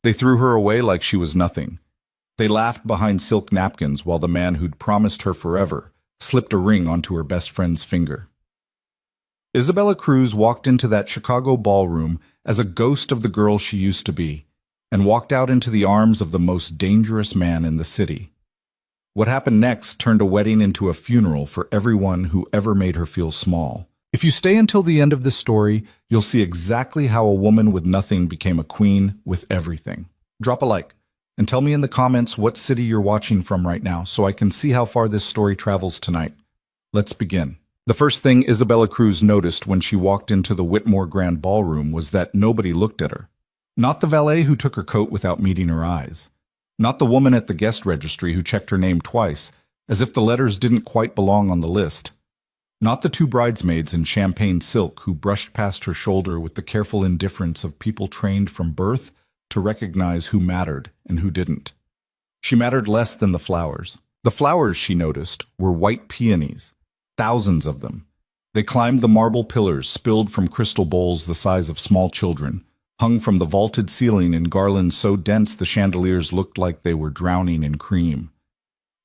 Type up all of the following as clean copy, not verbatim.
They threw her away like she was nothing. They laughed behind silk napkins while the man who'd promised her forever slipped a ring onto her best friend's finger. Isabella Cruz walked into that Chicago ballroom as a ghost of the girl she used to be, and walked out into the arms of the most dangerous man in the city. What happened next turned a wedding into a funeral for everyone who ever made her feel small. If you stay until the end of this story, you'll see exactly how a woman with nothing became a queen with everything. Drop a like, and tell me in the comments what city you're watching from right now so I can see how far this story travels tonight. Let's begin. The first thing Isabella Cruz noticed when she walked into the Whitmore Grand Ballroom was that nobody looked at her. Not the valet who took her coat without meeting her eyes. Not the woman at the guest registry who checked her name twice, as if the letters didn't quite belong on the list. Not the two bridesmaids in champagne silk who brushed past her shoulder with the careful indifference of people trained from birth to recognize who mattered and who didn't. She mattered less than the flowers. The flowers, she noticed, were white peonies. Thousands of them. They climbed the marble pillars spilled from crystal bowls the size of small children, hung from the vaulted ceiling in garlands so dense the chandeliers looked like they were drowning in cream.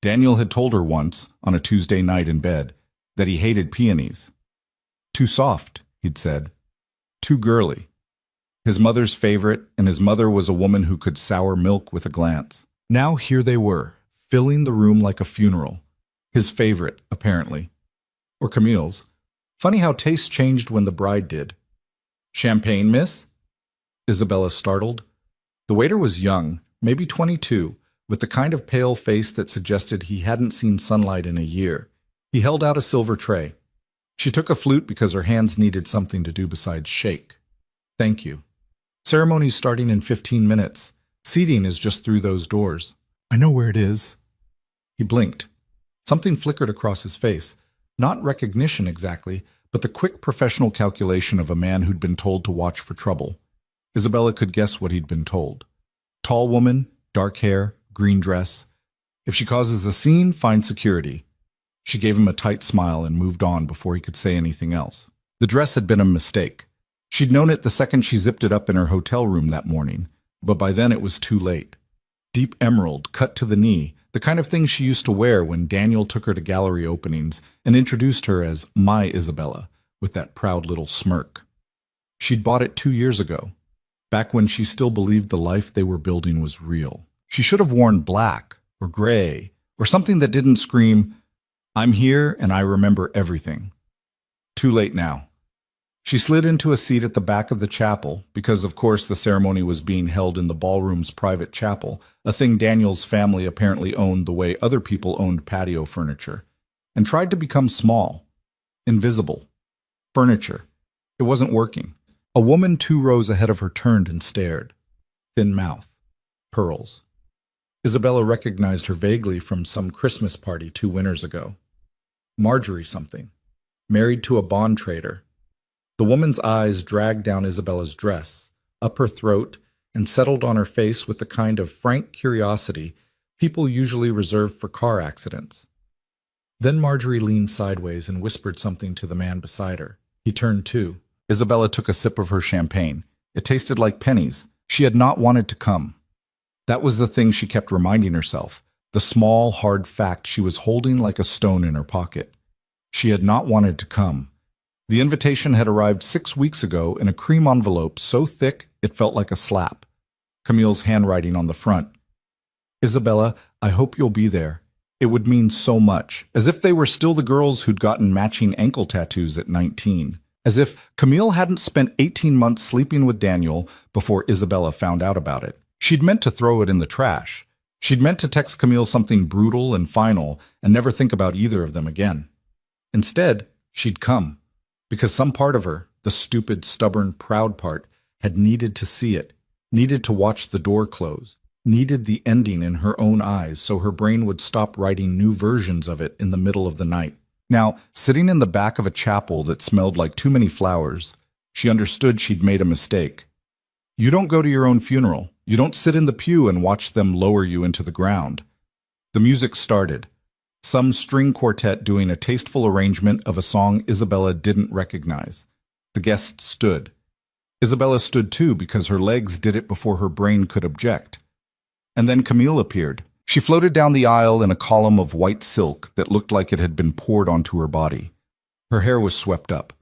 Daniel had told her once, on a Tuesday night in bed, that he hated peonies. Too soft, he'd said. Too girly. His mother's favorite, and his mother was a woman who could sour milk with a glance. Now here they were, filling the room like a funeral. His favorite, apparently. Or Camille's. Funny how tastes changed when the bride did. Champagne, miss? Isabella startled. The waiter was young, maybe 22, with the kind of pale face that suggested he hadn't seen sunlight in a year. He held out a silver tray. She took a flute because her hands needed something to do besides shake. Thank you. Ceremony's starting in 15 minutes. Seating is just through those doors. I know where it is. He blinked. Something flickered across his face. Not recognition exactly, but the quick professional calculation of a man who'd been told to watch for trouble. Isabella could guess what he'd been told. Tall woman, dark hair, green dress. If she causes a scene, find security. She gave him a tight smile and moved on before he could say anything else. The dress had been a mistake. She'd known it the second she zipped it up in her hotel room that morning, but by then it was too late. Deep emerald, cut to the knee, the kind of thing she used to wear when Daniel took her to gallery openings and introduced her as my Isabella, with that proud little smirk. She'd bought it 2 years ago, back when she still believed the life they were building was real. She should have worn black, or gray, or something that didn't scream, I'm here and I remember everything. Too late now. She slid into a seat at the back of the chapel, because of course the ceremony was being held in the ballroom's private chapel, a thing Daniel's family apparently owned the way other people owned patio furniture, and tried to become small, invisible. Furniture. It wasn't working. A woman 2 rows ahead of her turned and stared. Thin mouth. Pearls. Isabella recognized her vaguely from some Christmas party 2 winters ago. Marjorie something. Married to a bond trader. The woman's eyes dragged down Isabella's dress, up her throat, and settled on her face with the kind of frank curiosity people usually reserve for car accidents. Then Marjorie leaned sideways and whispered something to the man beside her. He turned too. Isabella took a sip of her champagne. It tasted like pennies. She had not wanted to come. That was the thing she kept reminding herself, the small, hard fact she was holding like a stone in her pocket. She had not wanted to come. The invitation had arrived 6 weeks ago in a cream envelope so thick it felt like a slap. Camille's handwriting on the front. Isabella, I hope you'll be there. It would mean so much. As if they were still the girls who'd gotten matching ankle tattoos at 19. As if Camille hadn't spent 18 months sleeping with Daniel before Isabella found out about it. She'd meant to throw it in the trash. She'd meant to text Camille something brutal and final and never think about either of them again. Instead, she'd come. Because some part of her, the stupid, stubborn, proud part, had needed to see it, needed to watch the door close, needed the ending in her own eyes so her brain would stop writing new versions of it in the middle of the night. Now, sitting in the back of a chapel that smelled like too many flowers, she understood she'd made a mistake. You don't go to your own funeral. You don't sit in the pew and watch them lower you into the ground. The music started. Some string quartet doing a tasteful arrangement of a song Isabella didn't recognize. The guests stood. Isabella stood too because her legs did it before her brain could object. And then Camille appeared. She floated down the aisle in a column of white silk that looked like it had been poured onto her body. Her hair was swept up.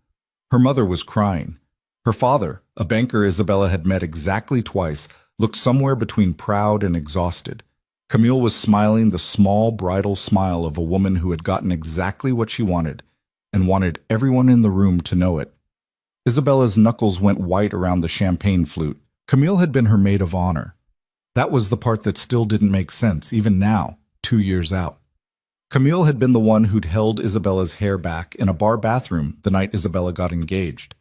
Her mother was crying. Her father, a banker Isabella had met exactly twice, looked somewhere between proud and exhausted. Camille was smiling the small, bridal smile of a woman who had gotten exactly what she wanted, and wanted everyone in the room to know it. Isabella's knuckles went white around the champagne flute. Camille had been her maid of honor. That was the part that still didn't make sense, even now, 2 years out. Camille had been the one who'd held Isabella's hair back in a bar bathroom the night Isabella got engaged.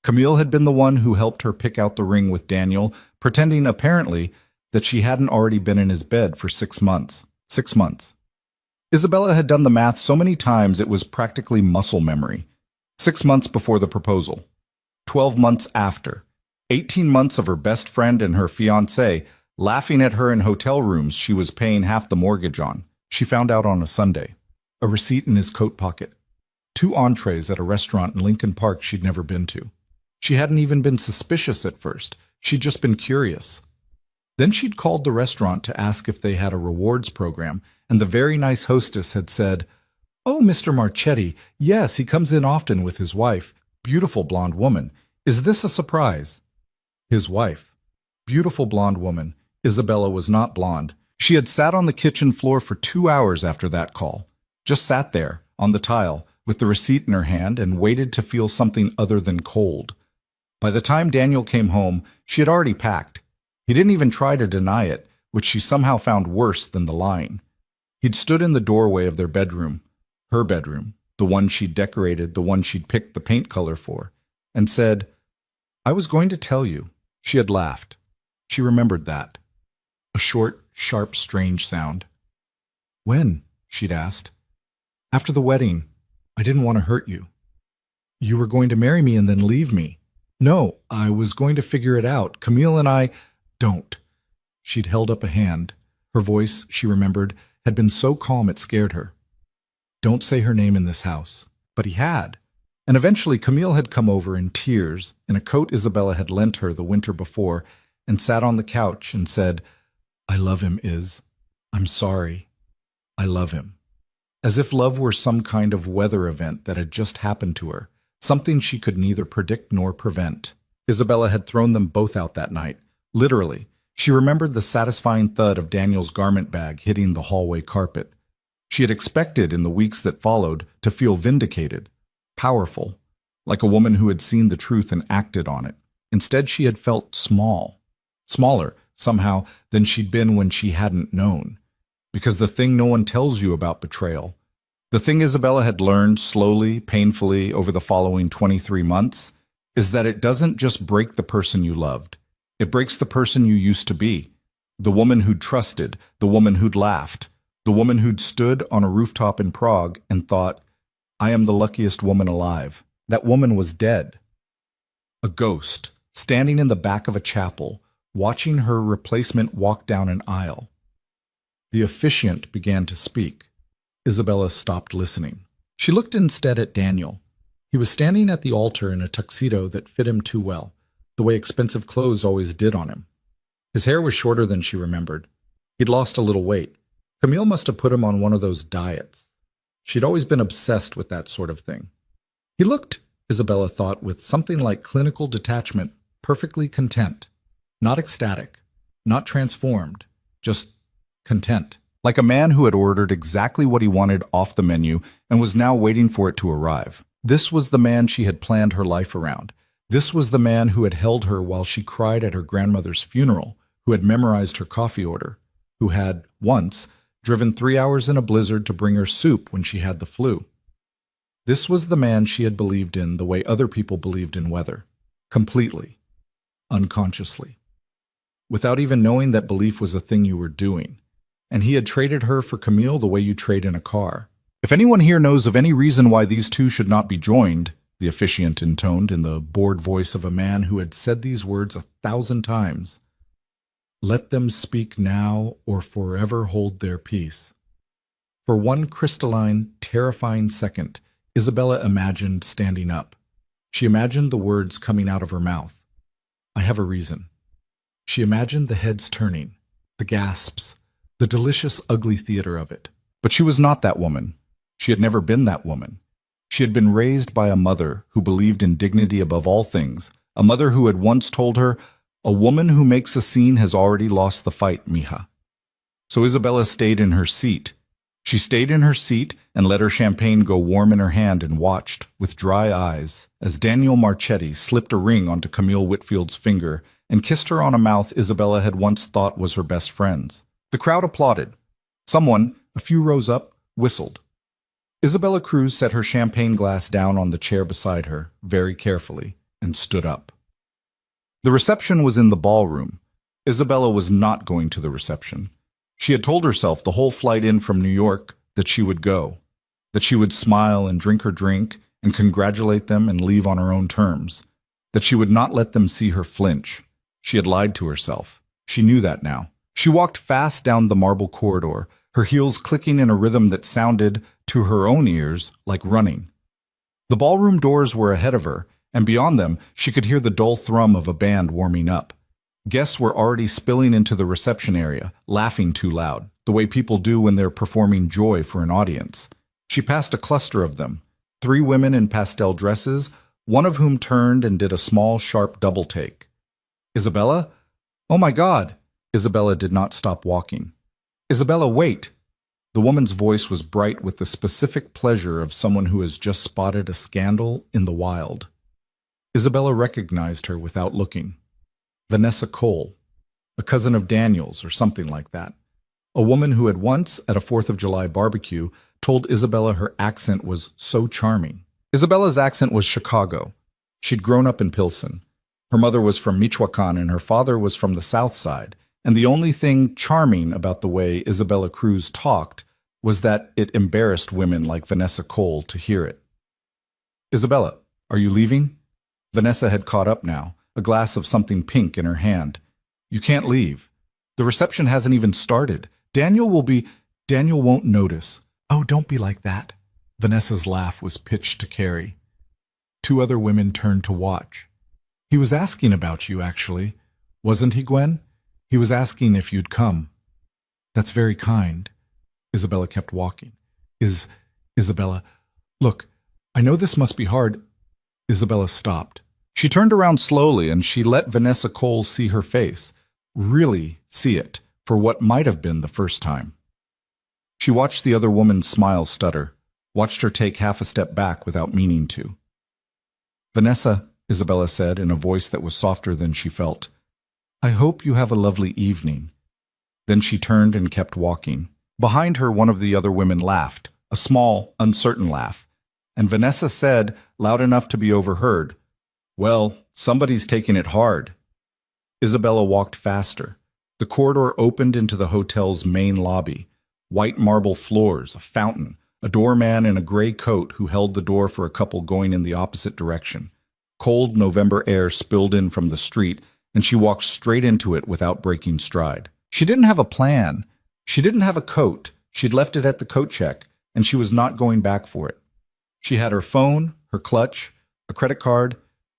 Camille had been the one who helped her pick out the ring with Daniel, pretending, apparently, that she hadn't already been in his bed for 6 months. 6 months. Isabella had done the math so many times it was practically muscle memory. 6 months before the proposal. 12 months after. 18 months of her best friend and her fiancé laughing at her in hotel rooms she was paying half the mortgage on. She found out on a Sunday. A receipt in his coat pocket. 2 entrees at a restaurant in Lincoln Park she'd never been to. She hadn't even been suspicious at first. She'd just been curious. Then she'd called the restaurant to ask if they had a rewards program, and the very nice hostess had said, "Oh, Mr. Marchetti, yes, he comes in often with his wife. Beautiful blonde woman. Is this a surprise?" His wife. Beautiful blonde woman. Isabella was not blonde. She had sat on the kitchen floor for 2 hours after that call. Just sat there, on the tile, with the receipt in her hand and waited to feel something other than cold. By the time Daniel came home, she had already packed. He didn't even try to deny it, which she somehow found worse than the lying. He'd stood in the doorway of their bedroom, her bedroom, the one she'd decorated, the one she'd picked the paint color for, and said, "I was going to tell you." She had laughed. She remembered that. A short, sharp, strange sound. "When?" she'd asked. "After the wedding. I didn't want to hurt you." "You were going to marry me and then leave me." "No, I was going to figure it out. Camille and I—" "Don't." She'd held up a hand. Her voice, she remembered, had been so calm it scared her. "Don't say her name in this house." But he had. And eventually Camille had come over in tears, in a coat Isabella had lent her the winter before, and sat on the couch and said, "I love him, Is. I'm sorry. I love him." As if love were some kind of weather event that had just happened to her, something she could neither predict nor prevent. Isabella had thrown them both out that night. Literally. She remembered the satisfying thud of Daniel's garment bag hitting the hallway carpet. She had expected, in the weeks that followed, to feel vindicated, powerful, like a woman who had seen the truth and acted on it. Instead, she had felt small. Smaller, somehow, than she'd been when she hadn't known. Because the thing no one tells you about betrayal, the thing Isabella had learned slowly, painfully, over the following 23 months, is that it doesn't just break the person you loved. It breaks the person you used to be. The woman who'd trusted, the woman who'd laughed, the woman who'd stood on a rooftop in Prague and thought, "I am the luckiest woman alive." That woman was dead. A ghost, standing in the back of a chapel, watching her replacement walk down an aisle. The officiant began to speak. Isabella stopped listening. She looked instead at Daniel. He was standing at the altar in a tuxedo that fit him too well, the way expensive clothes always did on him. His hair was shorter than she remembered. He'd lost a little weight. Camille must have put him on one of those diets. She'd always been obsessed with that sort of thing. He looked, Isabella thought, with something like clinical detachment, perfectly content. Not ecstatic, not transformed, just content. Like a man who had ordered exactly what he wanted off the menu and was now waiting for it to arrive. This was the man she had planned her life around. This was the man who had held her while she cried at her grandmother's funeral, who had memorized her coffee order, who had, once, driven 3 hours in a blizzard to bring her soup when she had the flu. This was the man she had believed in the way other people believed in weather. Completely. Unconsciously. Without even knowing that belief was a thing you were doing. And he had traded her for Camille the way you trade in a car. "If anyone here knows of any reason why these two should not be joined," the officiant intoned in the bored voice of a man who had said these words 1,000 times, "let them speak now or forever hold their peace." For one crystalline, terrifying second, Isabella imagined standing up. She imagined the words coming out of her mouth. I have a reason. She imagined the heads turning, the gasps, the delicious, ugly theater of it. But she was not that woman. She had never been that woman. She had been raised by a mother who believed in dignity above all things, a mother who had once told her, "A woman who makes a scene has already lost the fight, mija." So Isabella stayed in her seat. She stayed in her seat and let her champagne go warm in her hand and watched, with dry eyes, as Daniel Marchetti slipped a ring onto Camille Whitfield's finger and kissed her on a mouth Isabella had once thought was her best friend's. The crowd applauded. Someone, a few rows up, whistled. Isabella Cruz set her champagne glass down on the chair beside her, very carefully, and stood up. The reception was in the ballroom. Isabella was not going to the reception. She had told herself the whole flight in from New York that she would go, that she would smile and drink her drink and congratulate them and leave on her own terms, that she would not let them see her flinch. She had lied to herself. She knew that now. She walked fast down the marble corridor, her heels clicking in a rhythm that sounded, to her own ears, like running. The ballroom doors were ahead of her, and beyond them she could hear the dull thrum of a band warming up. Guests were already spilling into the reception area, laughing too loud, the way people do when they're performing Joy for an audience. She passed a cluster of them, 3 women in pastel dresses, one of whom turned and did a small, sharp double take. "Isabella? Oh my God!" Isabella did not stop walking. "Isabella, wait!" The woman's voice was bright with the specific pleasure of someone who has just spotted a scandal in the wild. Isabella recognized her without looking. Vanessa Cole, a cousin of Daniel's or something like that. A woman who had once, at a 4th of July barbecue, told Isabella her accent was so charming. Isabella's accent was Chicago. She'd grown up in Pilsen. Her mother was from Michoacan and her father was from the South Side, and the only thing charming about the way Isabella Cruz talked was that it embarrassed women like Vanessa Cole to hear it. "Isabella, are you leaving?" Vanessa had caught up now, a glass of something pink in her hand. "You can't leave. The reception hasn't even started. Daniel won't notice." "Oh, don't be like that." Vanessa's laugh was pitched to Carrie. 2 other women turned to watch. "He was asking about you, actually. Wasn't he, Gwen? He was asking if you'd come." "That's very kind." Isabella kept walking. Isabella, look, I know this must be hard." Isabella stopped. She turned around slowly and she let Vanessa Cole see her face, really see it, for what might have been the first time. She watched the other woman's smile stutter, watched her take half a step back without meaning to. "Vanessa," Isabella said in a voice that was softer than she felt, "I hope you have a lovely evening." Then she turned and kept walking. Behind her, one of the other women laughed, a small, uncertain laugh, and Vanessa said, loud enough to be overheard, "Well, somebody's taking it hard." Isabella walked faster. The corridor opened into the hotel's main lobby. White marble floors, a fountain, a doorman in a gray coat who held the door for a couple going in the opposite direction. Cold November air spilled in from the street, and she walked straight into it without breaking stride. She didn't have a plan. She didn't have a coat. She'd left it at the coat check, and she was not going back for it. She had her phone, her clutch, a credit card,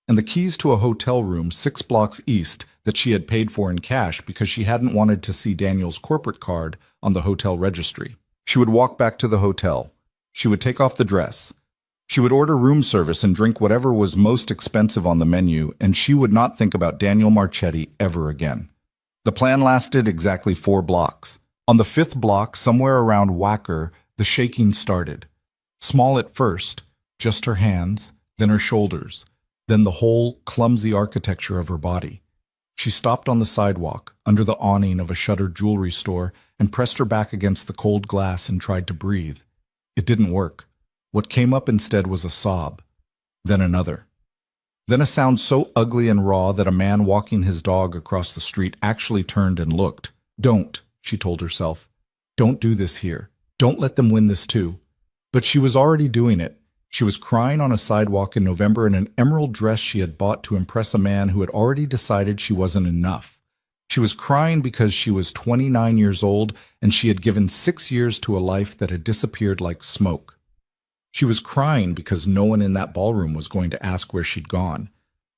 and the keys to a hotel room 6 blocks east that she had paid for in cash because she hadn't wanted to see Daniel's corporate card on the hotel registry. She would walk back to the hotel. She would take off the dress. She would order room service and drink whatever was most expensive on the menu, and she would not think about Daniel Marchetti ever again. The plan lasted exactly 4 blocks. On the 5th block, somewhere around Wacker, the shaking started. Small at first, just her hands, then her shoulders, then the whole clumsy architecture of her body. She stopped on the sidewalk, under the awning of a shuttered jewelry store, and pressed her back against the cold glass and tried to breathe. It didn't work. What came up instead was a sob, then another. Then a sound so ugly and raw that a man walking his dog across the street actually turned and looked. "Don't," she told herself. "Don't do this here. Don't let them win this too." But she was already doing it. She was crying on a sidewalk in November in an emerald dress she had bought to impress a man who had already decided she wasn't enough. She was crying because she was 29 years old and she had given 6 years to a life that had disappeared like smoke. She was crying because no one in that ballroom was going to ask where she'd gone.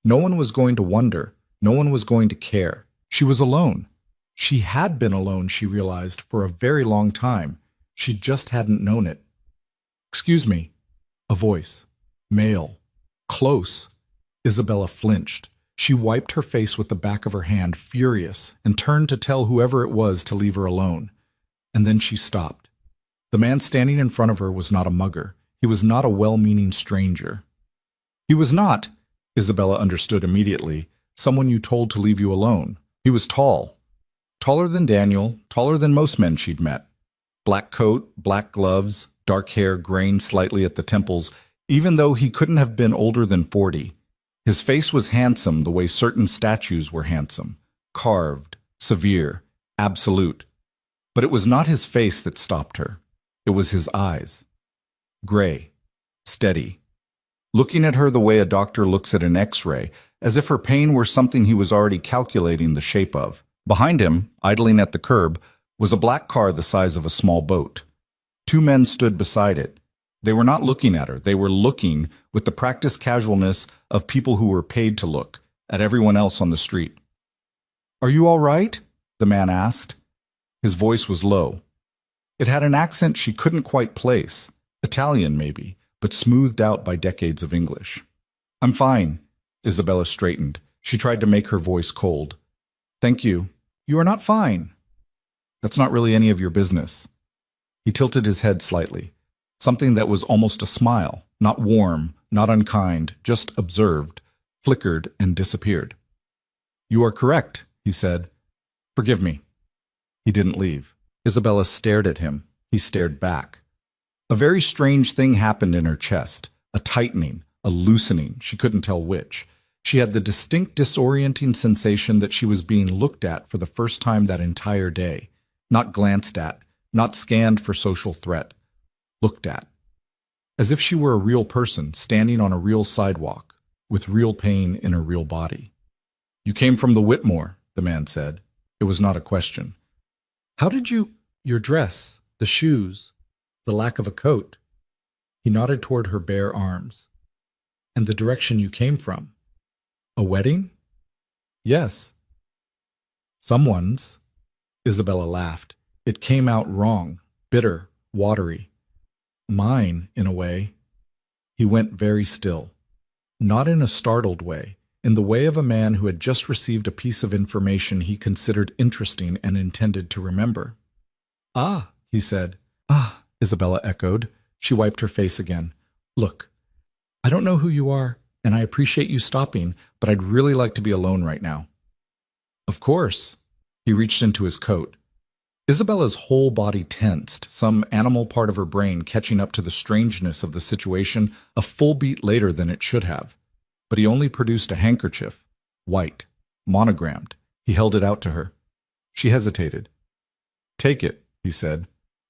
No one was going to wonder. No one was going to care. She was alone. She had been alone, she realized, for a very long time. She just hadn't known it. "Excuse me." A voice. Male. Close. Isabella flinched. She wiped her face with the back of her hand, furious, and turned to tell whoever it was to leave her alone. And then she stopped. The man standing in front of her was not a mugger. He was not a well-meaning stranger. He was not, Isabella understood immediately, someone you told to leave you alone. He was tall. Taller than Daniel, taller than most men she'd met. Black coat, black gloves, dark hair grained slightly at the temples, even though he couldn't have been older than 40. His face was handsome the way certain statues were handsome. Carved, severe, absolute. But it was not his face that stopped her. It was his eyes. Gray, steady. Looking at her the way a doctor looks at an X-ray, as if her pain were something he was already calculating the shape of. Behind him, idling at the curb, was a black car the size of a small boat. Two men stood beside it. They were not looking at her. They were looking, with the practiced casualness of people who were paid to look, at everyone else on the street. "Are you all right?" the man asked. His voice was low. It had an accent she couldn't quite place. Italian, maybe, but smoothed out by decades of English. "I'm fine." Isabella straightened. She tried to make her voice cold. "Thank you. You are not fine." "That's not really any of your business." He tilted his head slightly. Something that was almost a smile, not warm, not unkind, just observed, flickered and disappeared. "You are correct," he said. "Forgive me." He didn't leave. Isabella stared at him. He stared back. A very strange thing happened in her chest, a tightening, a loosening, she couldn't tell which. She had the distinct disorienting sensation that she was being looked at for the first time that entire day, not glanced at, not scanned for social threat. Looked at. As if she were a real person standing on a real sidewalk, with real pain in her real body. "You came from the Whitmore," the man said. It was not a question. "How did you—" "Your dress, the shoes, the lack of a coat." He nodded toward her bare arms. "And the direction you came from." "A wedding?" "Yes." "Someone's." Isabella laughed. It came out wrong, bitter, watery. "Mine, in a way." He went very still. Not in a startled way, in the way of a man who had just received a piece of information he considered interesting and intended to remember. "Ah," he said. "Ah," Isabella echoed. She wiped her face again. "Look, I don't know who you are, and I appreciate you stopping, but I'd really like to be alone right now." "Of course." He reached into his coat. Isabella's whole body tensed, some animal part of her brain catching up to the strangeness of the situation a full beat later than it should have. But he only produced a handkerchief, white, monogrammed. He held it out to her. She hesitated. "Take it," he said.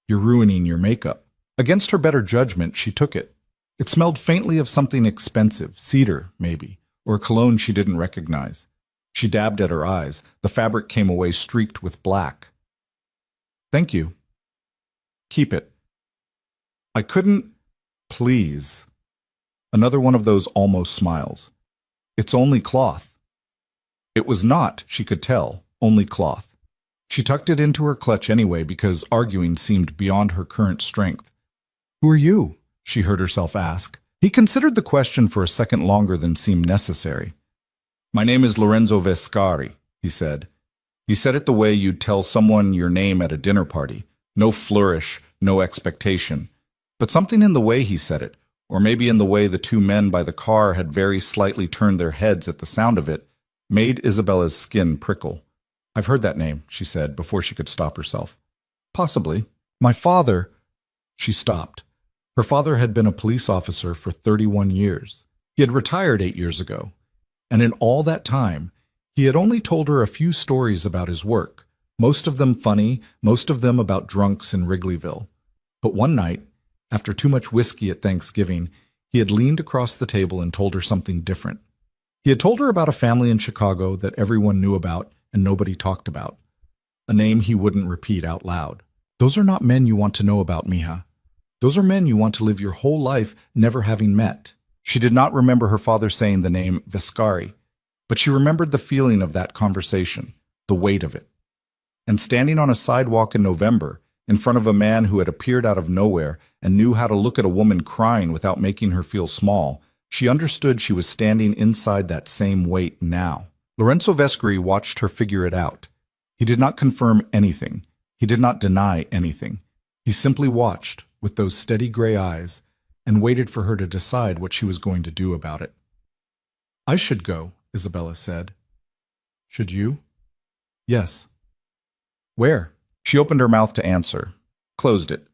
"You're ruining your makeup." Against her better judgment, she took it. It smelled faintly of something expensive, cedar, maybe, or a cologne she didn't recognize. She dabbed at her eyes. The fabric came away streaked with black. "Thank you." "Keep it." "I couldn't—" "Please." Another one of those almost smiles. "It's only cloth." It was not, she could tell, only cloth. She tucked it into her clutch anyway because arguing seemed beyond her current strength. "Who are you?" she heard herself ask. He considered the question for a second longer than seemed necessary. "My name is Lorenzo Vescari," he said. He said it the way you'd tell someone your name at a dinner party. No flourish, no expectation. But something in the way he said it, or maybe in the way the two men by the car had very slightly turned their heads at the sound of it, made Isabella's skin prickle. "I've heard that name," she said, before she could stop herself. "Possibly. My father—" She stopped. Her father had been a police officer for 31 years. He had retired 8 years ago. And in all that time, he had only told her a few stories about his work, most of them funny, most of them about drunks in Wrigleyville. But one night, after too much whiskey at Thanksgiving, he had leaned across the table and told her something different. He had told her about a family in Chicago that everyone knew about and nobody talked about. A name he wouldn't repeat out loud. "Those are not men you want to know about, Mija. Those are men you want to live your whole life never having met." She did not remember her father saying the name Vescari, But she remembered the feeling of that conversation, the weight of it. And standing on a sidewalk in November, in front of a man who had appeared out of nowhere and knew how to look at a woman crying without making her feel small, she understood she was standing inside that same weight now. Lorenzo Vescari watched her figure it out. He did not confirm anything. He did not deny anything. He simply watched, with those steady gray eyes, and waited for her to decide what she was going to do about it. "I should go," Isabella said. "Should you?" "Yes." "Where?" She opened her mouth to answer, closed it.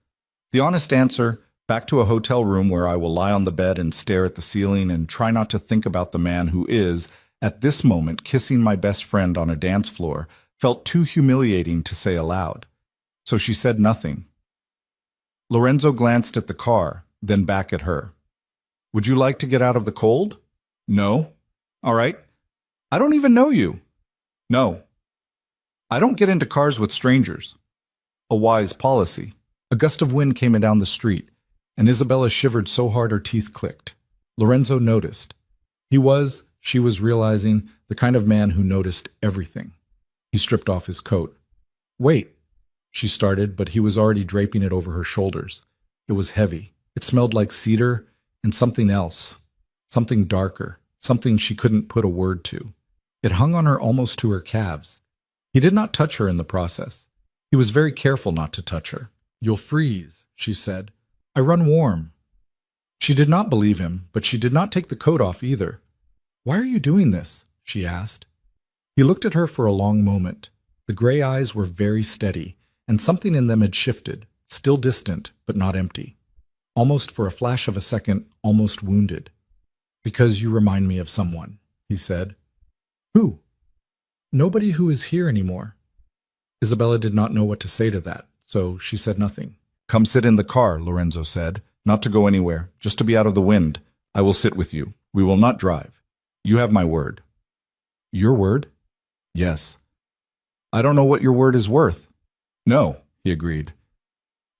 The honest answer, back to a hotel room where I will lie on the bed and stare at the ceiling and try not to think about the man who is, at this moment, kissing my best friend on a dance floor, felt too humiliating to say aloud. So she said nothing. Lorenzo glanced at the car, then back at her. "Would you like to get out of the cold?" "No." "All right." "I don't even know you." "No." "I don't get into cars with strangers." A wise policy. A gust of wind came down the street, and Isabella shivered so hard her teeth clicked. Lorenzo noticed. She was realizing, the kind of man who noticed everything. He stripped off his coat. "Wait," she started, but he was already draping it over her shoulders. It was heavy. It smelled like cedar and something else. Something darker. Something she couldn't put a word to. It hung on her almost to her calves. He did not touch her in the process. He was very careful not to touch her. "You'll freeze," she said. "I run warm." She did not believe him, but she did not take the coat off either. "Why are you doing this?" she asked. He looked at her for a long moment. The gray eyes were very steady, and something in them had shifted, still distant, but not empty. Almost for a flash of a second, almost wounded. "Because you remind me of someone," he said. "Who?" "Nobody who is here anymore." Isabella did not know what to say to that, so she said nothing. "Come sit in the car," Lorenzo said. "Not to go anywhere, just to be out of the wind. I will sit with you. We will not drive. You have my word." "Your word?" "Yes." "I don't know what your word is worth." "No," he agreed.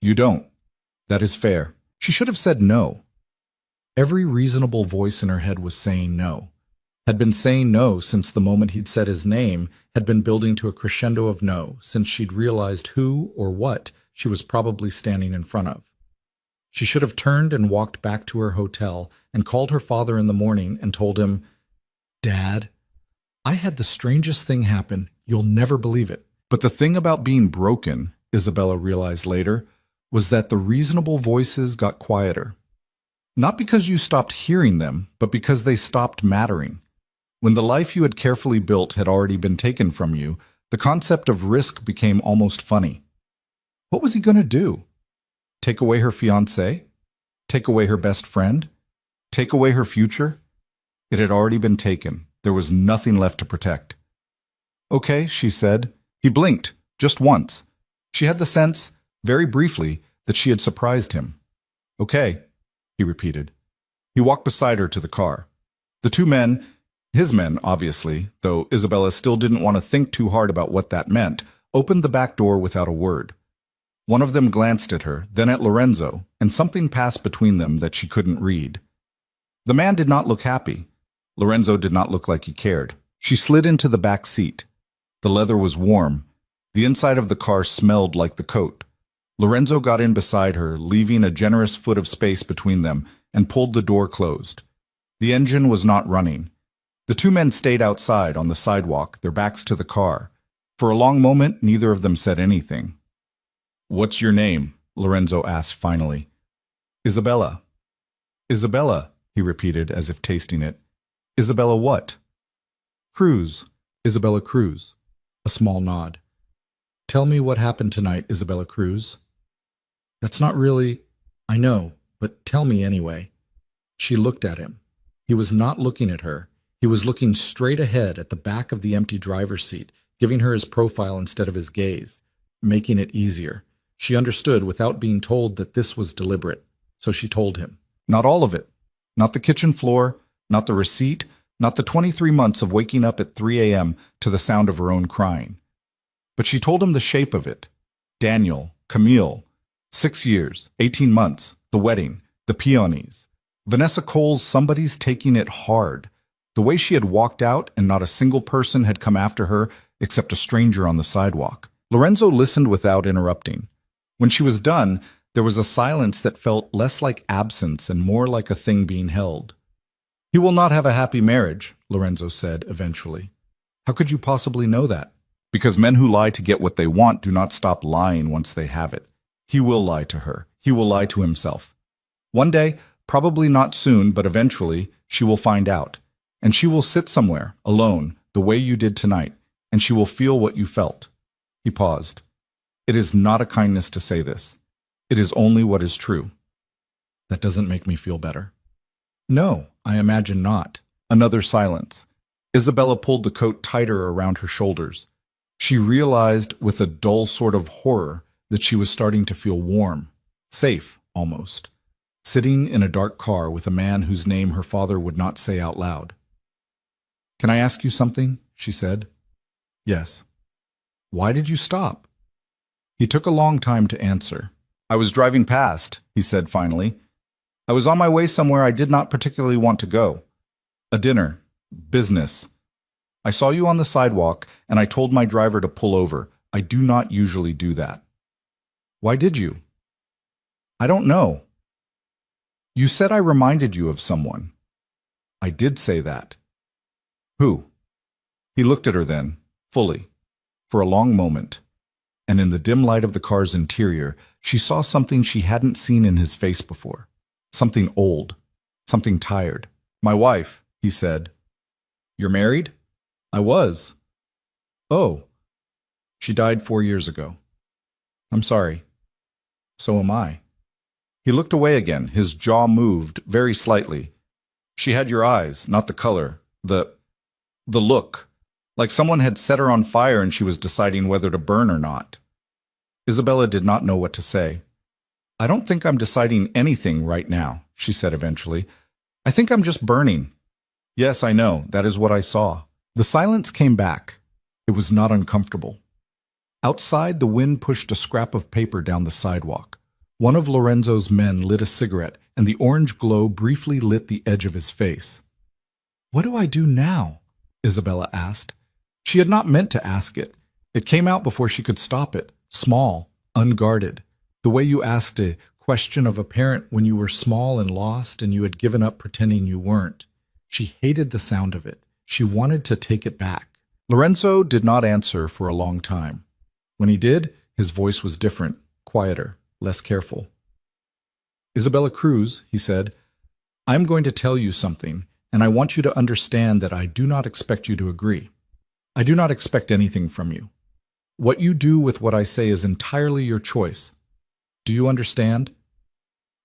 "You don't. That is fair." She should have said no. Every reasonable voice in her head was saying no. Had been saying no since the moment he'd said his name, had been building to a crescendo of no since she'd realized who or what she was probably standing in front of. She should have turned and walked back to her hotel and called her father in the morning and told him, "Dad, I had the strangest thing happen. You'll never believe it." But the thing about being broken, Isabella realized later, was that the reasonable voices got quieter. Not because you stopped hearing them, but because they stopped mattering. When the life you had carefully built had already been taken from you, the concept of risk became almost funny. What was he going to do? Take away her fiancé? Take away her best friend? Take away her future? It had already been taken. There was nothing left to protect. "Okay," she said. He blinked, just once. She had the sense, very briefly, that she had surprised him. "Okay," he repeated. He walked beside her to the car. The two men, his men, obviously, though Isabella still didn't want to think too hard about what that meant, opened the back door without a word. One of them glanced at her, then at Lorenzo, and something passed between them that she couldn't read. The man did not look happy. Lorenzo did not look like he cared. She slid into the back seat. The leather was warm. The inside of the car smelled like the coat. Lorenzo got in beside her, leaving a generous foot of space between them, and pulled the door closed. The engine was not running. The two men stayed outside on the sidewalk, their backs to the car. For a long moment, neither of them said anything. "What's your name?" Lorenzo asked finally. "Isabella." "Isabella," he repeated as if tasting it. "Isabella what?" "Cruz. Isabella Cruz." A small nod. "Tell me what happened tonight, Isabella Cruz." "That's not really—" "I know, but tell me anyway." She looked at him. He was not looking at her. He was looking straight ahead at the back of the empty driver's seat, giving her his profile instead of his gaze, making it easier. She understood without being told that this was deliberate, so she told him. Not all of it. Not the kitchen floor, not the receipt, not the 23 months of waking up at 3 a.m. to the sound of her own crying. But she told him the shape of it. Daniel, Camille, 6 years, 18 months, the wedding, the peonies. Vanessa Cole's Somebody's Taking It Hard. The way she had walked out and not a single person had come after her except a stranger on the sidewalk. Lorenzo listened without interrupting. When she was done, there was a silence that felt less like absence and more like a thing being held. "He will not have a happy marriage," Lorenzo said eventually. "How could you possibly know that?" "Because men who lie to get what they want do not stop lying once they have it. He will lie to her. He will lie to himself. One day, probably not soon, but eventually, she will find out. And she will sit somewhere, alone, the way you did tonight, and she will feel what you felt." He paused. "It is not a kindness to say this. It is only what is true." "That doesn't make me feel better." "No, I imagine not." Another silence. Isabella pulled the coat tighter around her shoulders. She realized with a dull sort of horror that she was starting to feel warm, safe, almost, sitting in a dark car with a man whose name her father would not say out loud. "Can I ask you something?" she said. "Yes." "Why did you stop?" He took a long time to answer. "I was driving past," he said finally. "I was on my way somewhere I did not particularly want to go. A dinner. Business. I saw you on the sidewalk, and I told my driver to pull over. I do not usually do that." "Why did you?" "I don't know." "You said I reminded you of someone." "I did say that." "Who?" He looked at her then, fully, for a long moment, and in the dim light of the car's interior, she saw something she hadn't seen in his face before. Something old, something tired. "My wife," he said. "You're married?" "I was." "Oh. She died 4 years ago." "I'm sorry." "So am I." He looked away again. His jaw moved, very slightly. "She had your eyes, not the color. The look. Like someone had set her on fire and she was deciding whether to burn or not." Isabella did not know what to say. "I don't think I'm deciding anything right now," she said eventually. "I think I'm just burning." "Yes, I know. That is what I saw." The silence came back. It was not uncomfortable. Outside, the wind pushed a scrap of paper down the sidewalk. One of Lorenzo's men lit a cigarette, and the orange glow briefly lit the edge of his face. "What do I do now?" Isabella asked. She had not meant to ask it. It came out before she could stop it, small, unguarded, the way you asked a question of a parent when you were small and lost and you had given up pretending you weren't. She hated the sound of it. She wanted to take it back. Lorenzo did not answer for a long time. When he did, his voice was different, quieter, less careful. "Isabella Cruz," he said, "I'm going to tell you something, and I want you to understand that I do not expect you to agree. I do not expect anything from you. What you do with what I say is entirely your choice. Do you understand?"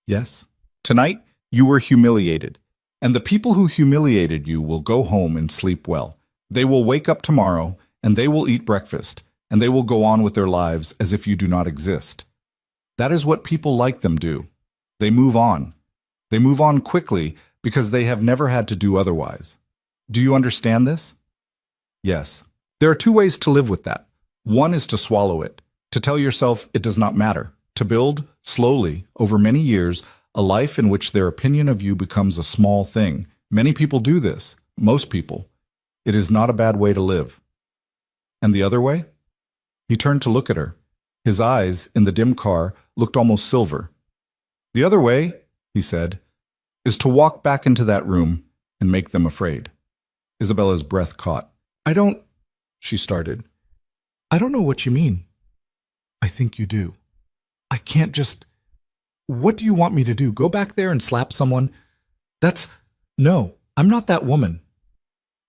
"Yes." "Tonight, you were humiliated. And the people who humiliated you will go home and sleep well. They will wake up tomorrow, and they will eat breakfast, and they will go on with their lives as if you do not exist. That is what people like them do. They move on. They move on quickly because they have never had to do otherwise. Do you understand this?" "Yes." There are 2 ways to live with that. One is to swallow it, to tell yourself it does not matter, to build, slowly, over many years, a life in which their opinion of you becomes a small thing. Many people do this, most people. It is not a bad way to live. And the other way? He turned to look at her. His eyes, in the dim car, looked almost silver. "The other way," he said, "is to walk back into that room and make them afraid." Isabella's breath caught. "I don't," she started. "I don't know what you mean." "I think you do. I can't just... What do you want me to do? Go back there and slap someone? No, I'm not that woman.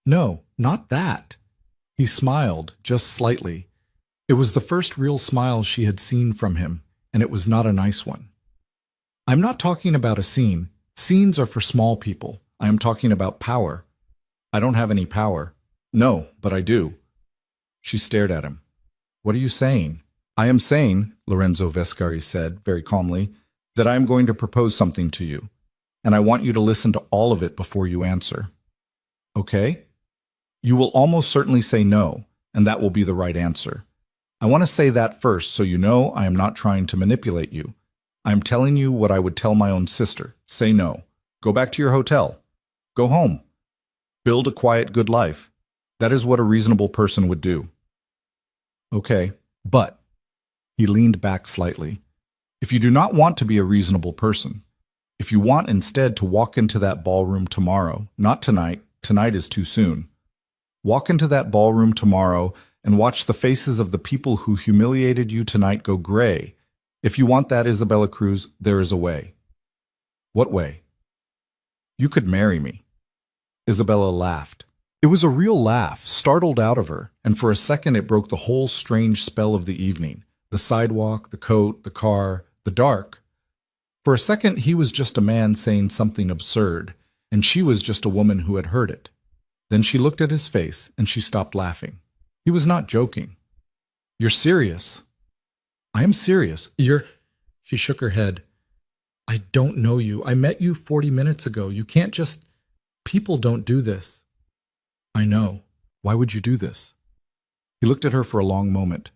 No, not that." He smiled, just slightly. It was the first real smile she had seen from him, and it was not a nice one. "I'm not talking about a scene. Scenes are for small people. I am talking about power. I don't have any power." "No, but I do." She stared at him. "What are you saying?" "I am saying," Lorenzo Vescari said, very calmly, "that I am going to propose something to you, and I want you to listen to all of it before you answer." "Okay?" "You will almost certainly say no, and that will be the right answer. I want to say that first so you know I am not trying to manipulate you. I am telling you what I would tell my own sister. Say no. Go back to your hotel. Go home. Build a quiet, good life. That is what a reasonable person would do. Okay, but, he leaned back slightly, if you do not want to be a reasonable person, if you want instead to walk into that ballroom tomorrow, not tonight, tonight is too soon, walk into that ballroom tomorrow and watch the faces of the people who humiliated you tonight go gray. If you want that, Isabella Cruz, there is a way. What way? You could marry me. Isabella laughed. It was a real laugh, startled out of her, and for a second it broke the whole strange spell of the evening. The sidewalk, the coat, the car, the dark. For a second he was just a man saying something absurd, and she was just a woman who had heard it. Then she looked at his face, and she stopped laughing. He was not joking. You're serious. I am serious. She shook her head. I don't know you. I met you 40 minutes ago. You can't just... People don't do this. I know. Why would you do this? He looked at her for a long moment.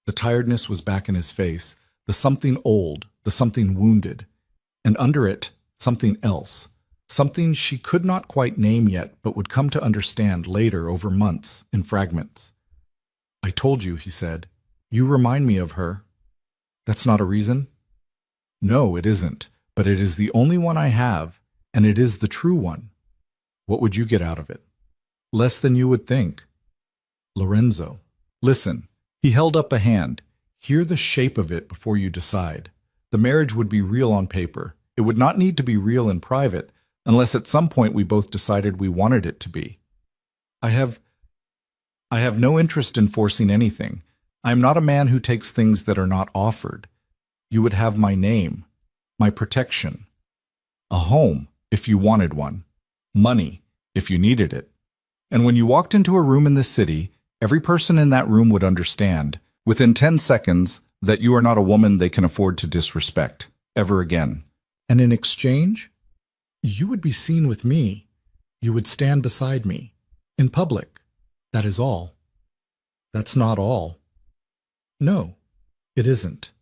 The tiredness was back in his face, the something old, the something wounded, and under it, something else, something she could not quite name yet but would come to understand later over months, in fragments. I told you, he said. You remind me of her. That's not a reason? No, it isn't, but it is the only one I have, and it is the true one. What would you get out of it? Less than you would think. Lorenzo. Listen. He held up a hand. Hear the shape of it before you decide. The marriage would be real on paper. It would not need to be real in private, unless at some point we both decided we wanted it to be. I have no interest in forcing anything. I am not a man who takes things that are not offered. You would have my name, my protection, a home if you wanted one, money if you needed it. And when you walked into a room in this city, every person in that room would understand, within 10 seconds, that you are not a woman they can afford to disrespect, ever again. And in exchange, you would be seen with me. You would stand beside me, in public. That is all. That's not all. No, it isn't.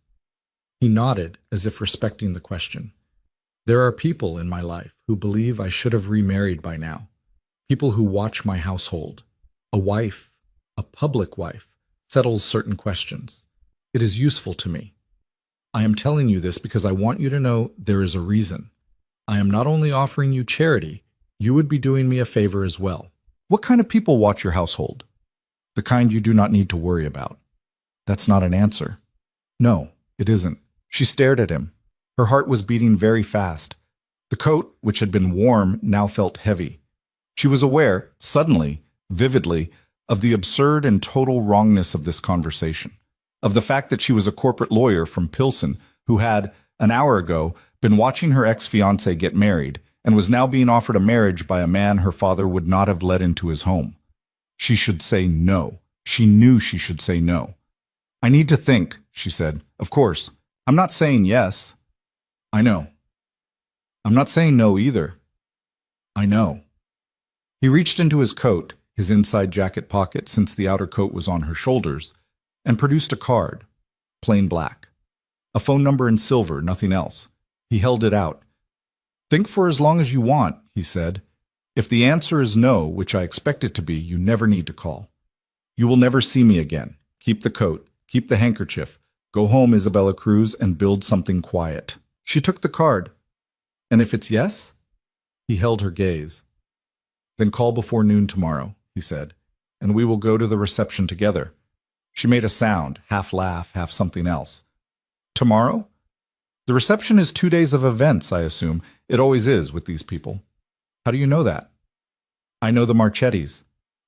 He nodded, as if respecting the question. There are people in my life who believe I should have remarried by now. People who watch my household. A wife, a public wife, settles certain questions. It is useful to me. I am telling you this because I want you to know there is a reason. I am not only offering you charity, you would be doing me a favor as well. What kind of people watch your household? The kind you do not need to worry about. That's not an answer. No, it isn't. She stared at him. Her heart was beating very fast. The coat, which had been warm, now felt heavy. She was aware, suddenly, vividly, of the absurd and total wrongness of this conversation, of the fact that she was a corporate lawyer from Pilsen who had, an hour ago, been watching her ex-fiancé get married and was now being offered a marriage by a man her father would not have let into his home. She should say no. She knew she should say no. I need to think, she said. Of course. I'm not saying yes. I know. I'm not saying no either. I know. He reached into his coat, his inside jacket pocket since the outer coat was on her shoulders, and produced a card, plain black. A phone number in silver, nothing else. He held it out. Think for as long as you want, he said. If the answer is no, which I expect it to be, you never need to call. You will never see me again. Keep the coat. Keep the handkerchief. Go home, Isabella Cruz, and build something quiet. She took the card. And if it's yes? He held her gaze. Then call before noon tomorrow, he said, and we will go to the reception together. She made a sound, half laugh, half something else. Tomorrow? The reception is 2 days of events, I assume. It always is with these people. How do you know that? I know the Marchettis.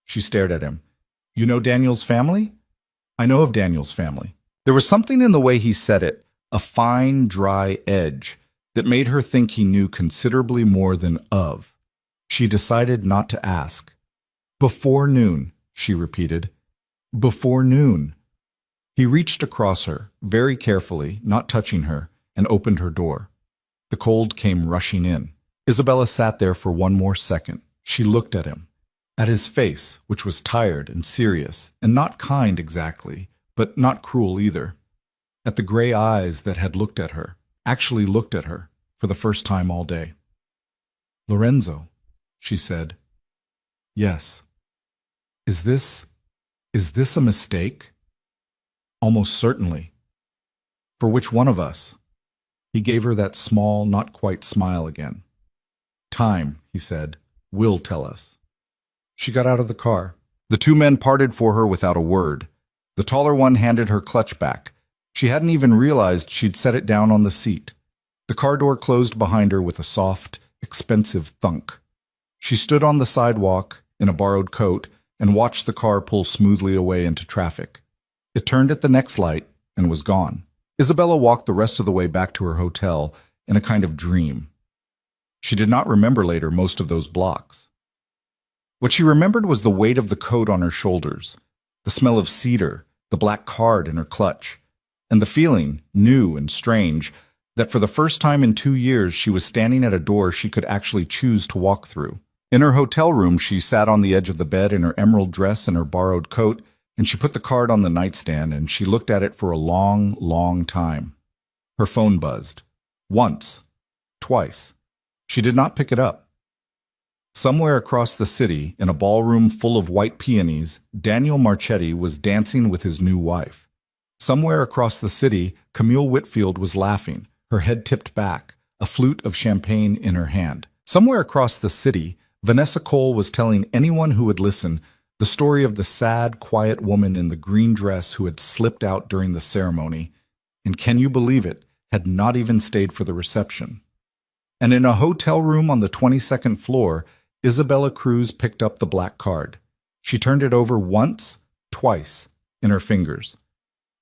She stared at him. You know Daniel's family? I know of Daniel's family. There was something in the way he said it, a fine, dry edge, that made her think he knew considerably more than of. She decided not to ask. Before noon, she repeated. Before noon. He reached across her, very carefully, not touching her, and opened her door. The cold came rushing in. Isabella sat there for one more second. She looked at him, at his face, which was tired and serious, and not kind exactly, but not cruel either, at the gray eyes that had looked at her, actually looked at her, for the first time all day. Lorenzo, she said. Yes. Is this a mistake? Almost certainly. For which one of us? He gave her that small, not quite smile again. Time, he said, will tell us. She got out of the car. The two men parted for her without a word. The taller one handed her clutch back. She hadn't even realized she'd set it down on the seat. The car door closed behind her with a soft, expensive thunk. She stood on the sidewalk in a borrowed coat and watched the car pull smoothly away into traffic. It turned at the next light and was gone. Isabella walked the rest of the way back to her hotel in a kind of dream. She did not remember later most of those blocks. What she remembered was the weight of the coat on her shoulders, the smell of cedar, the black card in her clutch, and the feeling, new and strange, that for the first time in 2 years she was standing at a door she could actually choose to walk through. In her hotel room, she sat on the edge of the bed in her emerald dress and her borrowed coat, and she put the card on the nightstand and she looked at it for a long, long time. Her phone buzzed. Once. Twice. She did not pick it up. Somewhere across the city, in a ballroom full of white peonies, Daniel Marchetti was dancing with his new wife. Somewhere across the city, Camille Whitfield was laughing, her head tipped back, a flute of champagne in her hand. Somewhere across the city, Vanessa Cole was telling anyone who would listen the story of the sad, quiet woman in the green dress who had slipped out during the ceremony, and can you believe it, had not even stayed for the reception. And in a hotel room on the 22nd floor, Isabella Cruz picked up the black card. She turned it over once, twice, in her fingers.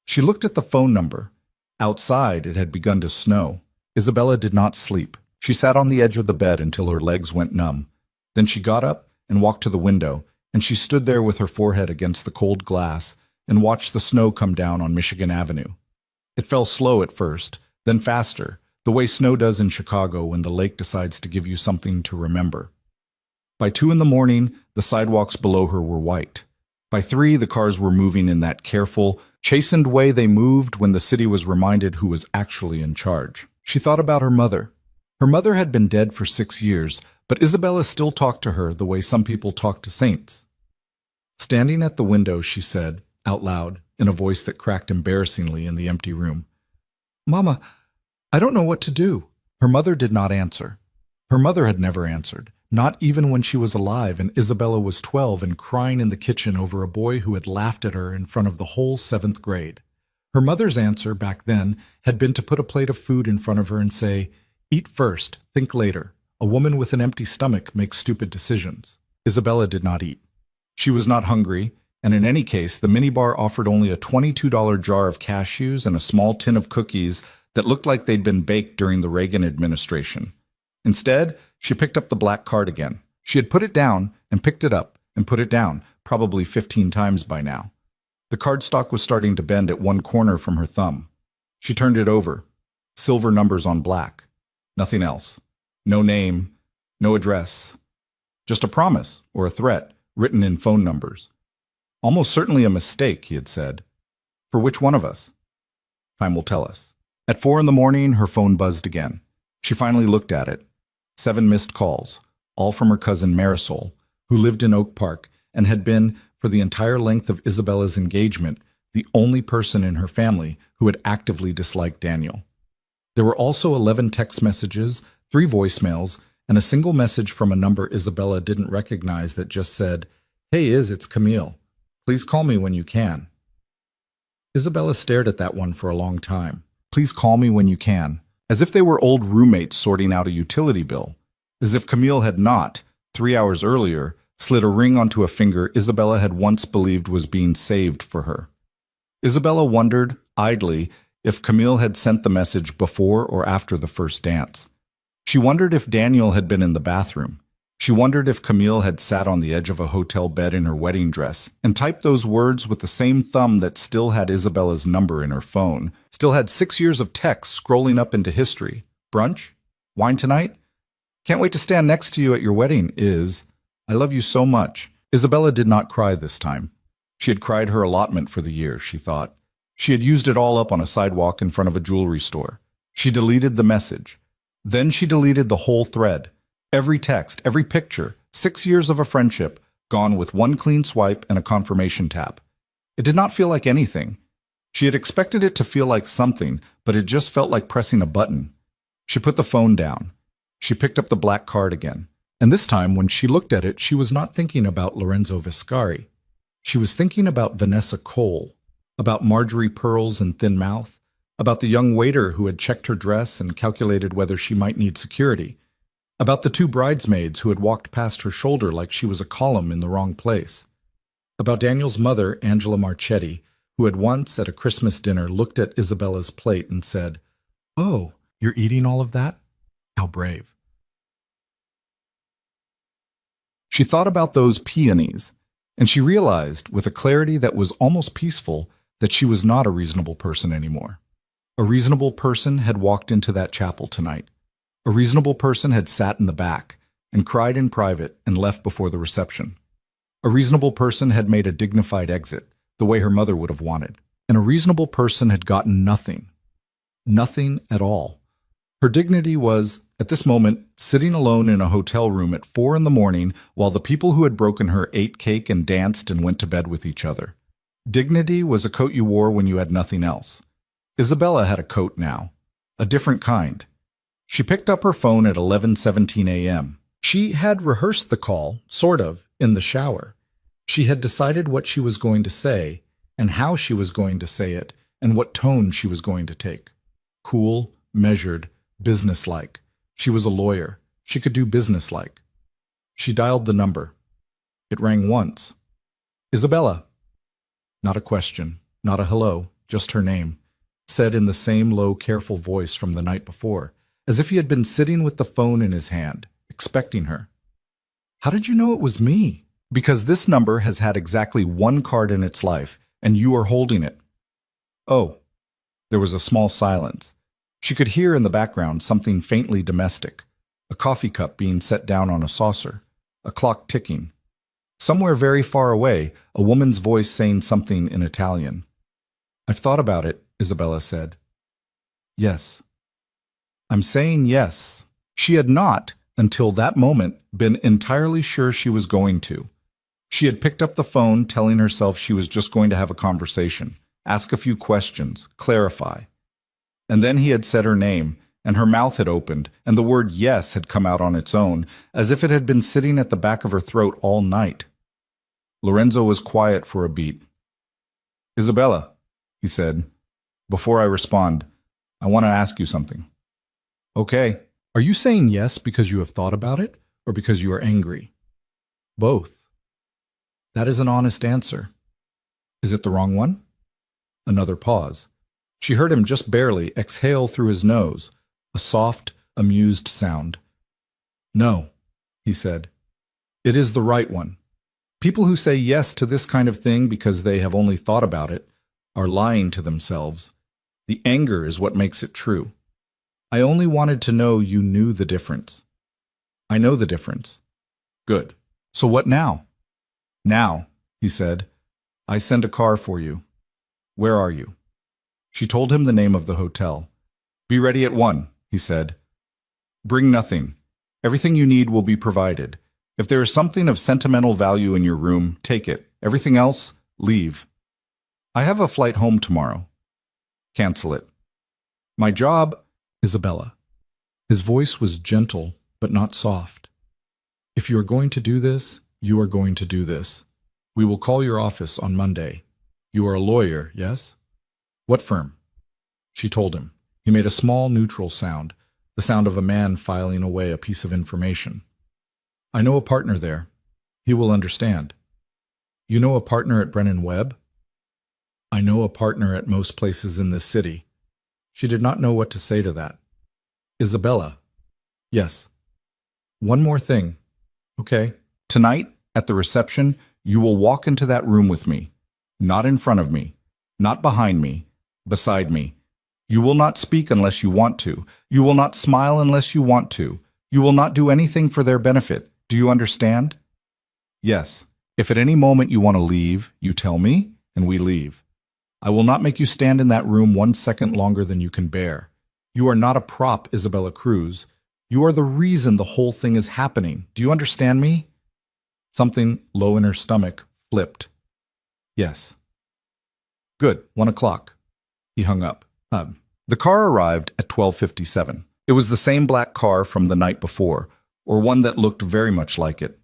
She looked at the phone number. Outside, it had begun to snow. Isabella did not sleep. She sat on the edge of the bed until her legs went numb. Then she got up and walked to the window, and she stood there with her forehead against the cold glass and watched the snow come down on Michigan Avenue. It fell slow at first, then faster, the way snow does in Chicago when the lake decides to give you something to remember. By 2 in the morning, the sidewalks below her were white. By 3, the cars were moving in that careful, chastened way they moved when the city was reminded who was actually in charge. She thought about her mother. Her mother had been dead for 6 years, but Isabella still talked to her the way some people talk to saints. Standing at the window, she said, out loud, in a voice that cracked embarrassingly in the empty room, "Mama, I don't know what to do." Her mother did not answer. Her mother had never answered, not even when she was alive and Isabella was 12 and crying in the kitchen over a boy who had laughed at her in front of the whole 7th grade. Her mother's answer back then had been to put a plate of food in front of her and say, "Eat first, think later. A woman with an empty stomach makes stupid decisions." Isabella did not eat. She was not hungry, and in any case, the minibar offered only a $22 jar of cashews and a small tin of cookies that looked like they'd been baked during the Reagan administration. Instead, she picked up the black card again. She had put it down and picked it up and put it down, probably 15 times by now. The cardstock was starting to bend at one corner from her thumb. She turned it over. Silver numbers on black. Nothing else. No name, no address. Just a promise or a threat written in phone numbers. Almost certainly a mistake, he had said. For which one of us? Time will tell us. At 4 in the morning, her phone buzzed again. She finally looked at it. 7 missed calls, all from her cousin Marisol, who lived in Oak Park and had been, for the entire length of Isabella's engagement, the only person in her family who had actively disliked Daniel. There were also 11 text messages, 3 voicemails, and a single message from a number Isabella didn't recognize that just said, "Hey it's Camille. Please call me when you can." Isabella stared at that one for a long time. Please call me when you can. As if they were old roommates sorting out a utility bill. As if Camille had not, 3 hours earlier, slid a ring onto a finger Isabella had once believed was being saved for her. Isabella wondered, idly, if Camille had sent the message before or after the first dance. She wondered if Daniel had been in the bathroom. She wondered if Camille had sat on the edge of a hotel bed in her wedding dress and typed those words with the same thumb that still had Isabella's number in her phone, still had 6 years of text scrolling up into history. Brunch? Wine tonight? Can't wait to stand next to you at your wedding, I love you so much. Isabella did not cry this time. She had cried her allotment for the year, she thought. She had used it all up on a sidewalk in front of a jewelry store. She deleted the message. Then she deleted the whole thread. Every text, every picture, 6 years of a friendship, gone with one clean swipe and a confirmation tap. It did not feel like anything. She had expected it to feel like something, but it just felt like pressing a button. She put the phone down. She picked up the black card again. And this time, when she looked at it, she was not thinking about Lorenzo Viscari. She was thinking about Vanessa Cole, about Marjorie Pearls and Thin Mouth, about the young waiter who had checked her dress and calculated whether she might need security, about the two bridesmaids who had walked past her shoulder like she was a column in the wrong place, about Daniel's mother, Angela Marchetti, who had once at a Christmas dinner looked at Isabella's plate and said, "Oh, you're eating all of that? How brave." She thought about those peonies, and she realized, with a clarity that was almost peaceful, that she was not a reasonable person anymore. A reasonable person had walked into that chapel tonight. A reasonable person had sat in the back and cried in private and left before the reception. A reasonable person had made a dignified exit, the way her mother would have wanted. And a reasonable person had gotten nothing. Nothing at all. Her dignity was, at this moment, sitting alone in a hotel room at 4 a.m. while the people who had broken her ate cake and danced and went to bed with each other. Dignity was a coat you wore when you had nothing else. Isabella had a coat now, a different kind. She picked up her phone at 11:17 a.m. She had rehearsed the call, sort of, in the shower. She had decided what she was going to say, and how she was going to say it, and what tone she was going to take. Cool, measured, businesslike. She was a lawyer. She could do businesslike. She dialed the number. It rang once. Isabella. Not a question, not a hello, just her name, said in the same low, careful voice from the night before, as if he had been sitting with the phone in his hand, expecting her. How did you know it was me? Because this number has had exactly one card in its life, and you are holding it. Oh. There was a small silence. She could hear in the background something faintly domestic, a coffee cup being set down on a saucer, a clock ticking. Somewhere very far away, a woman's voice saying something in Italian. I've thought about it, Isabella said. Yes. I'm saying yes. She had not, until that moment, been entirely sure she was going to. She had picked up the phone, telling herself she was just going to have a conversation, ask a few questions, clarify. And then he had said her name, and her mouth had opened, and the word yes had come out on its own, as if it had been sitting at the back of her throat all night. Lorenzo was quiet for a beat. Isabella, he said, before I respond, I want to ask you something. Okay. Are you saying yes because you have thought about it, or because you are angry? Both. That is an honest answer. Is it the wrong one? Another pause. She heard him just barely exhale through his nose, a soft, amused sound. No, he said. It is the right one. People who say yes to this kind of thing because they have only thought about it are lying to themselves. The anger is what makes it true. I only wanted to know you knew the difference. I know the difference. Good. So what now? Now, he said, I send a car for you. Where are you? She told him the name of the hotel. Be ready at 1, he said. Bring nothing. Everything you need will be provided. If there is something of sentimental value in your room, take it. Everything else, leave. I have a flight home tomorrow. Cancel it. My job, Isabella. His voice was gentle, but not soft. If you are going to do this, you are going to do this. We will call your office on Monday. You are a lawyer, yes? What firm? She told him. He made a small, neutral sound, the sound of a man filing away a piece of information. I know a partner there. He will understand. You know a partner at Brennan Webb? I know a partner at most places in this city. She did not know what to say to that. Isabella. Yes. One more thing. Okay. Tonight, at the reception, you will walk into that room with me. Not in front of me. Not behind me. Beside me. You will not speak unless you want to. You will not smile unless you want to. You will not do anything for their benefit. Do you understand? Yes. If at any moment you want to leave, you tell me, and we leave. I will not make you stand in that room 1 second longer than you can bear. You are not a prop, Isabella Cruz. You are the reason the whole thing is happening. Do you understand me? Something low in her stomach flipped. Yes. Good, 1 o'clock. He hung up. The car arrived at 12:57. It was the same black car from the night before, or one that looked very much like it.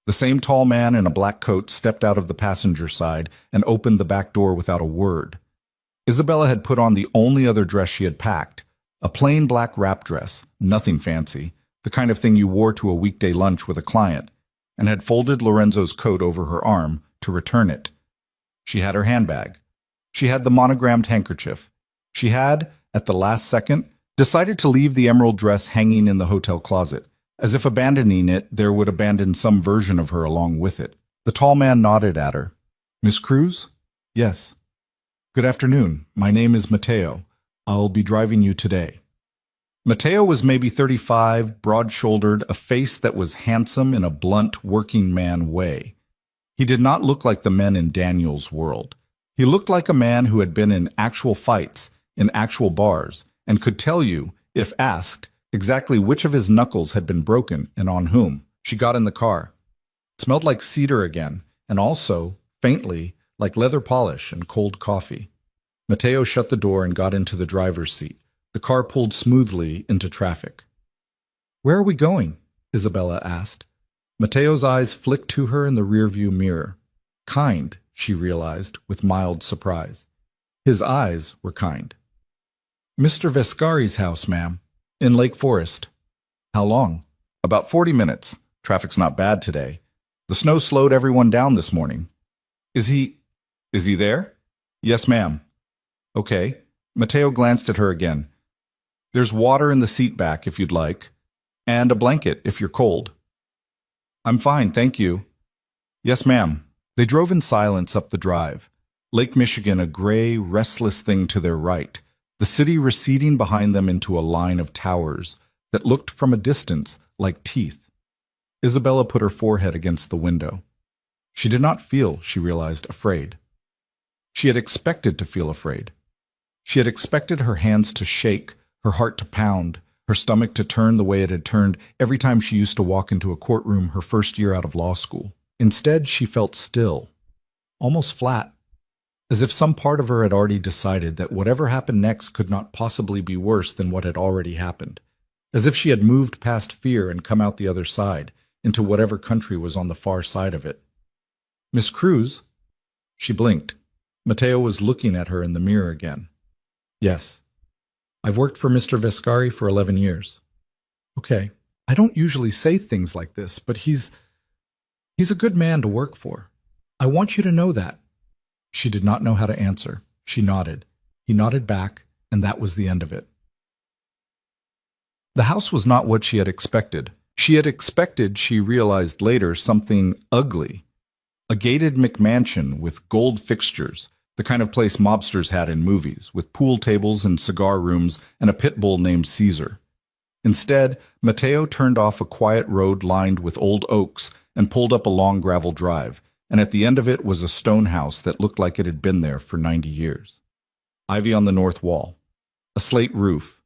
The same tall man in a black coat stepped out of the passenger side and opened the back door without a word. Isabella had put on the only other dress she had packed, a plain black wrap dress, nothing fancy, the kind of thing you wore to a weekday lunch with a client, and had folded Lorenzo's coat over her arm to return it. She had her handbag. She had the monogrammed handkerchief. She had, at the last second, decided to leave the emerald dress hanging in the hotel closet, as if abandoning it there would abandon some version of her along with it. The tall man nodded at her. "Miss Cruz?" "Yes." "Good afternoon. My name is Mateo. I'll be driving you today." Mateo was maybe 35, broad-shouldered, a face that was handsome in a blunt, working-man way. He did not look like the men in Daniel's world. He looked like a man who had been in actual fights, in actual bars, and could tell you, if asked, exactly which of his knuckles had been broken and on whom. She got in the car. It smelled like cedar again, and also, faintly, like leather polish and cold coffee. Mateo shut the door and got into the driver's seat. The car pulled smoothly into traffic. "Where are we going?" Isabella asked. Mateo's eyes flicked to her in the rearview mirror. Kind, she realized, with mild surprise. His eyes were kind. "Mr. Vescari's house, ma'am. In Lake Forest." "How long?" "About 40 minutes. Traffic's not bad today. The snow slowed everyone down this morning." Is he there?" "Yes, ma'am." "Okay." Mateo glanced at her again. "There's water in the seat back if you'd like, and a blanket if you're cold." "I'm fine, thank you." "Yes, ma'am." They drove in silence up the drive. Lake Michigan a gray, restless thing to their right, the city receding behind them into a line of towers that looked from a distance like teeth. Isabella put her forehead against the window. She did not feel, she realized, afraid. She had expected to feel afraid. She had expected her hands to shake, her heart to pound, her stomach to turn the way it had turned every time she used to walk into a courtroom her first year out of law school. Instead, she felt still, almost flat, as if some part of her had already decided that whatever happened next could not possibly be worse than what had already happened, as if she had moved past fear and come out the other side, into whatever country was on the far side of it. "Miss Cruz?" She blinked. Mateo was looking at her in the mirror again. "Yes. I've worked for Mr. Vescari for 11 years. "Okay. I don't usually say things like this, but he's a good man to work for. I want you to know that." She did not know how to answer. She nodded. He nodded back, and that was the end of it. The house was not what she had expected. She had expected, she realized later, something ugly. A gated McMansion with gold fixtures, the kind of place mobsters had in movies, with pool tables and cigar rooms and a pit bull named Caesar. Instead, Mateo turned off a quiet road lined with old oaks and pulled up a long gravel drive, and at the end of it was a stone house that looked like it had been there for 90 years. Ivy on the north wall, a slate roof,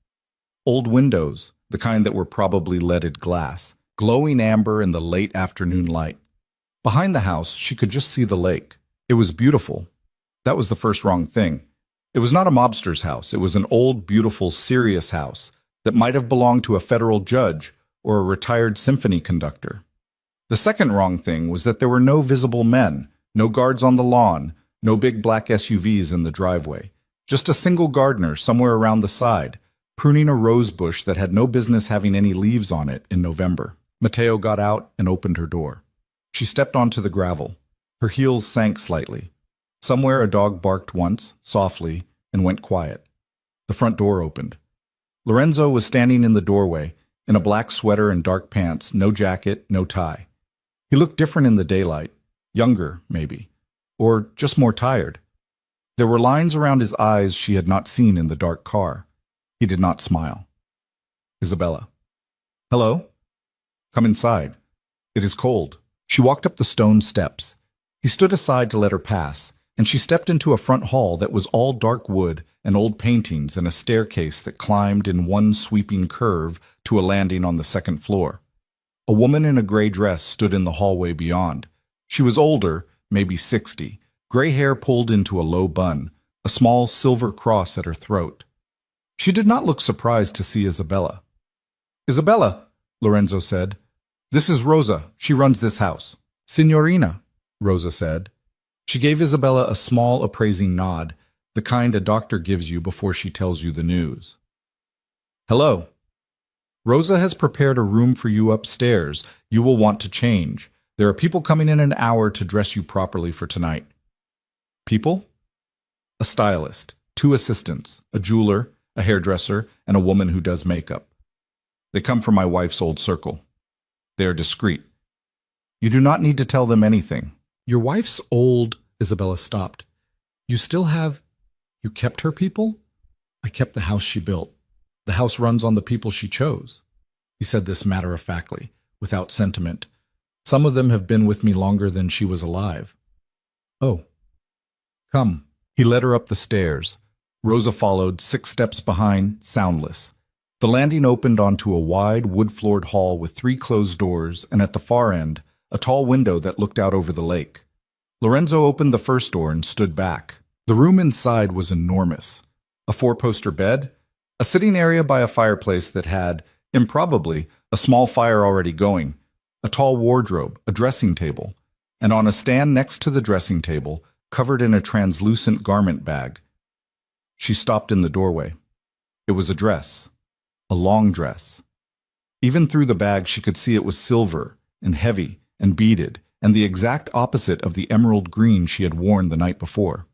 old windows, the kind that were probably leaded glass, glowing amber in the late afternoon light. Behind the house, she could just see the lake. It was beautiful. That was the first wrong thing. It was not a mobster's house. It was an old, beautiful, serious house that might have belonged to a federal judge or a retired symphony conductor. The second wrong thing was that there were no visible men, no guards on the lawn, no big black SUVs in the driveway, just a single gardener somewhere around the side, pruning a rose bush that had no business having any leaves on it in November. Mateo got out and opened her door. She stepped onto the gravel. Her heels sank slightly. Somewhere a dog barked once, softly, and went quiet. The front door opened. Lorenzo was standing in the doorway, in a black sweater and dark pants, no jacket, no tie. He looked different in the daylight, younger, maybe, or just more tired. There were lines around his eyes she had not seen in the dark car. He did not smile. "Isabella." "Hello?" "Come inside. It is cold." She walked up the stone steps. He stood aside to let her pass, and she stepped into a front hall that was all dark wood and old paintings and a staircase that climbed in one sweeping curve to a landing on the second floor. A woman in a gray dress stood in the hallway beyond, She was older, maybe 60, gray hair pulled into a low bun, a small silver cross at her throat. She did not look surprised to see Isabella. "Isabella," Lorenzo said. "This is Rosa. She runs this house." "Signorina," Rosa said. She gave Isabella a small appraising nod, the kind a doctor gives you before she tells you the news. "Hello. Rosa has prepared a room for you upstairs. You will want to change. There are people coming in an hour to dress you properly for tonight." "People?" "A stylist, 2 assistants, a jeweler, a hairdresser, and a woman who does makeup. They come from my wife's old circle. They are discreet. You do not need to tell them anything." "Your wife's old—" Isabella stopped. "You kept her people?" "I kept the house she built. The house runs on the people she chose." He said this matter-of-factly, without sentiment. "Some of them have been with me longer than she was alive." "Oh. Come." He led her up the stairs. Rosa followed, 6 steps behind, soundless. The landing opened onto a wide, wood-floored hall with 3 closed doors, and at the far end, a tall window that looked out over the lake. Lorenzo opened the first door and stood back. The room inside was enormous. A 4-poster bed, a sitting area by a fireplace that had, improbably, a small fire already going, a tall wardrobe, a dressing table, and on a stand next to the dressing table, covered in a translucent garment bag. She stopped in the doorway. It was a dress, a long dress. Even through the bag she could see it was silver and heavy and beaded, and the exact opposite of the emerald green she had worn the night before.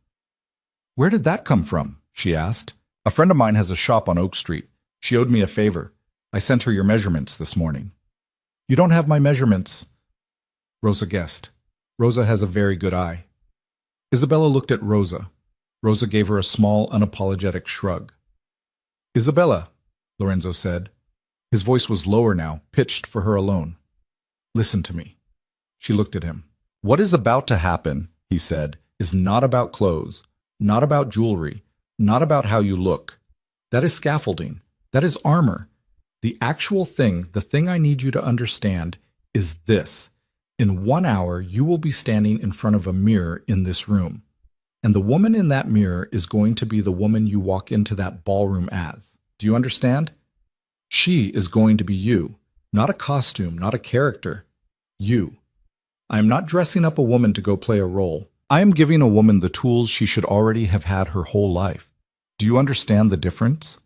"Where did that come from?" she asked. "A friend of mine has a shop on Oak Street. She owed me a favor. I sent her your measurements this morning." "You don't have my measurements." Rosa guessed. Rosa has a very good eye. Isabella looked at Rosa. Rosa gave her a small, unapologetic shrug. "Isabella," Lorenzo said. His voice was lower now, pitched for her alone. "Listen to me." She looked at him. "What is about to happen," he said, "is not about clothes, not about jewelry, not about how you look. That is scaffolding. That is armor. The actual thing, the thing I need you to understand, is this. In 1 hour, you will be standing in front of a mirror in this room. And the woman in that mirror is going to be the woman you walk into that ballroom as. Do you understand? She is going to be you. Not a costume, not a character. You. I am not dressing up a woman to go play a role. I am giving a woman the tools she should already have had her whole life. Do you understand the difference?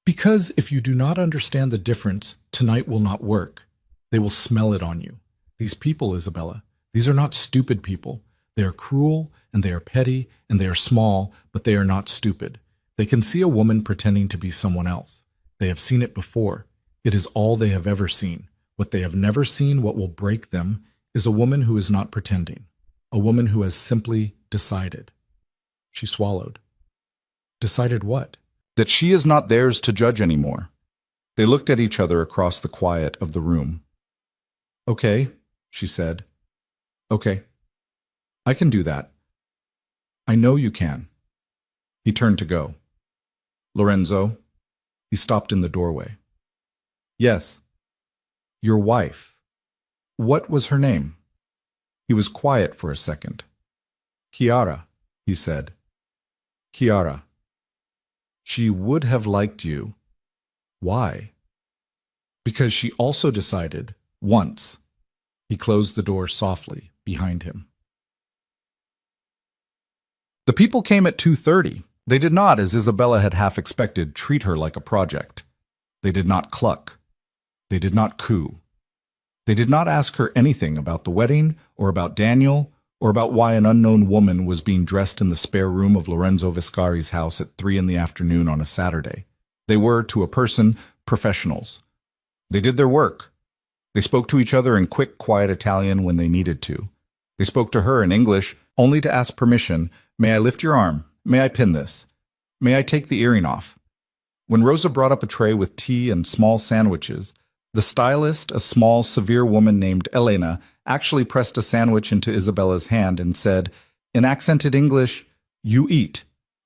Because if you do not understand the difference, tonight will not work. They will smell it on you. These people, Isabella, these are not stupid people. They are cruel, and they are petty, and they are small, but they are not stupid. They can see a woman pretending to be someone else. They have seen it before. It is all they have ever seen. What they have never seen, what will break them, is a woman who is not pretending. A woman who has simply decided. She swallowed. Decided what? That she is not theirs to judge anymore. They looked at each other across the quiet of the room. "Okay," she said. "Okay. I can do that. I know you can." He turned to go. "Lorenzo." He stopped in the doorway. "Yes. Your wife. What was her name?" He was quiet for a second. "Chiara," he said. "Chiara. She would have liked you. Why?" "Because she also decided, once." He closed the door softly behind him. The people came at 2:30. They did not, as Isabella had half expected, treat her like a project. They did not cluck. They did not coo. They did not ask her anything about the wedding, or about Daniel, or about why an unknown woman was being dressed in the spare room of Lorenzo Viscari's house at 3 in the afternoon on a Saturday. They were, to a person, professionals. They did their work. They spoke to each other in quick, quiet Italian when they needed to. They spoke to her in English, only to ask permission. "May I lift your arm? May I pin this? May I take the earring off?" When Rosa brought up a tray with tea and small sandwiches, the stylist, a small, severe woman named Elena, actually pressed a sandwich into Isabella's hand and said, in accented English, "You eat.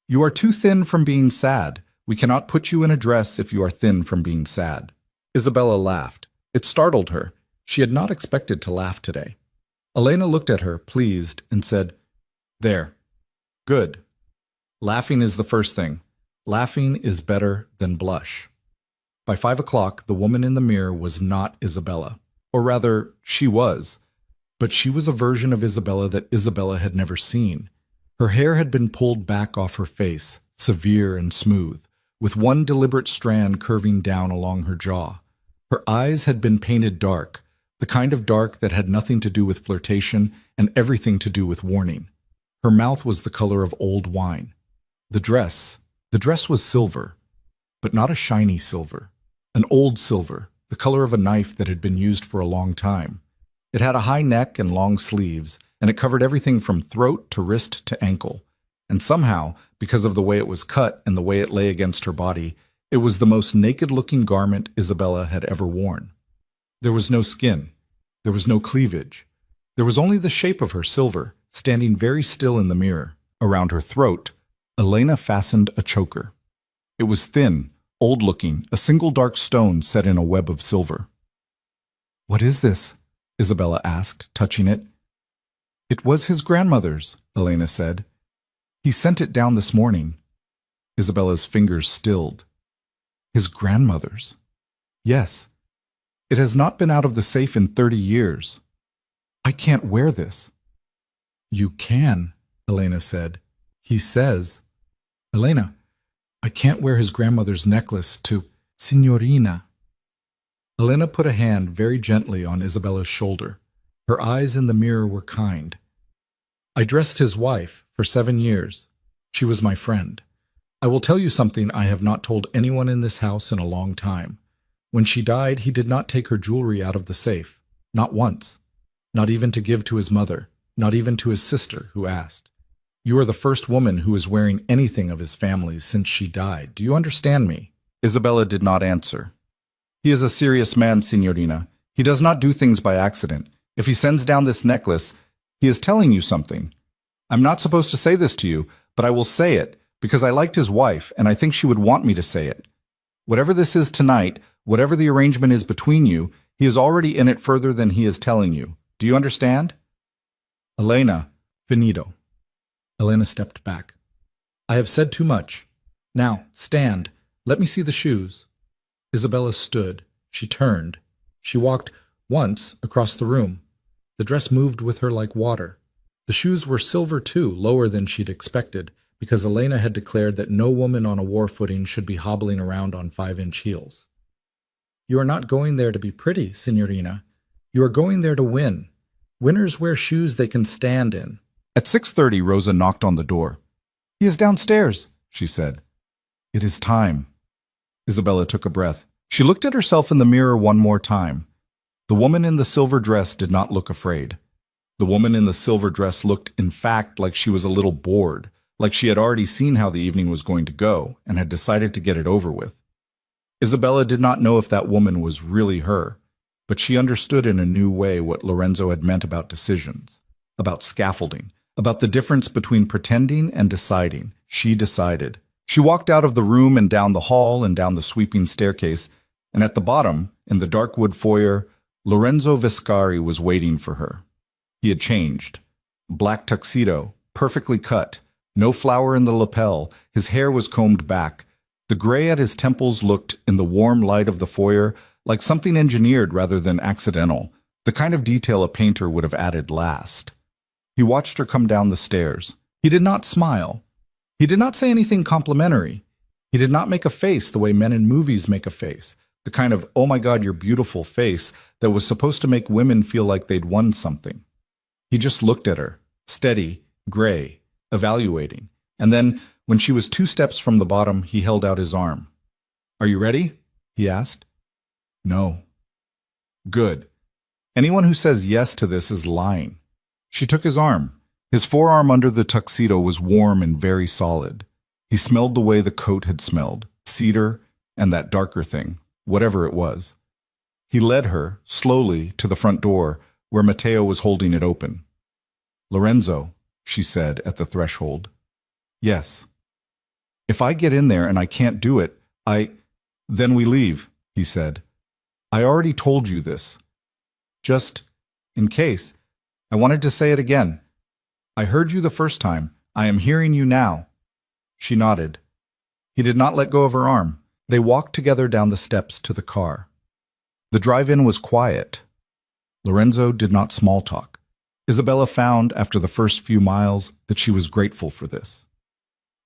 You are too thin from being sad. We cannot put you in a dress if you are thin from being sad." Isabella laughed. It startled her. She had not expected to laugh today. Elena looked at her, pleased, and said, "There. Good. Laughing is the first thing. Laughing is better than blush." By 5 o'clock, the woman in the mirror was not Isabella. Or rather, she was. But she was a version of Isabella that Isabella had never seen. Her hair had been pulled back off her face, severe and smooth, with one deliberate strand curving down along her jaw. Her eyes had been painted dark, the kind of dark that had nothing to do with flirtation and everything to do with warning. Her mouth was the color of old wine. The dress was silver, but not a shiny silver, an old silver, the color of a knife that had been used for a long time. It had a high neck and long sleeves, and it covered everything from throat to wrist to ankle. And somehow, because of the way it was cut and the way it lay against her body, it was the most naked-looking garment Isabella had ever worn. There was no skin. There was no cleavage. There was only the shape of her silver, standing very still in the mirror. Around her throat, Elena fastened a choker. It was thin, old-looking, a single dark stone set in a web of silver. "What is this?" Isabella asked, touching it. "It was his grandmother's," Elena said. "He sent it down this morning." Isabella's fingers stilled. "His grandmother's?" "Yes. It has not been out of the safe in 30 years. I can't wear this." "You can," Elena said. "He says." "Elena, I can't wear his grandmother's necklace to Signorina." Elena put a hand very gently on Isabella's shoulder. Her eyes in the mirror were kind. "I dressed his wife for 7 years. She was my friend. I will tell you something I have not told anyone in this house in a long time. When she died, he did not take her jewelry out of the safe. Not once. Not even to give to his mother. Not even to his sister, who asked. You are the first woman who is wearing anything of his family's since she died. Do you understand me?" Isabella did not answer. "He is a serious man, Signorina. He does not do things by accident. If he sends down this necklace, he is telling you something. I'm not supposed to say this to you, but I will say it, because I liked his wife, and I think she would want me to say it. Whatever this is tonight, whatever the arrangement is between you, he is already in it further than he is telling you. Do you understand?" "Elena, finito." Elena stepped back. "I have said too much. Now, stand. Let me see the shoes." Isabella stood. She turned. She walked once across the room. The dress moved with her like water. The shoes were silver too, lower than she'd expected, because Elena had declared that no woman on a war footing should be hobbling around on 5-inch heels. "You are not going there to be pretty, Signorina. You are going there to win. Winners wear shoes they can stand in." At 6:30, Rosa knocked on the door. "He is downstairs," she said. "It is time." Isabella took a breath. She looked at herself in the mirror one more time. The woman in the silver dress did not look afraid. The woman in the silver dress looked, in fact, like she was a little bored, like she had already seen how the evening was going to go and had decided to get it over with. Isabella did not know if that woman was really her, but she understood in a new way what Lorenzo had meant about decisions, about scaffolding, about the difference between pretending and deciding. She decided. She walked out of the room and down the hall and down the sweeping staircase, and at the bottom, in the dark wood foyer, Lorenzo Viscari was waiting for her. He had changed. Black tuxedo, perfectly cut, no flower in the lapel, his hair was combed back. The gray at his temples looked, in the warm light of the foyer, like something engineered rather than accidental, the kind of detail a painter would have added last. He watched her come down the stairs. He did not smile. He did not say anything complimentary. He did not make a face the way men in movies make a face, the kind of, "oh my God, you're beautiful" face that was supposed to make women feel like they'd won something. He just looked at her, steady, gray, evaluating, and then, when she was 2 steps from the bottom, he held out his arm. "Are you ready?" he asked. "No." "Good. Anyone who says yes to this is lying." She took his arm. His forearm under the tuxedo was warm and very solid. He smelled the way the coat had smelled, cedar and that darker thing, whatever it was. He led her, slowly, to the front door, where Matteo was holding it open. "Lorenzo," she said at the threshold. "Yes." "If I get in there and I can't do it, Then we leave," he said. "I already told you this. Just in case. I wanted to say it again. I heard you the first time. I am hearing you now." She nodded. He did not let go of her arm. They walked together down the steps to the car. The drive-in was quiet. Lorenzo did not small talk. Isabella found, after the first few miles, that she was grateful for this.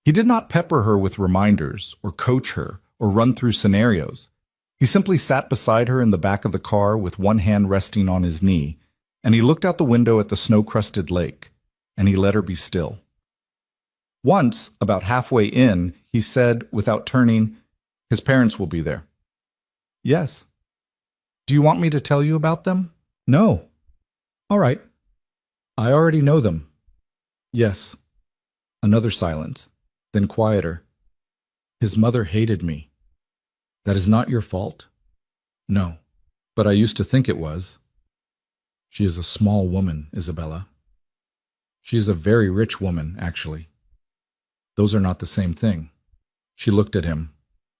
He did not pepper her with reminders, or coach her, or run through scenarios. He simply sat beside her in the back of the car with one hand resting on his knee, and he looked out the window at the snow-crusted lake, and he let her be still. Once, about halfway in, he said, without turning, "His parents will be there." "Yes." "Do you want me to tell you about them?" "No." "All right. I already know them." "Yes." Another silence, then quieter. "His mother hated me." "That is not your fault." "No, but I used to think it was." "She is a small woman, Isabella." "She is a very rich woman, actually." "Those are not the same thing." She looked at him.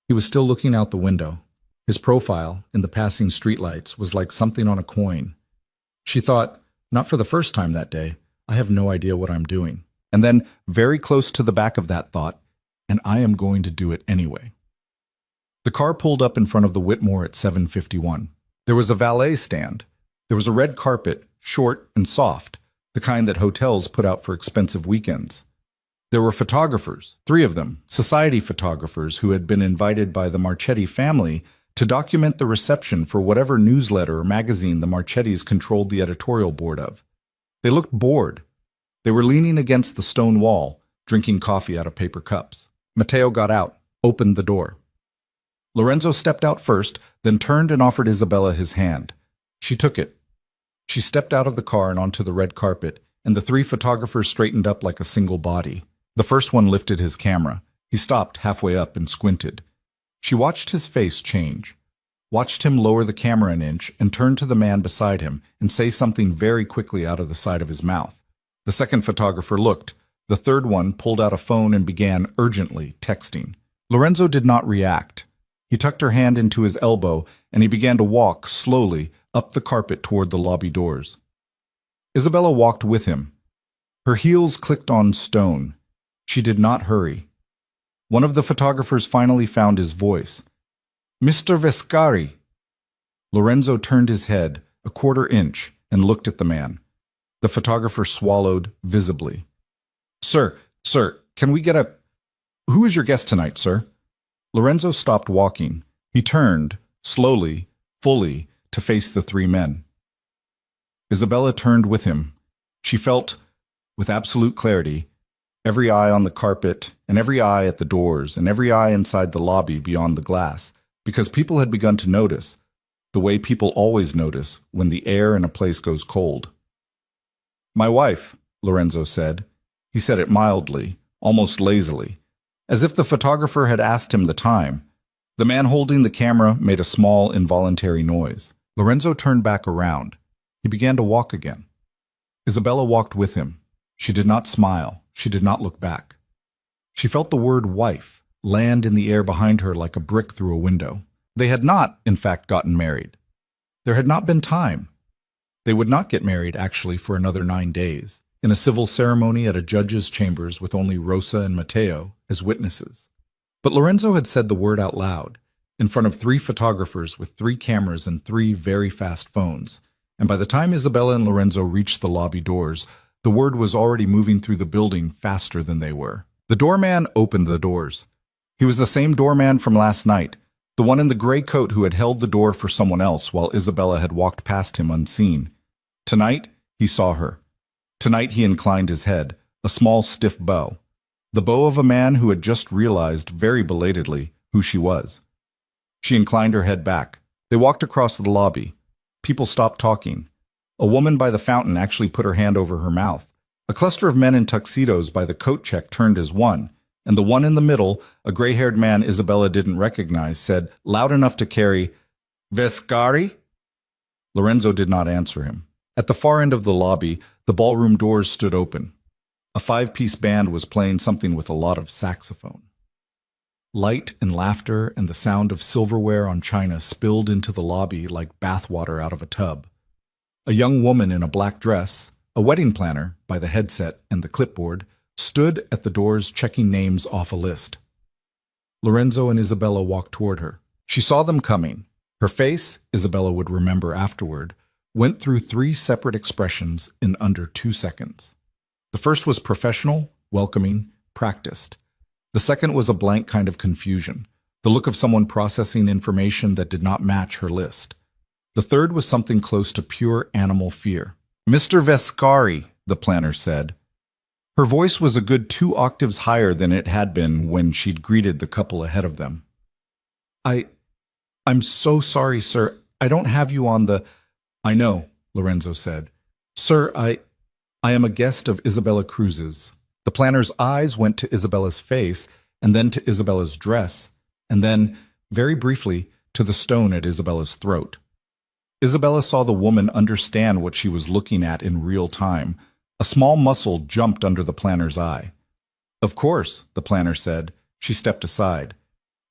He was still looking out the window. His profile, in the passing streetlights, was like something on a coin. She thought, not for the first time that day, "I have no idea what I'm doing." And then, very close to the back of that thought, "And I am going to do it anyway." The car pulled up in front of the Whitmore at 7:51. There was a valet stand. There was a red carpet, short and soft, the kind that hotels put out for expensive weekends. There were photographers, 3 of them, society photographers who had been invited by the Marchetti family to document the reception for whatever newsletter or magazine the Marchettis controlled the editorial board of. They looked bored. They were leaning against the stone wall, drinking coffee out of paper cups. Matteo got out, opened the door. Lorenzo stepped out first, then turned and offered Isabella his hand. She took it. She stepped out of the car and onto the red carpet, and the 3 photographers straightened up like a single body. The first one lifted his camera. He stopped halfway up and squinted. She watched his face change, watched him lower the camera an inch and turn to the man beside him and say something very quickly out of the side of his mouth. The second photographer looked. The third one pulled out a phone and began urgently texting. Lorenzo did not react. He tucked her hand into his elbow and he began to walk slowly up the carpet toward the lobby doors. Isabella walked with him. Her heels clicked on stone. She did not hurry. One of the photographers finally found his voice. "Mr. Vescari." Lorenzo turned his head a quarter inch and looked at the man. The photographer swallowed visibly. Sir, can we get a... Who is your guest tonight, sir?" Lorenzo stopped walking. He turned, slowly, fully, to face the 3 men. Isabella turned with him. She felt, with absolute clarity, every eye on the carpet, and every eye at the doors, and every eye inside the lobby beyond the glass, because people had begun to notice, the way people always notice when the air in a place goes cold. "My wife," Lorenzo said. He said it mildly, almost lazily, as if the photographer had asked him the time. The man holding the camera made a small, involuntary noise. Lorenzo turned back around. He began to walk again. Isabella walked with him. She did not smile. She did not look back. She felt the word wife land in the air behind her like a brick through a window. They had not, in fact, gotten married. There had not been time. They would not get married, actually, for another 9 days, in a civil ceremony at a judge's chambers with only Rosa and Matteo as witnesses. But Lorenzo had said the word out loud, in front of 3 photographers with 3 cameras and 3 very fast phones, and by the time Isabella and Lorenzo reached the lobby doors, the word was already moving through the building faster than they were. The doorman opened the doors. He was the same doorman from last night, the one in the gray coat who had held the door for someone else while Isabella had walked past him unseen. Tonight, he saw her. Tonight he inclined his head, a small stiff bow. The bow of a man who had just realized, very belatedly, who she was. She inclined her head back. They walked across the lobby. People stopped talking. A woman by the fountain actually put her hand over her mouth. A cluster of men in tuxedos by the coat check turned as one, and the one in the middle, a gray-haired man Isabella didn't recognize, said, loud enough to carry, "Vescari?" Lorenzo did not answer him. At the far end of the lobby, the ballroom doors stood open. A 5-piece band was playing something with a lot of saxophone. Light and laughter and the sound of silverware on china spilled into the lobby like bathwater out of a tub. A young woman in a black dress, A wedding planner, by the headset and the clipboard, stood at the doors checking names off a list. Lorenzo and Isabella walked toward her. She saw them coming. Her face, Isabella would remember afterward, went through 3 separate expressions in under 2 seconds. The first was professional, welcoming, practiced. The second was a blank kind of confusion, the look of someone processing information that did not match her list. The third was something close to pure animal fear. "Mr. Vescari," the planner said. Her voice was a good 2 octaves higher than it had been when she'd greeted the couple ahead of them. I'm so sorry, sir. I don't have you on the—" "I know," Lorenzo said. "Sir, I am a guest of Isabella Cruz's." The planner's eyes went to Isabella's face, and then to Isabella's dress, and then, very briefly, to the stone at Isabella's throat. Isabella saw the woman understand what she was looking at in real time. A small muscle jumped under the planner's eye. "Of course," the planner said. She stepped aside.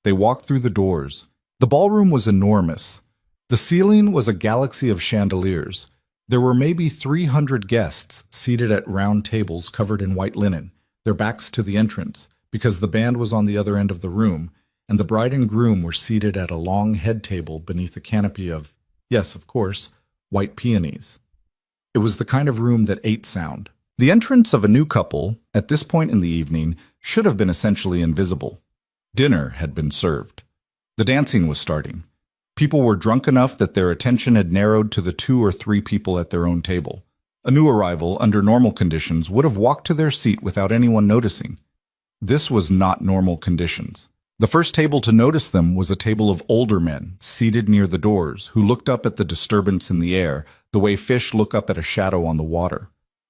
They walked through the doors. The ballroom was enormous. The ceiling was a galaxy of chandeliers. There were maybe 300 guests seated at round tables covered in white linen, their backs to the entrance, because the band was on the other end of the room, and the bride and groom were seated at a long head table beneath a canopy of, yes, of course, white peonies. It was the kind of room that ate sound. The entrance of a new couple, at this point in the evening, should have been essentially invisible. Dinner had been served. The dancing was starting. People were drunk enough that their attention had narrowed to the 2 or 3 people at their own table. A new arrival, under normal conditions, would have walked to their seat without anyone noticing. This was not normal conditions. The first table to notice them was a table of older men, seated near the doors, who looked up at the disturbance in the air, the way fish look up at a shadow on the water.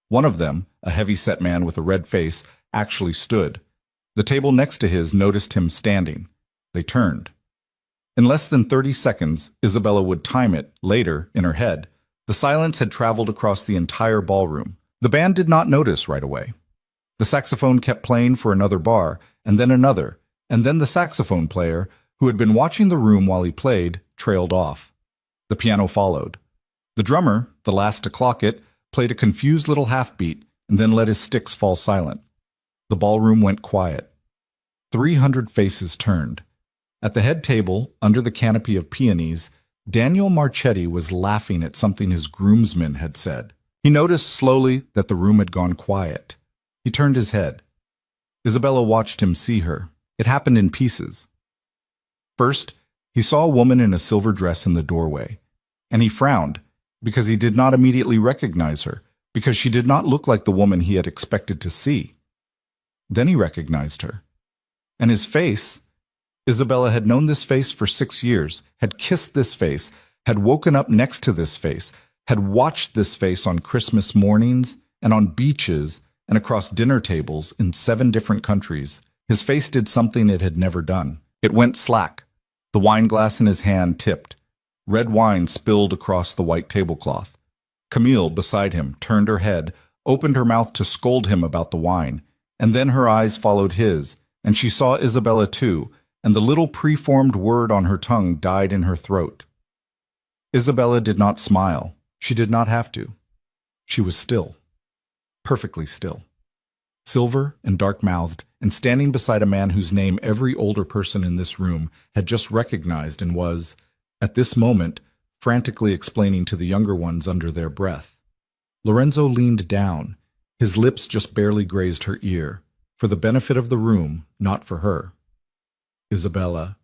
One of them, a heavy-set man with a red face, actually stood. The table next to his noticed him standing. They turned. In less than 30 seconds, Isabella would time it, later, in her head. The silence had traveled across the entire ballroom. The band did not notice right away. The saxophone kept playing for another bar, and then another, and then the saxophone player, who had been watching the room while he played, trailed off. The piano followed. The drummer, the last to clock it, played a confused little half-beat and then let his sticks fall silent. The ballroom went quiet. 300 faces turned. At the head table, under the canopy of peonies, Daniel Marchetti was laughing at something his groomsmen had said. He noticed slowly that the room had gone quiet. He turned his head. Isabella watched him see her. It happened in pieces. First, he saw a woman in a silver dress in the doorway, and he frowned, because he did not immediately recognize her, because she did not look like the woman he had expected to see. Then he recognized her. And his face— Isabella had known this face for 6 years, had kissed this face, had woken up next to this face, had watched this face on Christmas mornings and on beaches and across dinner tables in 7 different countries. His face did something it had never done. It went slack. The wine glass in his hand tipped. Red wine spilled across the white tablecloth. Camille, beside him, turned her head, opened her mouth to scold him about the wine, and then her eyes followed his, and she saw Isabella too, and the little preformed word on her tongue died in her throat. Isabella did not smile. She did not have to. She was still. Perfectly still. Silver and dark-mouthed, and standing beside a man whose name every older person in this room had just recognized and was, at this moment, frantically explaining to the younger ones under their breath. Lorenzo leaned down. His lips just barely grazed her ear, for the benefit of the room, not for her. "Isabella,"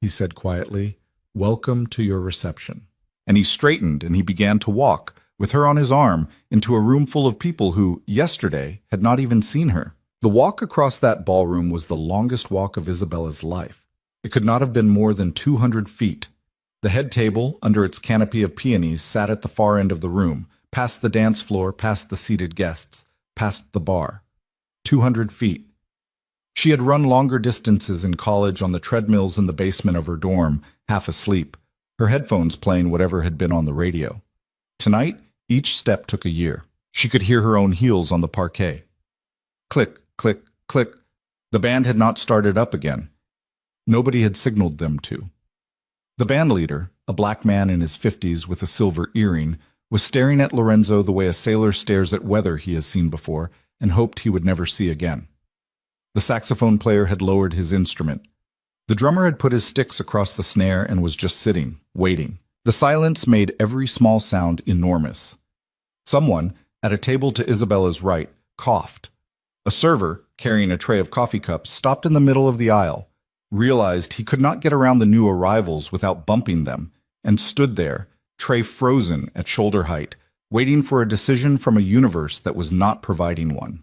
he said quietly, "welcome to your reception." And he straightened and he began to walk, with her on his arm, into a room full of people who, yesterday, had not even seen her. The walk across that ballroom was the longest walk of Isabella's life. It could not have been more than 200 feet. The head table, under its canopy of peonies, sat at the far end of the room, past the dance floor, past the seated guests, past the bar. 200 feet. She had run longer distances in college on the treadmills in the basement of her dorm, half asleep, her headphones playing whatever had been on the radio. Tonight, each step took a year. She could hear her own heels on the parquet. Click, click, click. The band had not started up again. Nobody had signaled them to. The band leader, a black man in his 50s with a silver earring, was staring at Lorenzo the way a sailor stares at weather he has seen before and hoped he would never see again. The saxophone player had lowered his instrument. The drummer had put his sticks across the snare and was just sitting, waiting. The silence made every small sound enormous. Someone, at a table to Isabella's right, coughed. A server, carrying a tray of coffee cups, stopped in the middle of the aisle, realized he could not get around the new arrivals without bumping them, and stood there, tray frozen at shoulder height, waiting for a decision from a universe that was not providing one.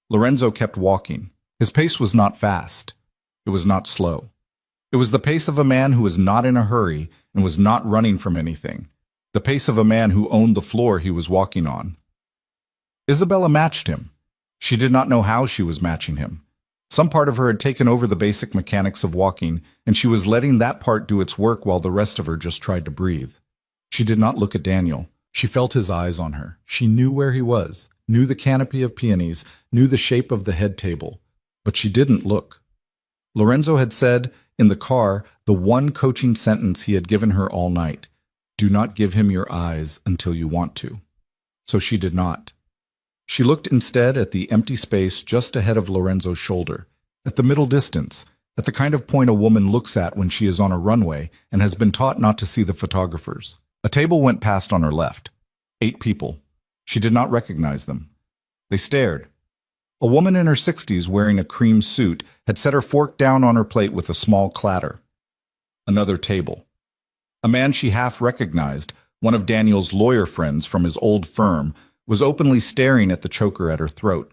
Lorenzo kept walking. His pace was not fast. It was not slow. It was the pace of a man who was not in a hurry and was not running from anything, the pace of a man who owned the floor he was walking on. Isabella matched him. She did not know how she was matching him. Some part of her had taken over the basic mechanics of walking, and she was letting that part do its work while the rest of her just tried to breathe. She did not look at Daniel. She felt his eyes on her. She knew where he was, knew the canopy of peonies, knew the shape of the head table. But she didn't look. Lorenzo had said, in the car, the one coaching sentence he had given her all night: "Do not give him your eyes until you want to." So she did not. She looked instead at the empty space just ahead of Lorenzo's shoulder, at the middle distance, at the kind of point a woman looks at when she is on a runway and has been taught not to see the photographers. A table went past on her left. 8 people. She did not recognize them. They stared. A woman in her 60s wearing a cream suit had set her fork down on her plate with a small clatter. Another table. A man she half recognized, one of Daniel's lawyer friends from his old firm, was openly staring at the choker at her throat.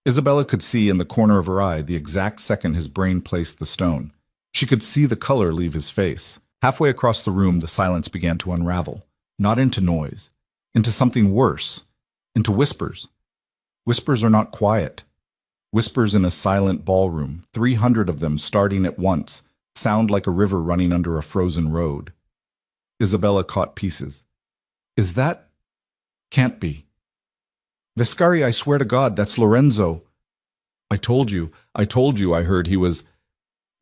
Isabella could see in the corner of her eye the exact second his brain placed the stone. She could see the color leave his face. Halfway across the room, the silence began to unravel, not into noise, into something worse, into whispers. Whispers are not quiet. Whispers in a silent ballroom, 300 of them starting at once, sound like a river running under a frozen road. Isabella caught pieces. Is that? Can't be. Vescari, I swear to God, that's Lorenzo. I told you, I heard he was.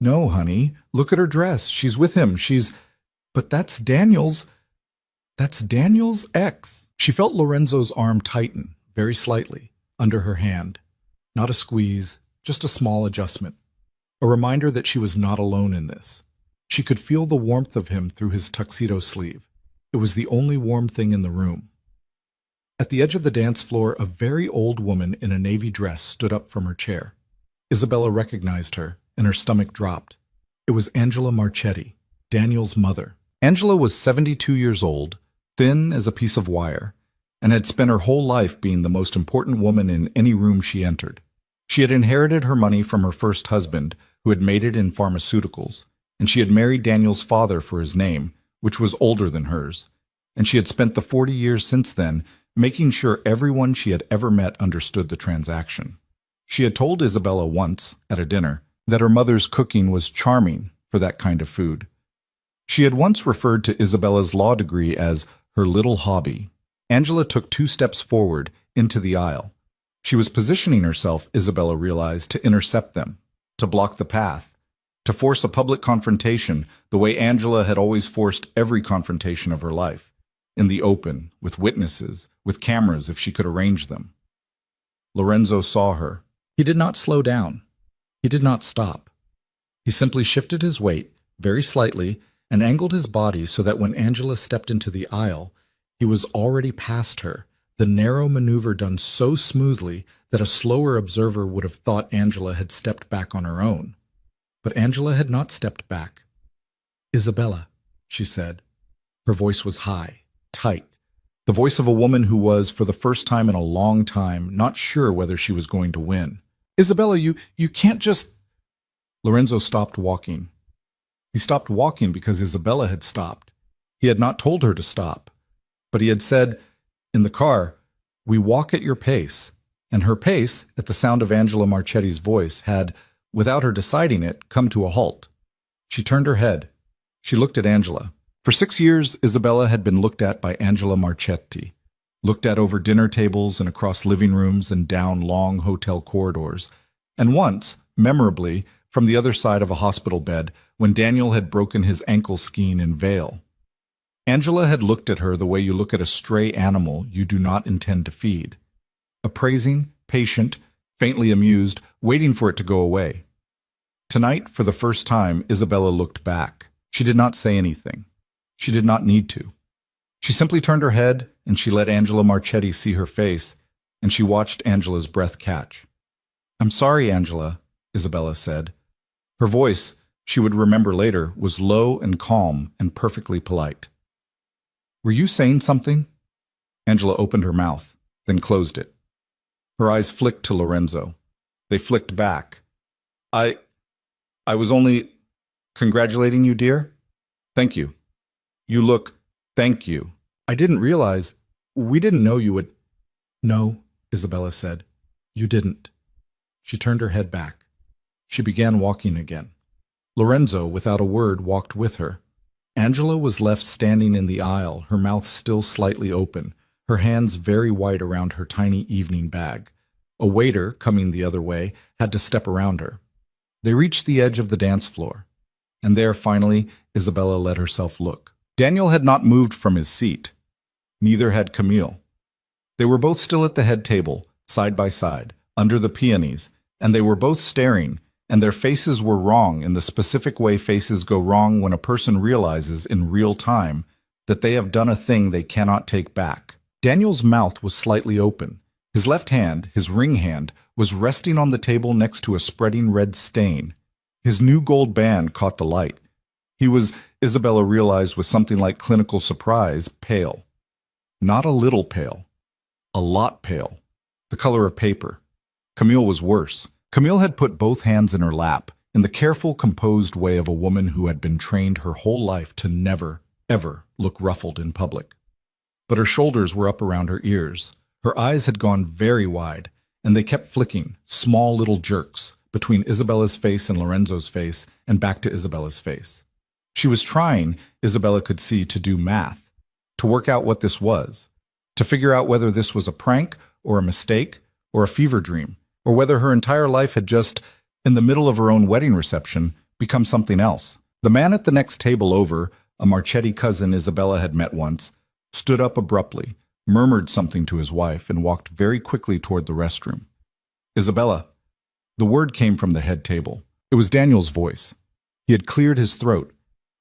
No, honey, look at her dress. She's with him. But that's Daniel's ex. She felt Lorenzo's arm tighten, very slightly, under her hand. Not a squeeze, just a small adjustment. A reminder that she was not alone in this. She could feel the warmth of him through his tuxedo sleeve. It was the only warm thing in the room. At the edge of the dance floor, a very old woman in a navy dress stood up from her chair. Isabella recognized her, and her stomach dropped. It was Angela Marchetti, Daniel's mother. Angela was 72 years old, thin as a piece of wire, and had spent her whole life being the most important woman in any room she entered. She had inherited her money from her first husband, who had made it in pharmaceuticals, and she had married Daniel's father for his name, which was older than hers, and she had spent the 40 years since then making sure everyone she had ever met understood the transaction. She had told Isabella once, at a dinner, that her mother's cooking was charming for that kind of food. She had once referred to Isabella's law degree as her little hobby. Angela took 2 steps forward, into the aisle. She was positioning herself, Isabella realized, to intercept them, to block the path, to force a public confrontation the way Angela had always forced every confrontation of her life. In the open, with witnesses, with cameras if she could arrange them. Lorenzo saw her. He did not slow down. He did not stop. He simply shifted his weight, very slightly, and angled his body so that when Angela stepped into the aisle, he was already past her, the narrow maneuver done so smoothly that a slower observer would have thought Angela had stepped back on her own. But Angela had not stepped back. "Isabella," she said. Her voice was high, tight, the voice of a woman who was, for the first time in a long time, not sure whether she was going to win. "Isabella, you can't just—" Lorenzo stopped walking. He stopped walking because Isabella had stopped. He had not told her to stop, but he had said, in the car, "We walk at your pace," and her pace, at the sound of Angela Marchetti's voice, had, without her deciding it, come to a halt. She turned her head. She looked at Angela. For 6 years, Isabella had been looked at by Angela Marchetti, looked at over dinner tables and across living rooms and down long hotel corridors, and once, memorably, from the other side of a hospital bed when Daniel had broken his ankle skiing in Vail. Angela had looked at her the way you look at a stray animal you do not intend to feed. Appraising, patient, faintly amused, waiting for it to go away. Tonight, for the first time, Isabella looked back. She did not say anything. She did not need to. She simply turned her head, and she let Angela Marchetti see her face, and she watched Angela's breath catch. "I'm sorry, Angela," Isabella said. Her voice, she would remember later, was low and calm and perfectly polite. "Were you saying something?" Angela opened her mouth, then closed it. Her eyes flicked to Lorenzo. They flicked back. I was only congratulating you, dear. Thank you. You look, thank you. I didn't realize, we didn't know you would. No, Isabella said. You didn't. She turned her head back. She began walking again. Lorenzo, without a word, walked with her. Angela was left standing in the aisle, her mouth still slightly open, her hands very white around her tiny evening bag. A waiter, coming the other way, had to step around her. They reached the edge of the dance floor, and there, finally, Isabella let herself look. Daniel had not moved from his seat. Neither had Camille. They were both still at the head table, side by side, under the peonies, and they were both staring, and their faces were wrong in the specific way faces go wrong when a person realizes in real time that they have done a thing they cannot take back. Daniel's mouth was slightly open. His left hand, his ring hand, was resting on the table next to a spreading red stain. His new gold band caught the light. He was, Isabella realized with something like clinical surprise, pale. Not a little pale. A lot pale. The color of paper. Camille was worse. Camille had put both hands in her lap, in the careful, composed way of a woman who had been trained her whole life to never, ever look ruffled in public. But her shoulders were up around her ears. Her eyes had gone very wide, and they kept flicking, small little jerks, between Isabella's face and Lorenzo's face, and back to Isabella's face. She was trying, Isabella could see, to do math, to work out what this was, to figure out whether this was a prank, or a mistake, or a fever dream, or whether her entire life had just, in the middle of her own wedding reception, become something else. The man at the next table over, a Marchetti cousin Isabella had met once, stood up abruptly, murmured something to his wife, and walked very quickly toward the restroom. "Isabella." The word came from the head table. It was Daniel's voice. He had cleared his throat.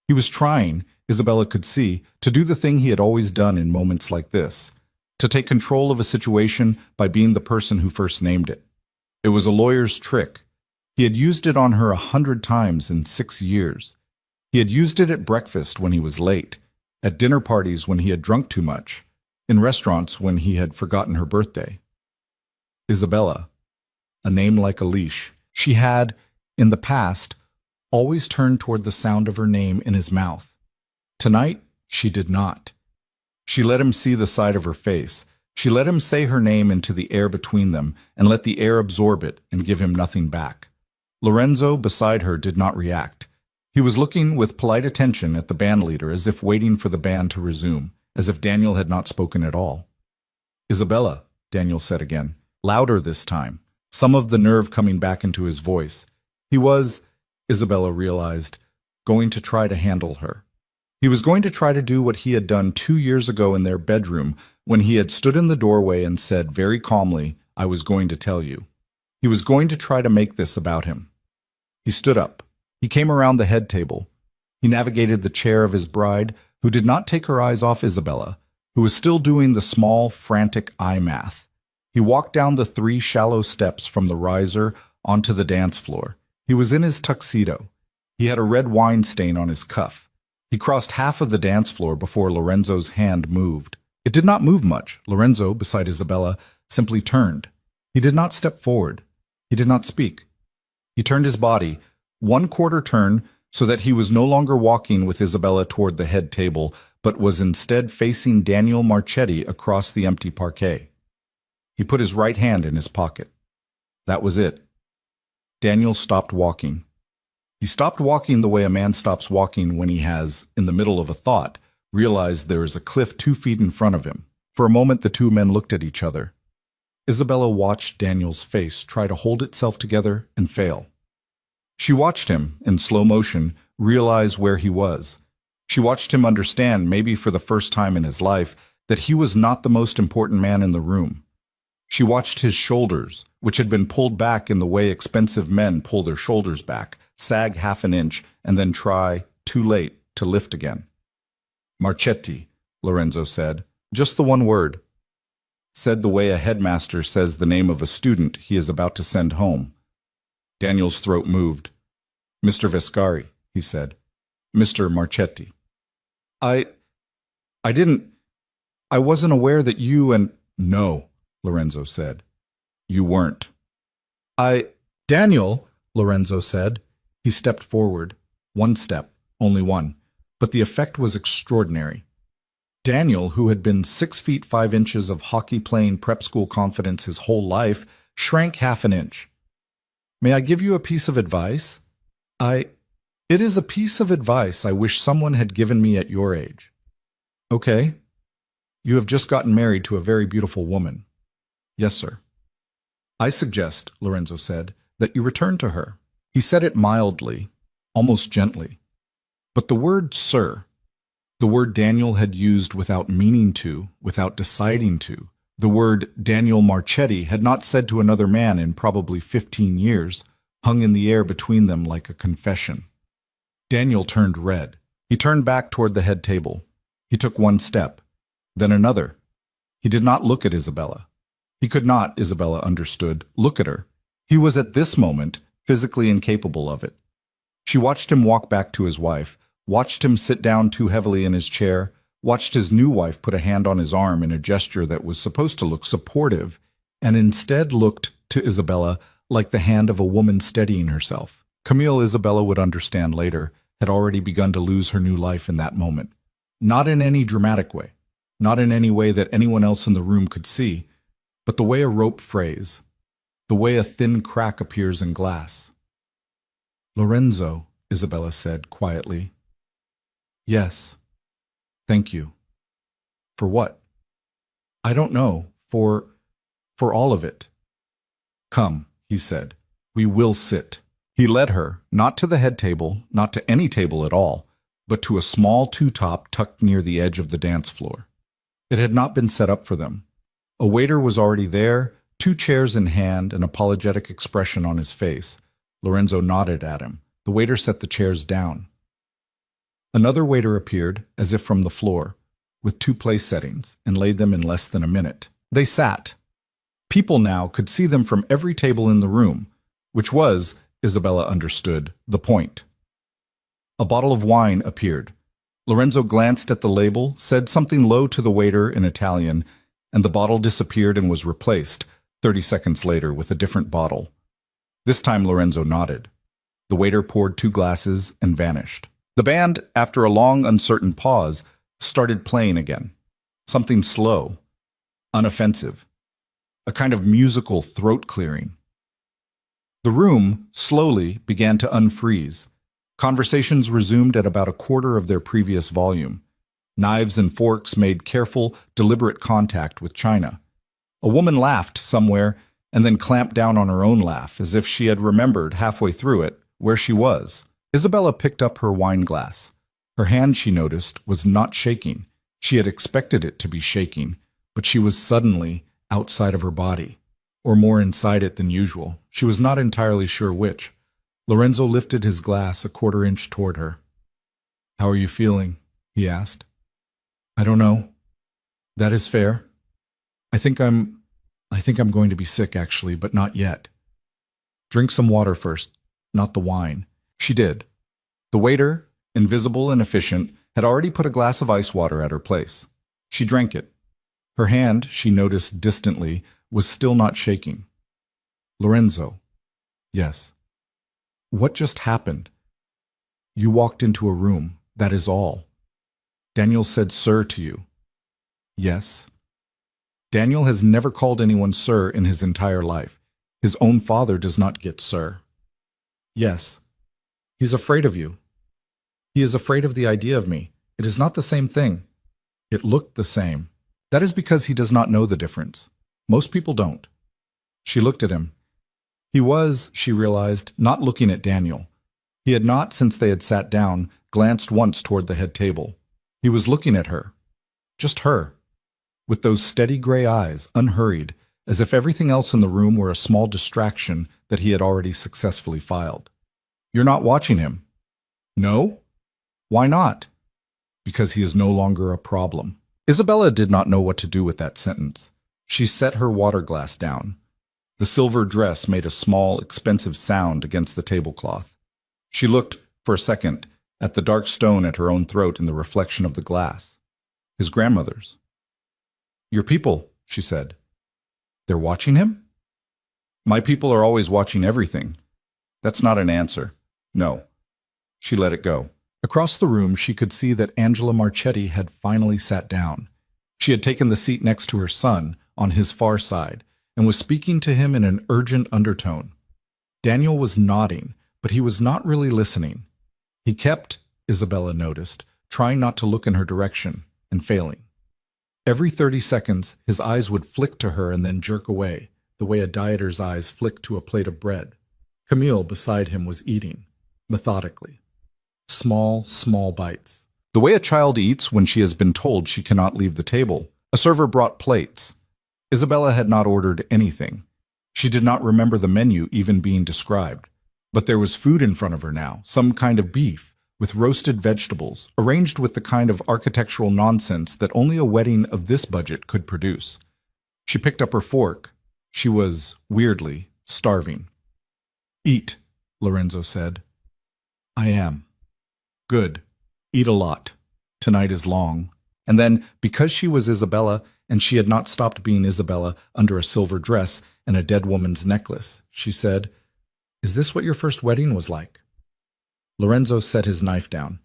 He was trying, Isabella could see, to do the thing he had always done in moments like this, to take control of a situation by being the person who first named it. It was a lawyer's trick. He had used it on her 100 times in 6 years. He had used it at breakfast when he was late, at dinner parties when he had drunk too much, in restaurants when he had forgotten her birthday. Isabella, a name like a leash. She had, in the past, always turned toward the sound of her name in his mouth. Tonight, she did not. She let him see the side of her face. She let him say her name into the air between them and let the air absorb it and give him nothing back. Lorenzo, beside her, did not react. He was looking with polite attention at the bandleader as if waiting for the band to resume, as if Daniel had not spoken at all. "Isabella," Daniel said again, louder this time, some of the nerve coming back into his voice. He was, Isabella realized, going to try to handle her. He was going to try to do what he had done 2 years ago in their bedroom when he had stood in the doorway and said very calmly, "I was going to tell you." He was going to try to make this about him. He stood up. He came around the head table. He navigated the chair of his bride, who did not take her eyes off Isabella, who was still doing the small, frantic eye math. He walked down the 3 shallow steps from the riser onto the dance floor. He was in his tuxedo. He had a red wine stain on his cuff. He crossed half of the dance floor before Lorenzo's hand moved. It did not move much. Lorenzo, beside Isabella, simply turned. He did not step forward. He did not speak. He turned his body, 1/4 turn, so that he was no longer walking with Isabella toward the head table, but was instead facing Daniel Marchetti across the empty parquet. He put his right hand in his pocket. That was it. Daniel stopped walking. He stopped walking the way a man stops walking when he has, in the middle of a thought, realized there is a cliff 2 feet in front of him. For a moment the two men looked at each other. Isabella watched Daniel's face try to hold itself together and fail. She watched him, in slow motion, realize where he was. She watched him understand, maybe for the first time in his life, that he was not the most important man in the room. She watched his shoulders, which had been pulled back in the way expensive men pull their shoulders back, sag half an inch, and then try, too late, to lift again. Marchetti, Lorenzo said, just the one word. Said the way a headmaster says the name of a student he is about to send home. Daniel's throat moved. Mr. Vescari, he said. Mr. Marchetti. I wasn't aware that you and... No, Lorenzo said. You weren't. Daniel, Lorenzo said. He stepped forward. One step, only one. But the effect was extraordinary. Daniel, who had been 6 feet 5 inches of hockey-playing prep school confidence his whole life, shrank half an inch. May I give you a piece of advice? It is a piece of advice I wish someone had given me at your age. Okay. You have just gotten married to a very beautiful woman. Yes, sir. I suggest, Lorenzo said, that you return to her. He said it mildly, almost gently. But the word sir, the word Daniel had used without meaning to, without deciding to, the word Daniel Marchetti had not said to another man in probably 15 years, hung in the air between them like a confession. Daniel turned red. He turned back toward the head table. He took one step, then another. He did not look at Isabella. He could not, Isabella understood, look at her. He was at this moment physically incapable of it. She watched him walk back to his wife, watched him sit down too heavily in his chair, watched his new wife put a hand on his arm in a gesture that was supposed to look supportive, and instead looked to Isabella like the hand of a woman steadying herself. Camille, Isabella would understand later, had already begun to lose her new life in that moment. Not in any dramatic way, not in any way that anyone else in the room could see, but the way a rope frays, the way a thin crack appears in glass. Lorenzo, Isabella said quietly. Yes. Thank you. For what? I don't know. For all of it. Come, he said. We will sit. He led her, not to the head table, not to any table at all, but to a small two-top tucked near the edge of the dance floor. It had not been set up for them. A waiter was already there, 2 chairs in hand, an apologetic expression on his face. Lorenzo nodded at him. The waiter set the chairs down. Another waiter appeared, as if from the floor, with 2 place settings, and laid them in less than a minute. They sat. People now could see them from every table in the room, which was, Isabella understood, the point. A bottle of wine appeared. Lorenzo glanced at the label, said something low to the waiter in Italian, and the bottle disappeared and was replaced, 30 seconds later, with a different bottle. This time Lorenzo nodded. The waiter poured 2 glasses and vanished. The band, after a long, uncertain pause, started playing again. Something slow, unoffensive, a kind of musical throat-clearing. The room, slowly, began to unfreeze. Conversations resumed at about a quarter of their previous volume. Knives and forks made careful, deliberate contact with china. A woman laughed somewhere and then clamped down on her own laugh, as if she had remembered, halfway through it, where she was. Isabella picked up her wine glass. Her hand, she noticed, was not shaking. She had expected it to be shaking, but she was suddenly outside of her body, or more inside it than usual. She was not entirely sure which. Lorenzo lifted his glass a quarter inch toward her. "How are you feeling?" he asked. "I don't know. That is fair. I think I'm going to be sick, actually, but not yet. Drink some water first, not the wine." She did. The waiter, invisible and efficient, had already put a glass of ice water at her place. She drank it. Her hand, she noticed distantly, was still not shaking. "Lorenzo." "Yes." "What just happened?" "You walked into a room, that is all. Daniel said sir to you." "Yes." "Daniel has never called anyone sir in his entire life. His own father does not get sir." "Yes." "He's afraid of you." "He is afraid of the idea of me. It is not the same thing." "It looked the same." "That is because he does not know the difference. Most people don't." She looked at him. He was, she realized, not looking at Daniel. He had not, since they had sat down, glanced once toward the head table. He was looking at her. Just her. With those steady gray eyes, unhurried, as if everything else in the room were a small distraction that he had already successfully filed. You're not watching him. No? Why not? Because he is no longer a problem. Isabella did not know what to do with that sentence. She set her water glass down. The silver dress made a small, expensive sound against the tablecloth. She looked, for a second, at the dark stone at her own throat in the reflection of the glass. His grandmother's. Your people, she said. They're watching him? My people are always watching everything. That's not an answer. No. She let it go. Across the room, she could see that Angela Marchetti had finally sat down. She had taken the seat next to her son, on his far side, and was speaking to him in an urgent undertone. Daniel was nodding, but he was not really listening. He kept, Isabella noticed, trying not to look in her direction, and failing. Every 30 seconds, his eyes would flick to her and then jerk away, the way a dieter's eyes flick to a plate of bread. Camille, beside him, was eating, methodically. Small bites. The way a child eats when she has been told she cannot leave the table. A server brought plates. Isabella had not ordered anything. She did not remember the menu even being described. But there was food in front of her now, some kind of beef, with roasted vegetables, arranged with the kind of architectural nonsense that only a wedding of this budget could produce. She picked up her fork. She was, weirdly, starving. Eat, Lorenzo said. I am. Good. Eat a lot. Tonight is long. And then, because she was Isabella, and she had not stopped being Isabella under a silver dress and a dead woman's necklace, she said, Is this what your first wedding was like? Lorenzo set his knife down.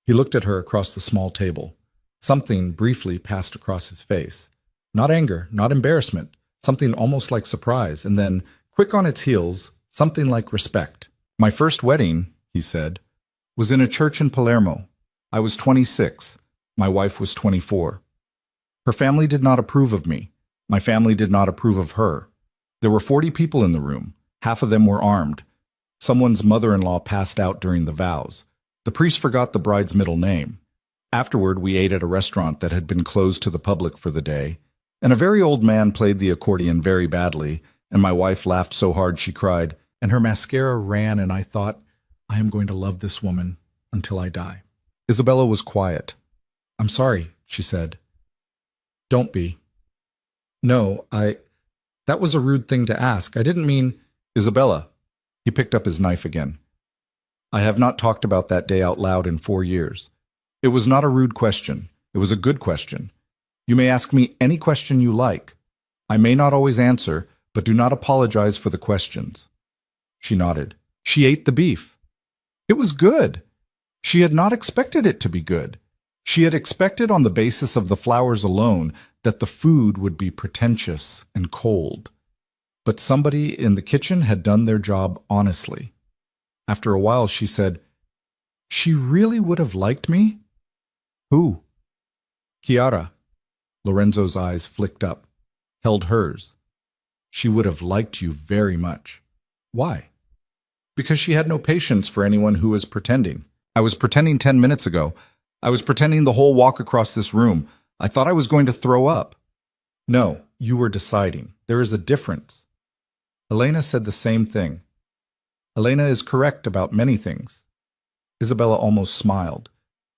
He looked at her across the small table. Something briefly passed across his face. Not anger, not embarrassment, something almost like surprise, and then, quick on its heels, something like respect. My first wedding, he said, was in a church in Palermo. I was 26. My wife was 24. Her family did not approve of me. My family did not approve of her. There were 40 people in the room. Half of them were armed. Someone's mother-in-law passed out during the vows. The priest forgot the bride's middle name. Afterward, we ate at a restaurant that had been closed to the public for the day, and a very old man played the accordion very badly, and my wife laughed so hard she cried, and her mascara ran, and I thought, I am going to love this woman until I die. Isabella was quiet. I'm sorry, she said. Don't be. No, that was a rude thing to ask. I didn't mean... Isabella. He picked up his knife again. I have not talked about that day out loud in 4 years. It was not a rude question. It was a good question. You may ask me any question you like. I may not always answer, but do not apologize for the questions. She nodded. She ate the beef. It was good. She had not expected it to be good. She had expected on the basis of the flowers alone that the food would be pretentious and cold. But somebody in the kitchen had done their job honestly. After a while, she said, She really would have liked me? Who? Chiara. Lorenzo's eyes flicked up, held hers. She would have liked you very much. Why? Because she had no patience for anyone who was pretending. I was pretending 10 minutes ago. I was pretending the whole walk across this room. I thought I was going to throw up. No, you were deciding. There is a difference. Elena said the same thing. Elena is correct about many things. Isabella almost smiled.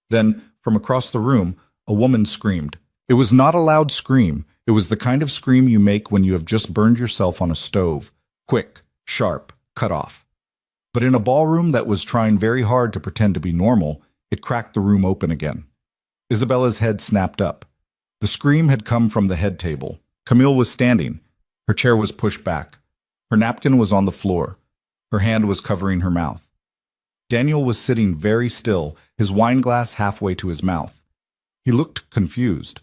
Then, from across the room, a woman screamed. It was not a loud scream. It was the kind of scream you make when you have just burned yourself on a stove. Quick, sharp, cut off. But in a ballroom that was trying very hard to pretend to be normal, it cracked the room open again. Isabella's head snapped up. The scream had come from the head table. Camille was standing. Her chair was pushed back. Her napkin was on the floor. Her hand was covering her mouth. Daniel was sitting very still, his wine glass halfway to his mouth. He looked confused.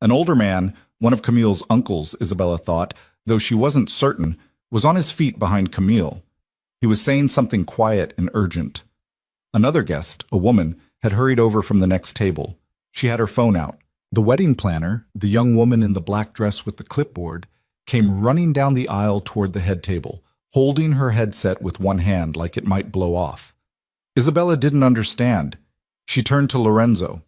An older man, one of Camille's uncles, Isabella thought, though she wasn't certain, was on his feet behind Camille. He was saying something quiet and urgent. Another guest, a woman, had hurried over from the next table. She had her phone out. The wedding planner, the young woman in the black dress with the clipboard, came running down the aisle toward the head table, holding her headset with one hand like it might blow off. Isabella didn't understand. She turned to Lorenzo.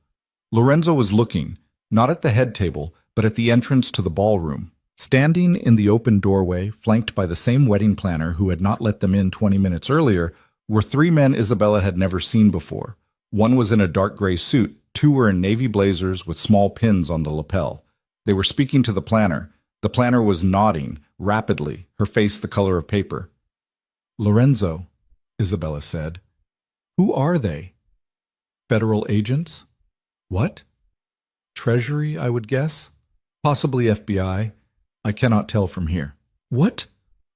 Lorenzo was looking, not at the head table, but at the entrance to the ballroom. Standing in the open doorway, flanked by the same wedding planner who had not let them in 20 minutes earlier, were three men Isabella had never seen before. One was in a dark gray suit, two were in navy blazers with small pins on the lapel. They were speaking to the planner. The planner was nodding, rapidly, her face the color of paper. "Lorenzo," Isabella said. "Who are they? Federal agents? What? Treasury, I would guess? Possibly FBI. I cannot tell from here." "What?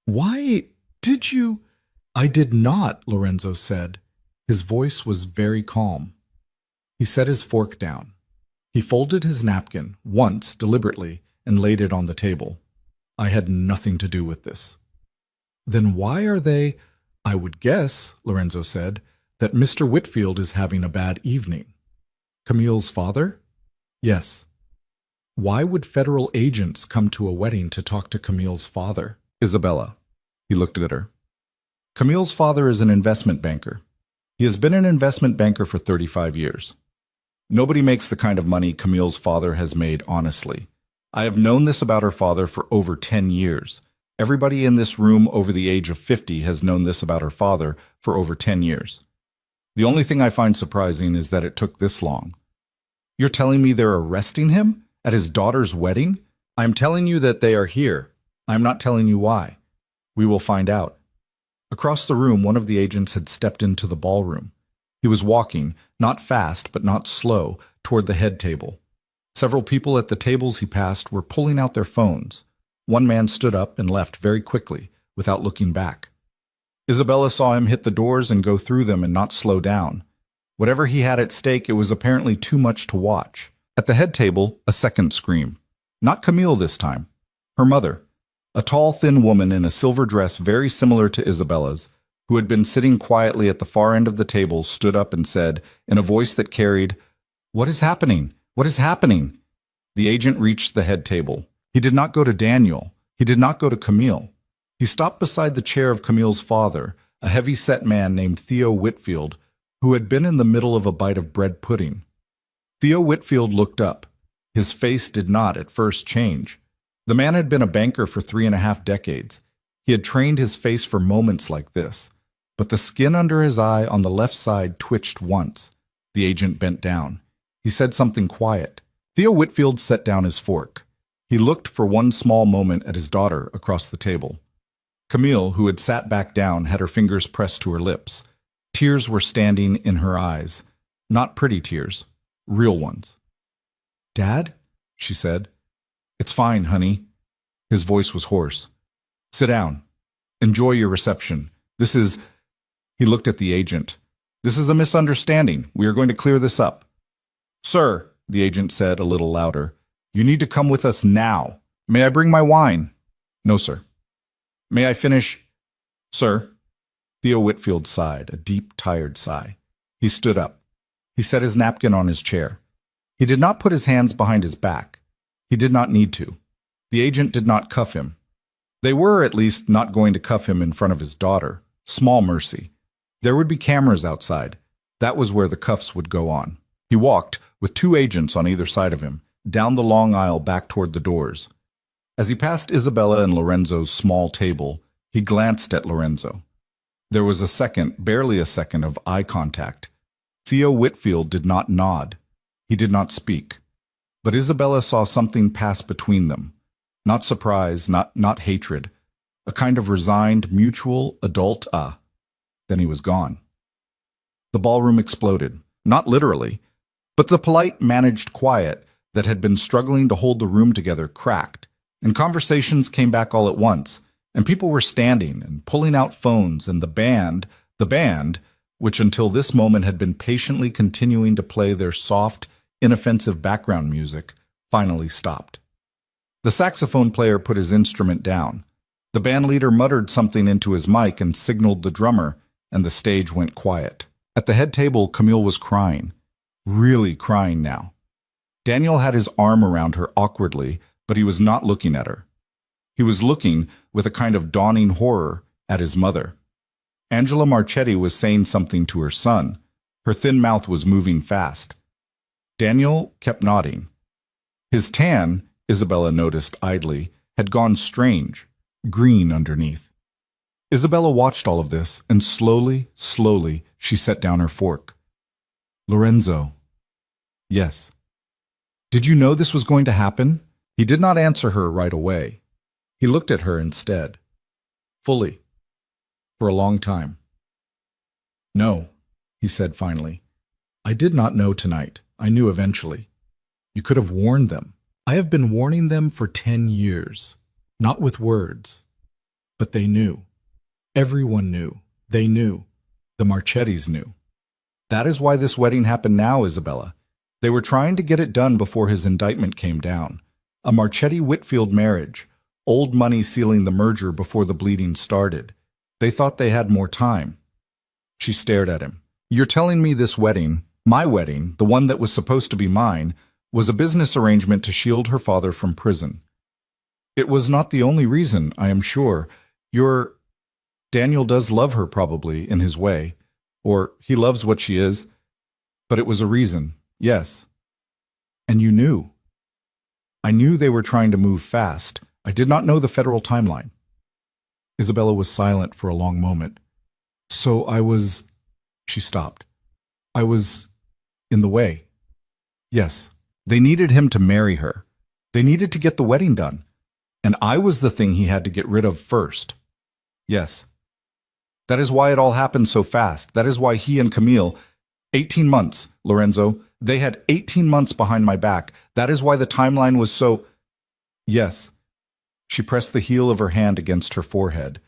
Why did you—" "I did not," Lorenzo said. His voice was very calm. He set his fork down. He folded his napkin, once, deliberately, and laid it on the table. "I had nothing to do with this." "Then why are they—" "I would guess," Lorenzo said, "that Mr. Whitfield is having a bad evening." "Camille's father?" "Yes." "Why would federal agents come to a wedding to talk to Camille's father?" "Isabella." He looked at her. "Camille's father is an investment banker. He has been an investment banker for 35 years. Nobody makes the kind of money Camille's father has made honestly. I have known this about her father for over 10 years. Everybody in this room over the age of 50 has known this about her father for over 10 years. The only thing I find surprising is that it took this long." "You're telling me they're arresting him? At his daughter's wedding?" "I'm telling you that they are here. I'm not telling you why. We will find out." Across the room, one of the agents had stepped into the ballroom. He was walking, not fast but not slow, toward the head table. Several people at the tables he passed were pulling out their phones. One man stood up and left very quickly, without looking back. Isabella saw him hit the doors and go through them and not slow down. Whatever he had at stake, it was apparently too much to watch. At the head table, a second scream. Not Camille this time. Her mother. A tall, thin woman in a silver dress very similar to Isabella's, who had been sitting quietly at the far end of the table, stood up and said, in a voice that carried, "What is happening? What is happening?" The agent reached the head table. He did not go to Daniel. He did not go to Camille. He stopped beside the chair of Camille's father, a heavy-set man named Theo Whitfield, who had been in the middle of a bite of bread pudding. Theo Whitfield looked up. His face did not, at first, change. The man had been a banker for 3.5 decades. He had trained his face for moments like this. But the skin under his eye on the left side twitched once. The agent bent down. He said something quiet. Theo Whitfield set down his fork. He looked for one small moment at his daughter across the table. Camille, who had sat back down, had her fingers pressed to her lips. Tears were standing in her eyes. Not pretty tears. Real ones. "Dad?" she said. "It's fine, honey." His voice was hoarse. "Sit down. Enjoy your reception. This is—" He looked at the agent. "This is a misunderstanding. We are going to clear this up." "Sir," the agent said a little louder, "you need to come with us now. May I bring my wine?" "No, sir." "May I finish—" "Sir." Theo Whitfield sighed, a deep, tired sigh. He stood up. He set his napkin on his chair. He did not put his hands behind his back. He did not need to. The agent did not cuff him. They were, at least, not going to cuff him in front of his daughter. Small mercy. There would be cameras outside. That was where the cuffs would go on. He walked, with 2 agents on either side of him, down the long aisle back toward the doors. As he passed Isabella and Lorenzo's small table, he glanced at Lorenzo. There was a second, barely a second, of eye contact. Theo Whitfield did not nod. He did not speak. But Isabella saw something pass between them. Not surprise, not hatred. A kind of resigned, mutual, adult Then he was gone. The ballroom exploded. Not literally. But the polite, managed quiet that had been struggling to hold the room together cracked, and conversations came back all at once, and people were standing and pulling out phones, and the band, which until this moment had been patiently continuing to play their soft, inoffensive background music, finally stopped. The saxophone player put his instrument down. The bandleader muttered something into his mic and signaled the drummer, and the stage went quiet. At the head table, Camille was crying. Really crying now. Daniel had his arm around her awkwardly, but he was not looking at her. He was looking, with a kind of dawning horror, at his mother. Angela Marchetti was saying something to her son, Her thin mouth was moving fast. Daniel kept nodding. His tan, Isabella noticed idly, had gone strange, green underneath. Isabella watched all of this, and slowly, she set down her fork. Lorenzo. Yes. Did you know this was going to happen? He did not answer her right away. He looked at her instead. Fully. For a long time. No, he said finally. I did not know tonight. I knew eventually. You could have warned them. I have been warning them for 10 years. Not with words. But they knew. Everyone knew. They knew. The Marchettis knew. That is why this wedding happened now, Isabella. They were trying to get it done before his indictment came down. A Marchetti-Whitfield marriage. Old money sealing the merger before the bleeding started. They thought they had more time. She stared at him. You're telling me this wedding, my wedding, the one that was supposed to be mine, was a business arrangement to shield her father from prison. It was not the only reason, I am sure. Daniel does love her probably, in his way. Or he loves what she is. But it was a reason, yes. And you knew. I knew they were trying to move fast. I did not know the federal timeline. Isabella was silent for a long moment. So She stopped. I was in the way. Yes, they needed him to marry her. They needed to get the wedding done. And I was the thing he had to get rid of first. Yes. That is why it all happened so fast. That is why he and Camille, 18 months, Lorenzo, they had 18 months behind my back. That is why the timeline was so... Yes. She pressed the heel of her hand against her forehead.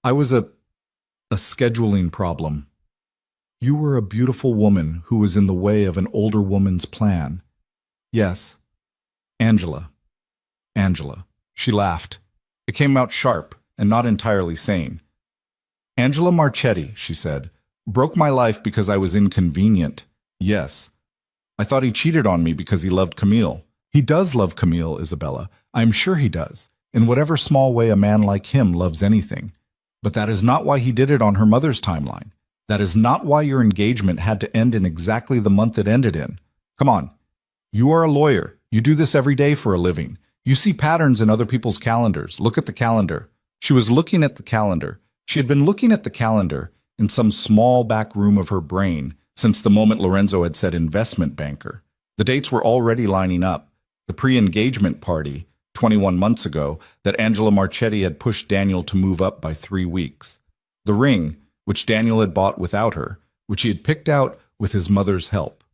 I was a scheduling problem. You were a beautiful woman who was in the way of an older woman's plan. Yes. Angela. She laughed. It came out sharp and not entirely sane. Angela Marchetti, she said, broke my life because I was inconvenient. Yes. I thought he cheated on me because he loved Camille. He does love Camille, Isabella. I am sure he does, in whatever small way a man like him loves anything. But that is not why he did it on her mother's timeline. That is not why your engagement had to end in exactly the month it ended in. Come on. You are a lawyer. You do this every day for a living. You see patterns in other people's calendars. Look at the calendar. She was looking at the calendar. She had been looking at the calendar in some small back room of her brain since the moment Lorenzo had said investment banker. The dates were already lining up. The pre-engagement party, 21 months ago, that Angela Marchetti had pushed Daniel to move up by 3 weeks. The ring, which Daniel had bought without her, which he had picked out with his mother's help.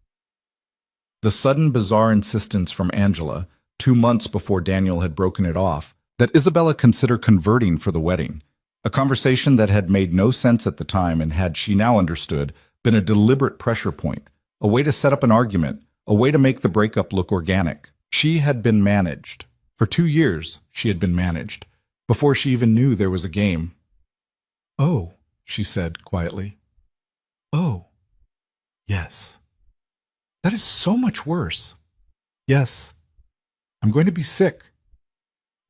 The sudden bizarre insistence from Angela, 2 months before Daniel had broken it off, that Isabella consider converting for the wedding, a conversation that had made no sense at the time and had, she now understood, been a deliberate pressure point, a way to set up an argument, a way to make the breakup look organic. She had been managed. For 2 years, she had been managed, before she even knew there was a game. Oh, she said quietly. Oh, yes. That is so much worse. Yes. I'm going to be sick.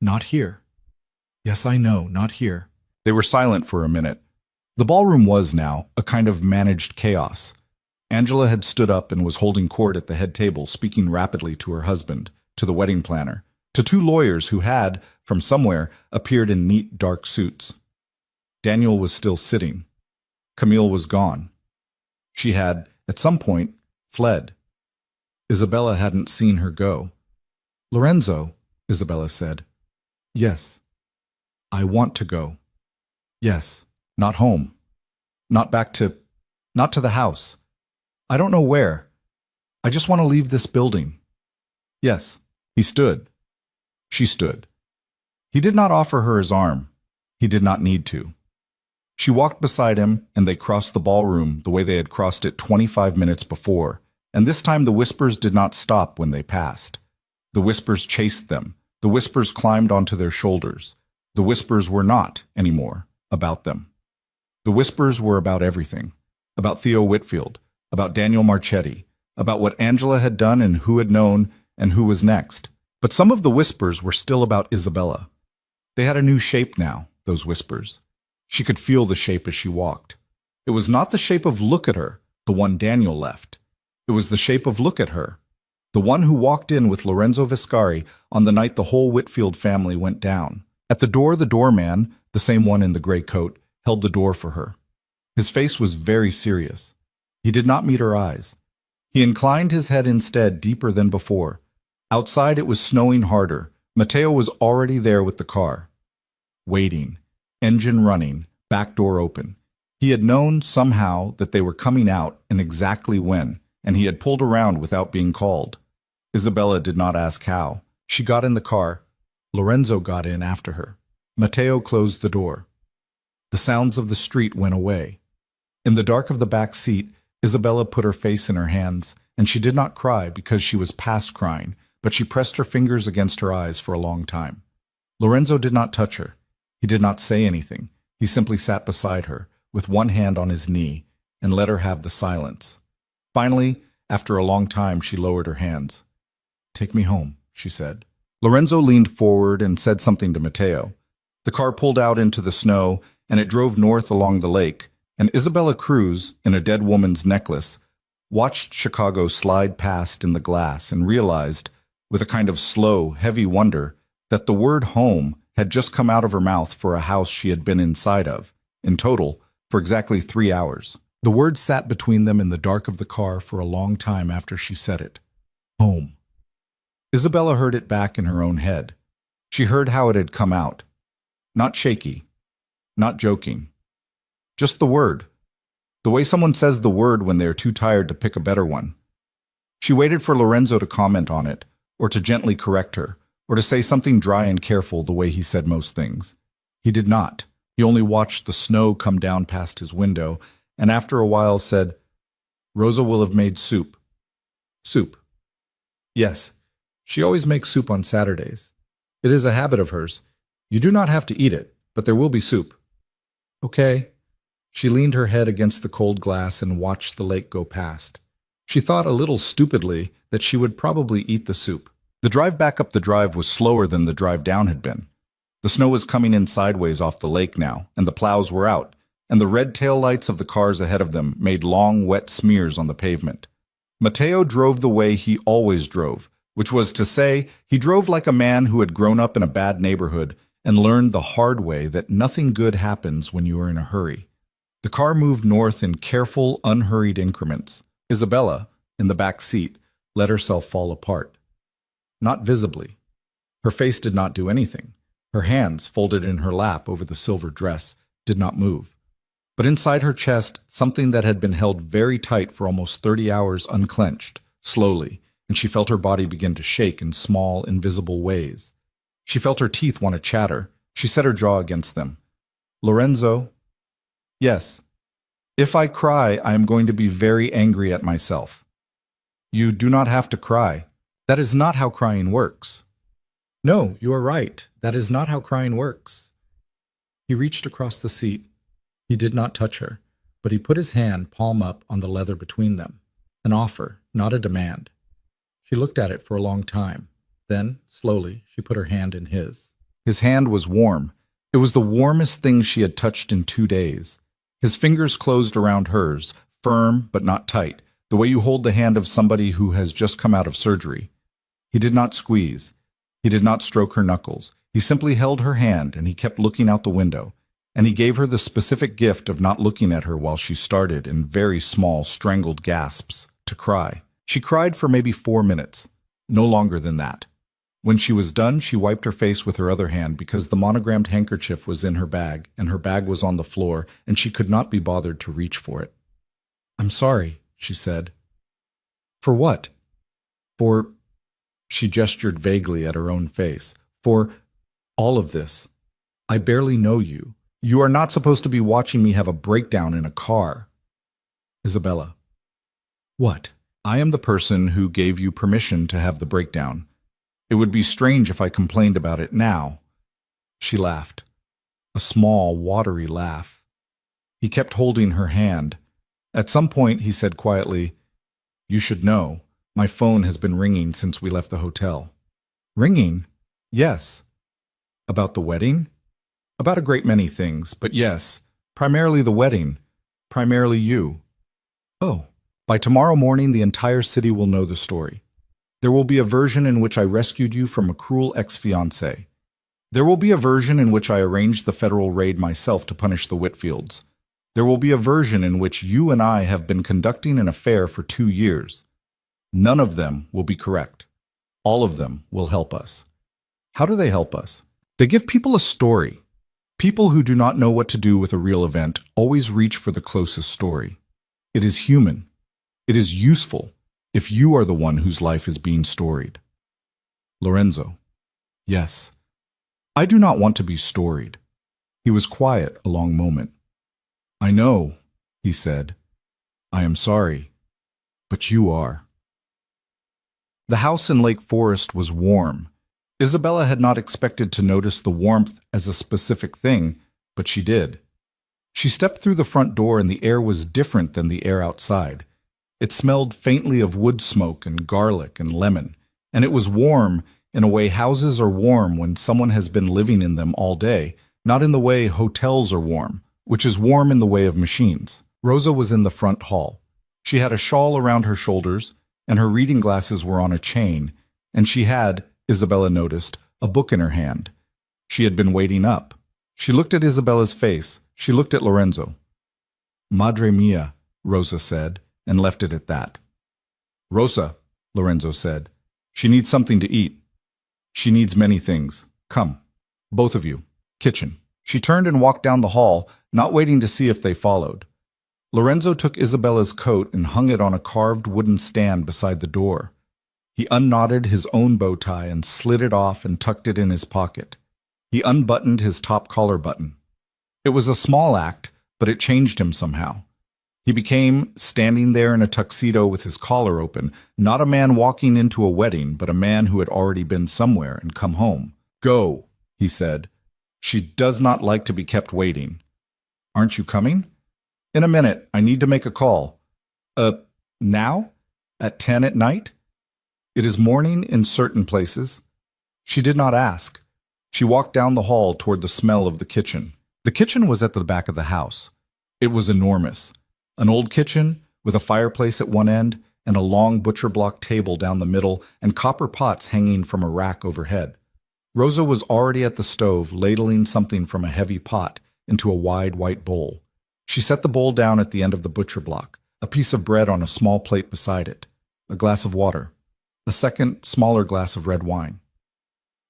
Not here. Yes, I know, not here. They were silent for a minute. The ballroom was now a kind of managed chaos. Angela had stood up and was holding court at the head table, speaking rapidly to her husband, to the wedding planner, to 2 lawyers who had, from somewhere, appeared in neat dark suits. Daniel was still sitting. Camille was gone. She had, at some point, fled. Isabella hadn't seen her go. Lorenzo, Isabella said. Yes. I want to go. Yes. Not home. Not to the house. I don't know where. I just want to leave this building. Yes. He stood. She stood. He did not offer her his arm. He did not need to. She walked beside him, and they crossed the ballroom the way they had crossed it 25 minutes before, and this time the whispers did not stop when they passed. The whispers chased them. The whispers climbed onto their shoulders. The whispers were not, anymore, about them. The whispers were about everything. About Theo Whitfield, about Daniel Marchetti, about what Angela had done and who had known and who was next. But some of the whispers were still about Isabella. They had a new shape now, those whispers. She could feel the shape as she walked. It was not the shape of look at her, The one Daniel left. It was the shape of Look at Her. The one who walked in with Lorenzo Viscari on the night the whole Whitfield family went down. At the doorman, the same one in the gray coat, held the door for her. His face was very serious. He did not meet her eyes. He inclined his head instead deeper than before. Outside it was snowing harder. Matteo was already there with the car. Waiting. Engine running. Back door open. He had known, somehow, that they were coming out and exactly when, and he had pulled around without being called. Isabella did not ask how. She got in the car. Lorenzo got in after her. Matteo closed the door. The sounds of the street went away. In the dark of the back seat, Isabella put her face in her hands, and she did not cry because she was past crying, but she pressed her fingers against her eyes for a long time. Lorenzo did not touch her. He did not say anything. He simply sat beside her, with one hand on his knee, and let her have the silence. Finally, after a long time, she lowered her hands. "Take me home," she said. Lorenzo leaned forward and said something to Matteo. The car pulled out into the snow, and it drove north along the lake, and Isabella Cruz, in a dead woman's necklace, watched Chicago slide past in the glass and realized, with a kind of slow, heavy wonder, that the word home had just come out of her mouth for a house she had been inside of, in total, for exactly 3 hours. The word sat between them in the dark of the car for a long time after she said it. Home. Isabella heard it back in her own head. She heard how it had come out. Not shaky. Not joking. Just the word. The way someone says the word when they are too tired to pick a better one. She waited for Lorenzo to comment on it, or to gently correct her, or to say something dry and careful the way he said most things. He did not. He only watched the snow come down past his window, and after a while said, "Rosa will have made soup." "Soup." "Yes. She always makes soup on Saturdays. It is a habit of hers. You do not have to eat it, but there will be soup." "Okay." She leaned her head against the cold glass and watched the lake go past. She thought a little stupidly that she would probably eat the soup. The drive back up the drive was slower than the drive down had been. The snow was coming in sideways off the lake now, and the plows were out, and the red tail lights of the cars ahead of them made long, wet smears on the pavement. Matteo drove the way he always drove, which was to say, he drove like a man who had grown up in a bad neighborhood and learned the hard way that nothing good happens when you are in a hurry. The car moved north in careful, unhurried increments. Isabella, in the back seat, let herself fall apart. Not visibly. Her face did not do anything. Her hands, folded in her lap over the silver dress, did not move. But inside her chest, something that had been held very tight for almost 30 hours unclenched, slowly, and she felt her body begin to shake in small, invisible ways. She felt her teeth want to chatter. She set her jaw against them. "Lorenzo." "Yes. If I cry, I am going to be very angry at myself." "You do not have to cry. That is not how crying works." "No, you are right. That is not how crying works." He reached across the seat. He did not touch her, but he put his hand, palm up, on the leather between them. An offer, not a demand. She looked at it for a long time. Then, slowly, she put her hand in his. His hand was warm. It was the warmest thing she had touched in 2 days. His fingers closed around hers, firm but not tight, the way you hold the hand of somebody who has just come out of surgery. He did not squeeze. He did not stroke her knuckles. He simply held her hand, and he kept looking out the window. And he gave her the specific gift of not looking at her while she started, in very small, strangled gasps, to cry. She cried for maybe 4 minutes, no longer than that. When she was done, she wiped her face with her other hand because the monogrammed handkerchief was in her bag, and her bag was on the floor, and she could not be bothered to reach for it. "I'm sorry," she said. "For what?" "For," she gestured vaguely at her own face, "for all of this. I barely know you. You are not supposed to be watching me have a breakdown in a car." "Isabella." "What?" "I am the person who gave you permission to have the breakdown. It would be strange if I complained about it now." She laughed. A small, watery laugh. He kept holding her hand. At some point, he said quietly, "You should know. My phone has been ringing since we left the hotel." "Ringing?" "Yes." "About the wedding?" "About a great many things, but yes, primarily the wedding, primarily you." "Oh." By tomorrow morning, the entire city will know the story. There will be a version in which I rescued you from a cruel ex-fiancé. There will be a version in which I arranged the federal raid myself to punish the Whitfields. There will be a version in which you and I have been conducting an affair for 2 years. None of them will be correct. All of them will help us. How do they help us? They give people a story. People who do not know what to do with a real event always reach for the closest story. It is human. It is useful if you are the one whose life is being storied. Lorenzo. Yes. I do not want to be storied. He was quiet a long moment. I know, he said. I am sorry, but you are. The house in Lake Forest was warm. Isabella had not expected to notice the warmth as a specific thing, but she did. She stepped through the front door and the air was different than the air outside. It smelled faintly of wood smoke and garlic and lemon, and it was warm in a way houses are warm when someone has been living in them all day, not in the way hotels are warm, which is warm in the way of machines. Rosa was in the front hall. She had a shawl around her shoulders, and her reading glasses were on a chain, and she had, Isabella noticed, a book in her hand. She had been waiting up. She looked at Isabella's face. She looked at Lorenzo. Madre mia, Rosa said, and left it at that. Rosa, Lorenzo said, she needs something to eat. She needs many things. Come, both of you. Kitchen. She turned and walked down the hall, not waiting to see if they followed. Lorenzo took Isabella's coat and hung it on a carved wooden stand beside the door. He unknotted his own bow tie and slid it off and tucked it in his pocket. He unbuttoned his top collar button. It was a small act, but it changed him somehow. He became, standing there in a tuxedo with his collar open, not a man walking into a wedding, but a man who had already been somewhere and come home. Go, he said. She does not like to be kept waiting. Aren't you coming? In a minute. I need to make a call. Now? At 10 at night? It is morning in certain places. She did not ask. She walked down the hall toward the smell of the kitchen. The kitchen was at the back of the house. It was enormous. An old kitchen with a fireplace at one end and a long butcher block table down the middle and copper pots hanging from a rack overhead. Rosa was already at the stove, ladling something from a heavy pot into a wide white bowl. She set the bowl down at the end of the butcher block, a piece of bread on a small plate beside it, a glass of water, a second, smaller glass of red wine.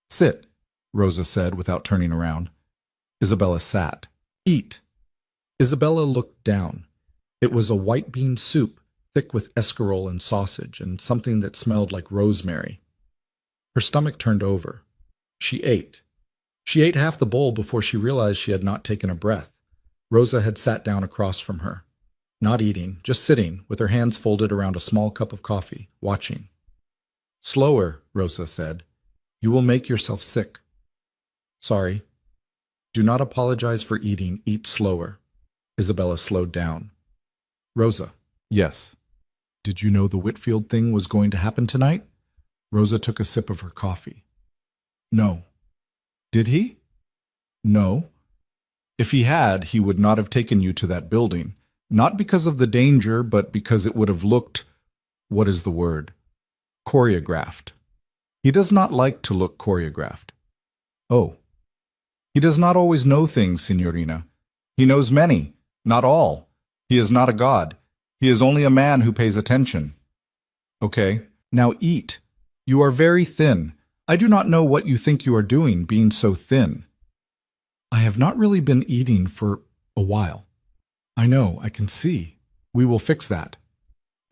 Sit, Rosa said without turning around. Isabella sat. Eat. Isabella looked down. It was a white bean soup, thick with escarole and sausage, and something that smelled like rosemary. Her stomach turned over. She ate. She ate half the bowl before she realized she had not taken a breath. Rosa had sat down across from her, not eating, just sitting, with her hands folded around a small cup of coffee, watching. Slower, Rosa said. You will make yourself sick. Sorry. Do not apologize for eating. Eat slower. Isabella slowed down. Rosa. Yes. Did you know the Whitfield thing was going to happen tonight? Rosa took a sip of her coffee. No. Did he? No. If he had, he would not have taken you to that building, not because of the danger, but because it would have looked, what is the word? Choreographed. He does not like to look choreographed. Oh. He does not always know things, Signorina. He knows many, not all. He is not a god. He is only a man who pays attention. Okay, now eat. You are very thin. I do not know what you think you are doing, being so thin. I have not really been eating for a while. I know, I can see. We will fix that.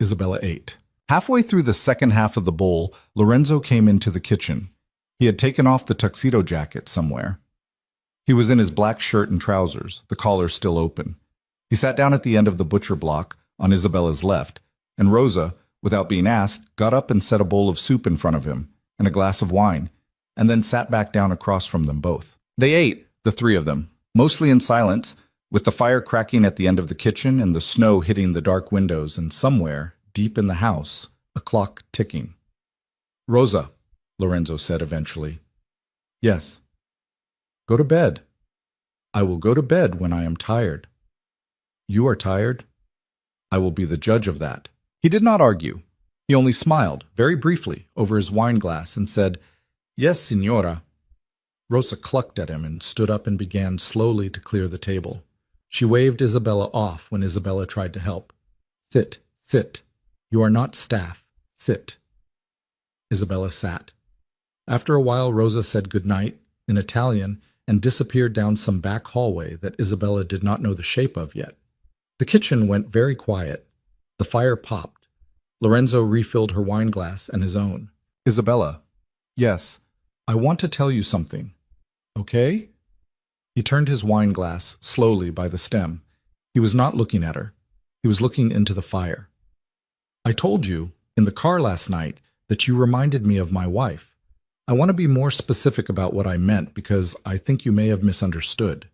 Isabella ate. Halfway through the second half of the bowl, Lorenzo came into the kitchen. He had taken off the tuxedo jacket somewhere. He was in his black shirt and trousers, the collar still open. He sat down at the end of the butcher block, on Isabella's left, and Rosa, without being asked, got up and set a bowl of soup in front of him, and a glass of wine, and then sat back down across from them both. They ate, the three of them, mostly in silence, with the fire cracking at the end of the kitchen and the snow hitting the dark windows, and somewhere, deep in the house, a clock ticking. Rosa, Lorenzo said eventually. Yes. Go to bed. I will go to bed when I am tired. You are tired? I will be the judge of that. He did not argue. He only smiled, very briefly, over his wineglass and said, "Yes, signora." Rosa clucked at him and stood up and began slowly to clear the table. She waved Isabella off when Isabella tried to help. "Sit, sit. You are not staff. Sit." Isabella sat. After a while, Rosa said good night in Italian and disappeared down some back hallway that Isabella did not know the shape of yet. The kitchen went very quiet. The fire popped. Lorenzo refilled her wineglass and his own. "Isabella, yes, I want to tell you something. Okay?" He turned his wineglass slowly by the stem. He was not looking at her. He was looking into the fire. "I told you, in the car last night, that you reminded me of my wife. I want to be more specific about what I meant because I think you may have misunderstood."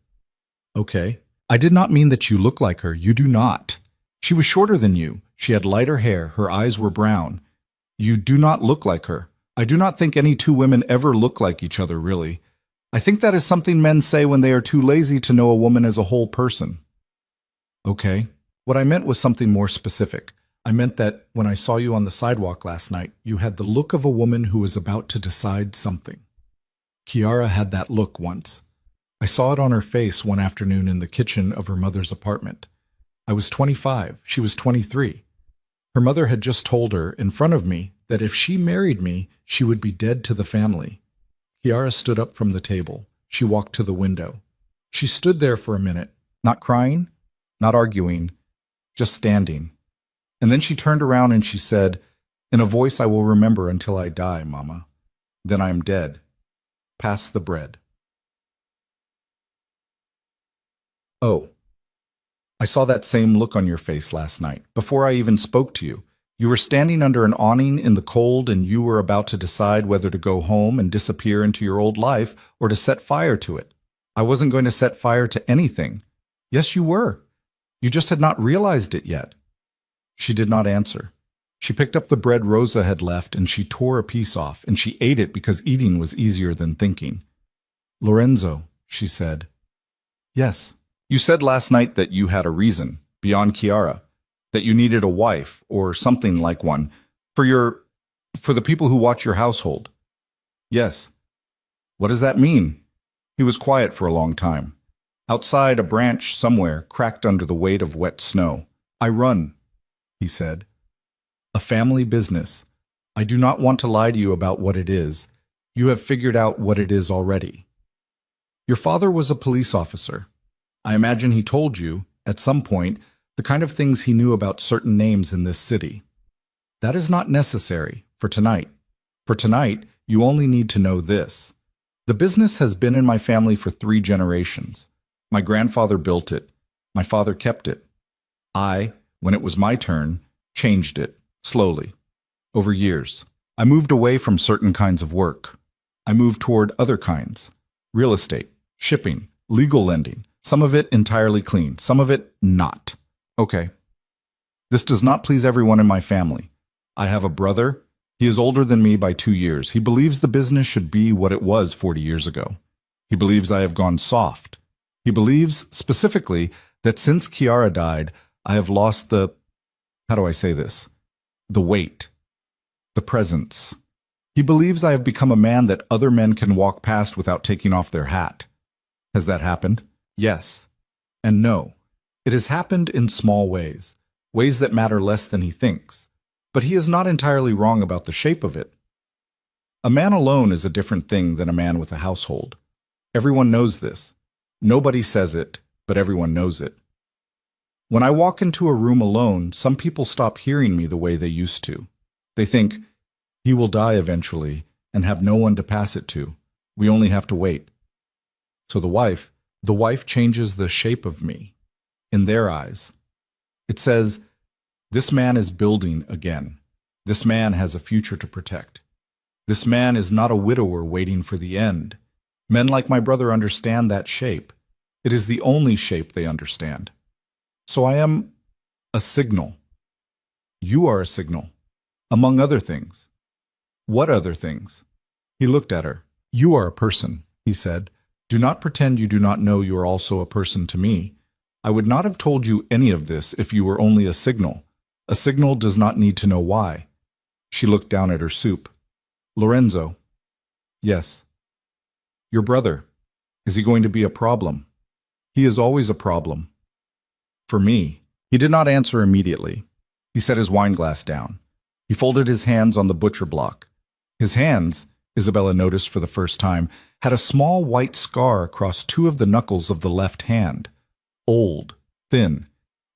"Okay. I did not mean that you look like her. You do not. She was shorter than you. She had lighter hair. Her eyes were brown. You do not look like her. I do not think any two women ever look like each other, really. I think that is something men say when they are too lazy to know a woman as a whole person." "Okay. What I meant was something more specific. I meant that when I saw you on the sidewalk last night, you had the look of a woman who is about to decide something. Chiara had that look once. I saw it on her face one afternoon in the kitchen of her mother's apartment. I was 25. She was 23. Her mother had just told her, in front of me, that if she married me, she would be dead to the family." Chiara stood up from the table. She walked to the window. She stood there for a minute, not crying, not arguing, just standing. And then she turned around and she said, in a voice I will remember until I die, Mama, "Then I am dead. Pass the bread." "Oh, I saw that same look on your face last night, before I even spoke to you. You were standing under an awning in the cold and you were about to decide whether to go home and disappear into your old life or to set fire to it. I wasn't going to set fire to anything. Yes, you were. You just had not realized it yet." She did not answer. She picked up the bread Rosa had left and she tore a piece off, and she ate it because eating was easier than thinking. "Lorenzo," she said. "Yes. You said last night that you had a reason, beyond Chiara, that you needed a wife, or something like one, for the people who watch your household." "Yes." "What does that mean?" He was quiet for a long time. Outside, a branch somewhere cracked under the weight of wet snow. "I run," he said. "A family business. I do not want to lie to you about what it is. You have figured out what it is already. Your father was a police officer. I imagine he told you, at some point, the kind of things he knew about certain names in this city. That is not necessary for tonight. For tonight, you only need to know this. The business has been in my family for 3 generations. My grandfather built it. My father kept it. I, when it was my turn, changed it, slowly, over years. I moved away from certain kinds of work. I moved toward other kinds. Real estate, shipping, legal lending, some of it entirely clean, some of it not. Okay. This does not please everyone in my family. I have a brother. He is older than me by 2 years. He believes the business should be what it was 40 years ago. He believes I have gone soft. He believes, specifically, that since Chiara died, I have lost the, how do I say this? The weight, the presence. He believes I have become a man that other men can walk past without taking off their hat. Has that happened? Yes. And no. It has happened in small ways, ways that matter less than he thinks. But he is not entirely wrong about the shape of it. A man alone is a different thing than a man with a household. Everyone knows this. Nobody says it, but everyone knows it. When I walk into a room alone, some people stop hearing me the way they used to. They think, he will die eventually and have no one to pass it to. We only have to wait. So the wife changes the shape of me, in their eyes. It says, this man is building again. This man has a future to protect. This man is not a widower waiting for the end. Men like my brother understand that shape. It is the only shape they understand. So I am a signal. You are a signal, among other things. What other things? He looked at her. You are a person, he said. Do not pretend you do not know you are also a person to me. I would not have told you any of this if you were only a signal. A signal does not need to know why. She looked down at her soup. Lorenzo. Yes. Your brother. Is he going to be a problem? He is always a problem. For me. He did not answer immediately. He set his wineglass down. He folded his hands on the butcher block. His hands, Isabella noticed for the first time, had a small white scar across two of the knuckles of the left hand. Old, thin.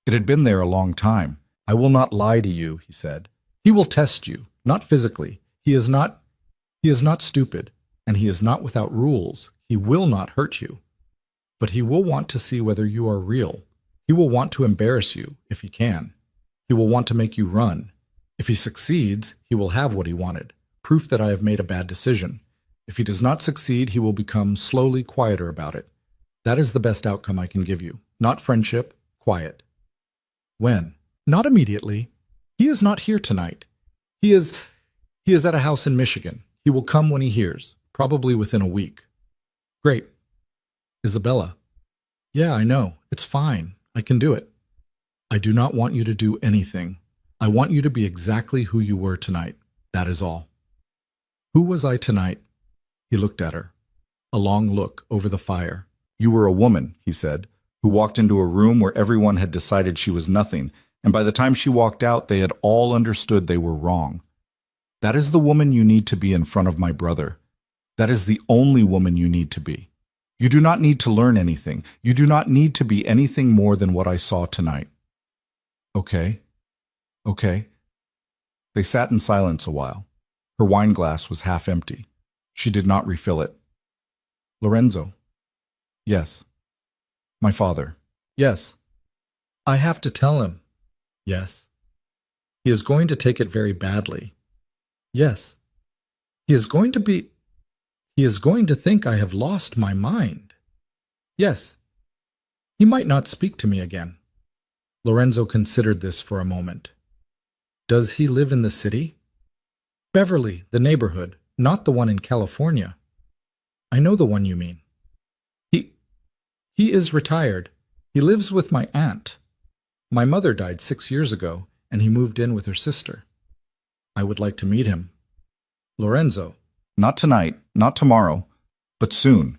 It had been there a long time. I will not lie to you, he said. He will test you, not physically. He is not stupid, and he is not without rules. He will not hurt you. But he will want to see whether you are real. He will want to embarrass you, if he can. He will want to make you run. If he succeeds, he will have what he wanted, proof that I have made a bad decision. If he does not succeed, he will become slowly quieter about it. That is the best outcome I can give you. Not friendship, quiet. When? Not immediately. He is not here tonight. He is at a house in Michigan. He will come when he hears, probably within a week. Great. Isabella. Yeah, I know. It's fine. I can do it. I do not want you to do anything. I want you to be exactly who you were tonight. That is all. Who was I tonight? He looked at her. A long look over the fire. You were a woman, he said, who walked into a room where everyone had decided she was nothing, and by the time she walked out, they had all understood they were wrong. That is the woman you need to be in front of my brother. That is the only woman you need to be. You do not need to learn anything. You do not need to be anything more than what I saw tonight. Okay. Okay. They sat in silence a while. Her wineglass was half empty. She did not refill it. Lorenzo. Yes. My father. Yes. I have to tell him. Yes. He is going to take it very badly. Yes. He is going to think I have lost my mind. Yes. He might not speak to me again. Lorenzo considered this for a moment. Does he live in the city? Beverly, the neighborhood, not the one in California. I know the one you mean. He is retired. He lives with my aunt. My mother died 6 years ago, and he moved in with her sister. I would like to meet him. Lorenzo. Not tonight, not tomorrow, but soon.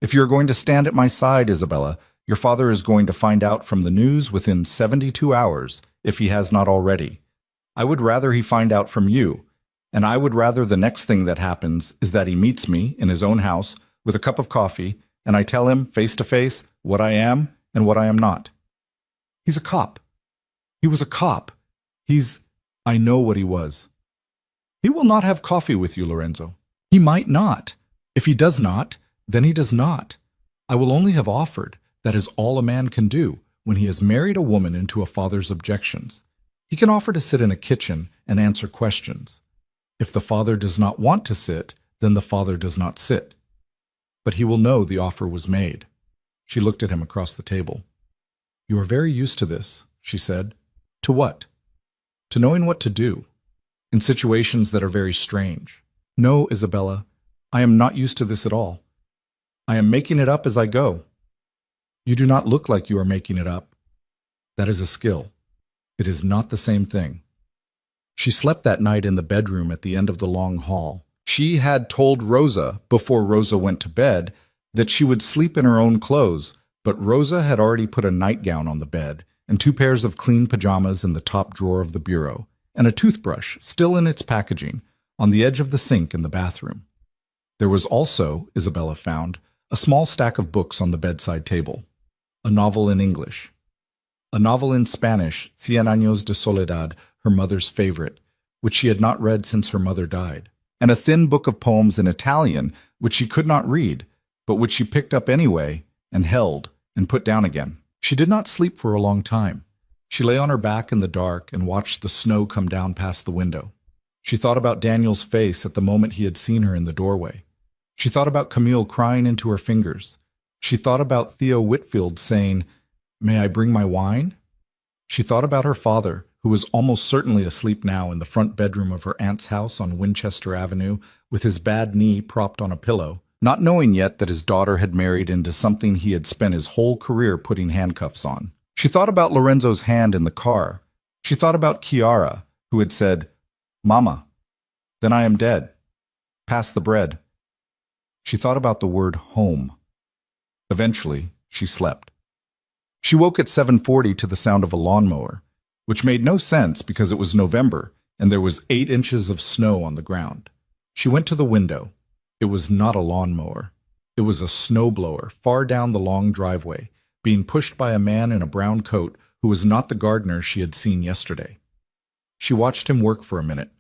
If you're going to stand at my side, Isabella, your father is going to find out from the news within 72 hours, if he has not already. I would rather he find out from you, and I would rather the next thing that happens is that he meets me in his own house with a cup of coffee, and I tell him face to face what I am and what I am not. He's a cop. He was a cop. I know what he was. He will not have coffee with you, Lorenzo. He might not. If he does not, then he does not. I will only have offered. That is all a man can do when he has married a woman into a father's objections. He can offer to sit in a kitchen and answer questions. If the father does not want to sit, then the father does not sit. But he will know the offer was made. She looked at him across the table. You are very used to this, she said. To what? To knowing what to do, in situations that are very strange. No, Isabella, I am not used to this at all. I am making it up as I go. You do not look like you are making it up. That is a skill. It is not the same thing. She slept that night in the bedroom at the end of the long hall. She had told Rosa, before Rosa went to bed, that she would sleep in her own clothes, but Rosa had already put a nightgown on the bed and 2 pairs of clean pajamas in the top drawer of the bureau, and a toothbrush, still in its packaging, on the edge of the sink in the bathroom. There was also, Isabella found, a small stack of books on the bedside table. A novel in English. A novel in Spanish, Cien Años de Soledad, her mother's favorite, which she had not read since her mother died, and a thin book of poems in Italian, which she could not read, but which she picked up anyway and held and put down again. She did not sleep for a long time. She lay on her back in the dark and watched the snow come down past the window. She thought about Daniel's face at the moment he had seen her in the doorway. She thought about Camille crying into her fingers. She thought about Theo Whitfield saying, "May I bring my wine?" She thought about her father, who was almost certainly asleep now in the front bedroom of her aunt's house on Winchester Avenue, with his bad knee propped on a pillow, not knowing yet that his daughter had married into something he had spent his whole career putting handcuffs on. She thought about Lorenzo's hand in the car, She thought about Kiara, who had said, "Mama, then I am dead. Pass the bread." She thought about the word home. Eventually, she slept. She woke at 7:40 to the sound of a lawnmower, which made no sense because it was November and there was 8 inches of snow on the ground. She went to the window. It was not a lawnmower. It was a snowblower far down the long driveway, being pushed by a man in a brown coat who was not the gardener she had seen yesterday. She watched him work for a minute.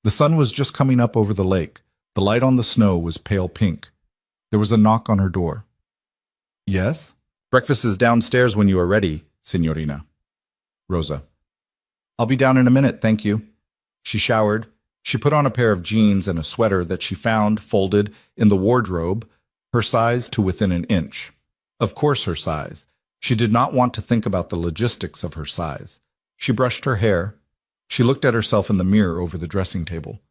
The sun was just coming up over the lake. The light on the snow was pale pink. There was a knock on her door. "Yes? Breakfast is downstairs when you are ready, Signorina." Rosa. "I'll be down in a minute, thank you." She showered. She put on a pair of jeans and a sweater that she found folded in the wardrobe, her size to within an inch. Of course her size. She did not want to think about the logistics of her size. She brushed her hair. She looked at herself in the mirror over the dressing table.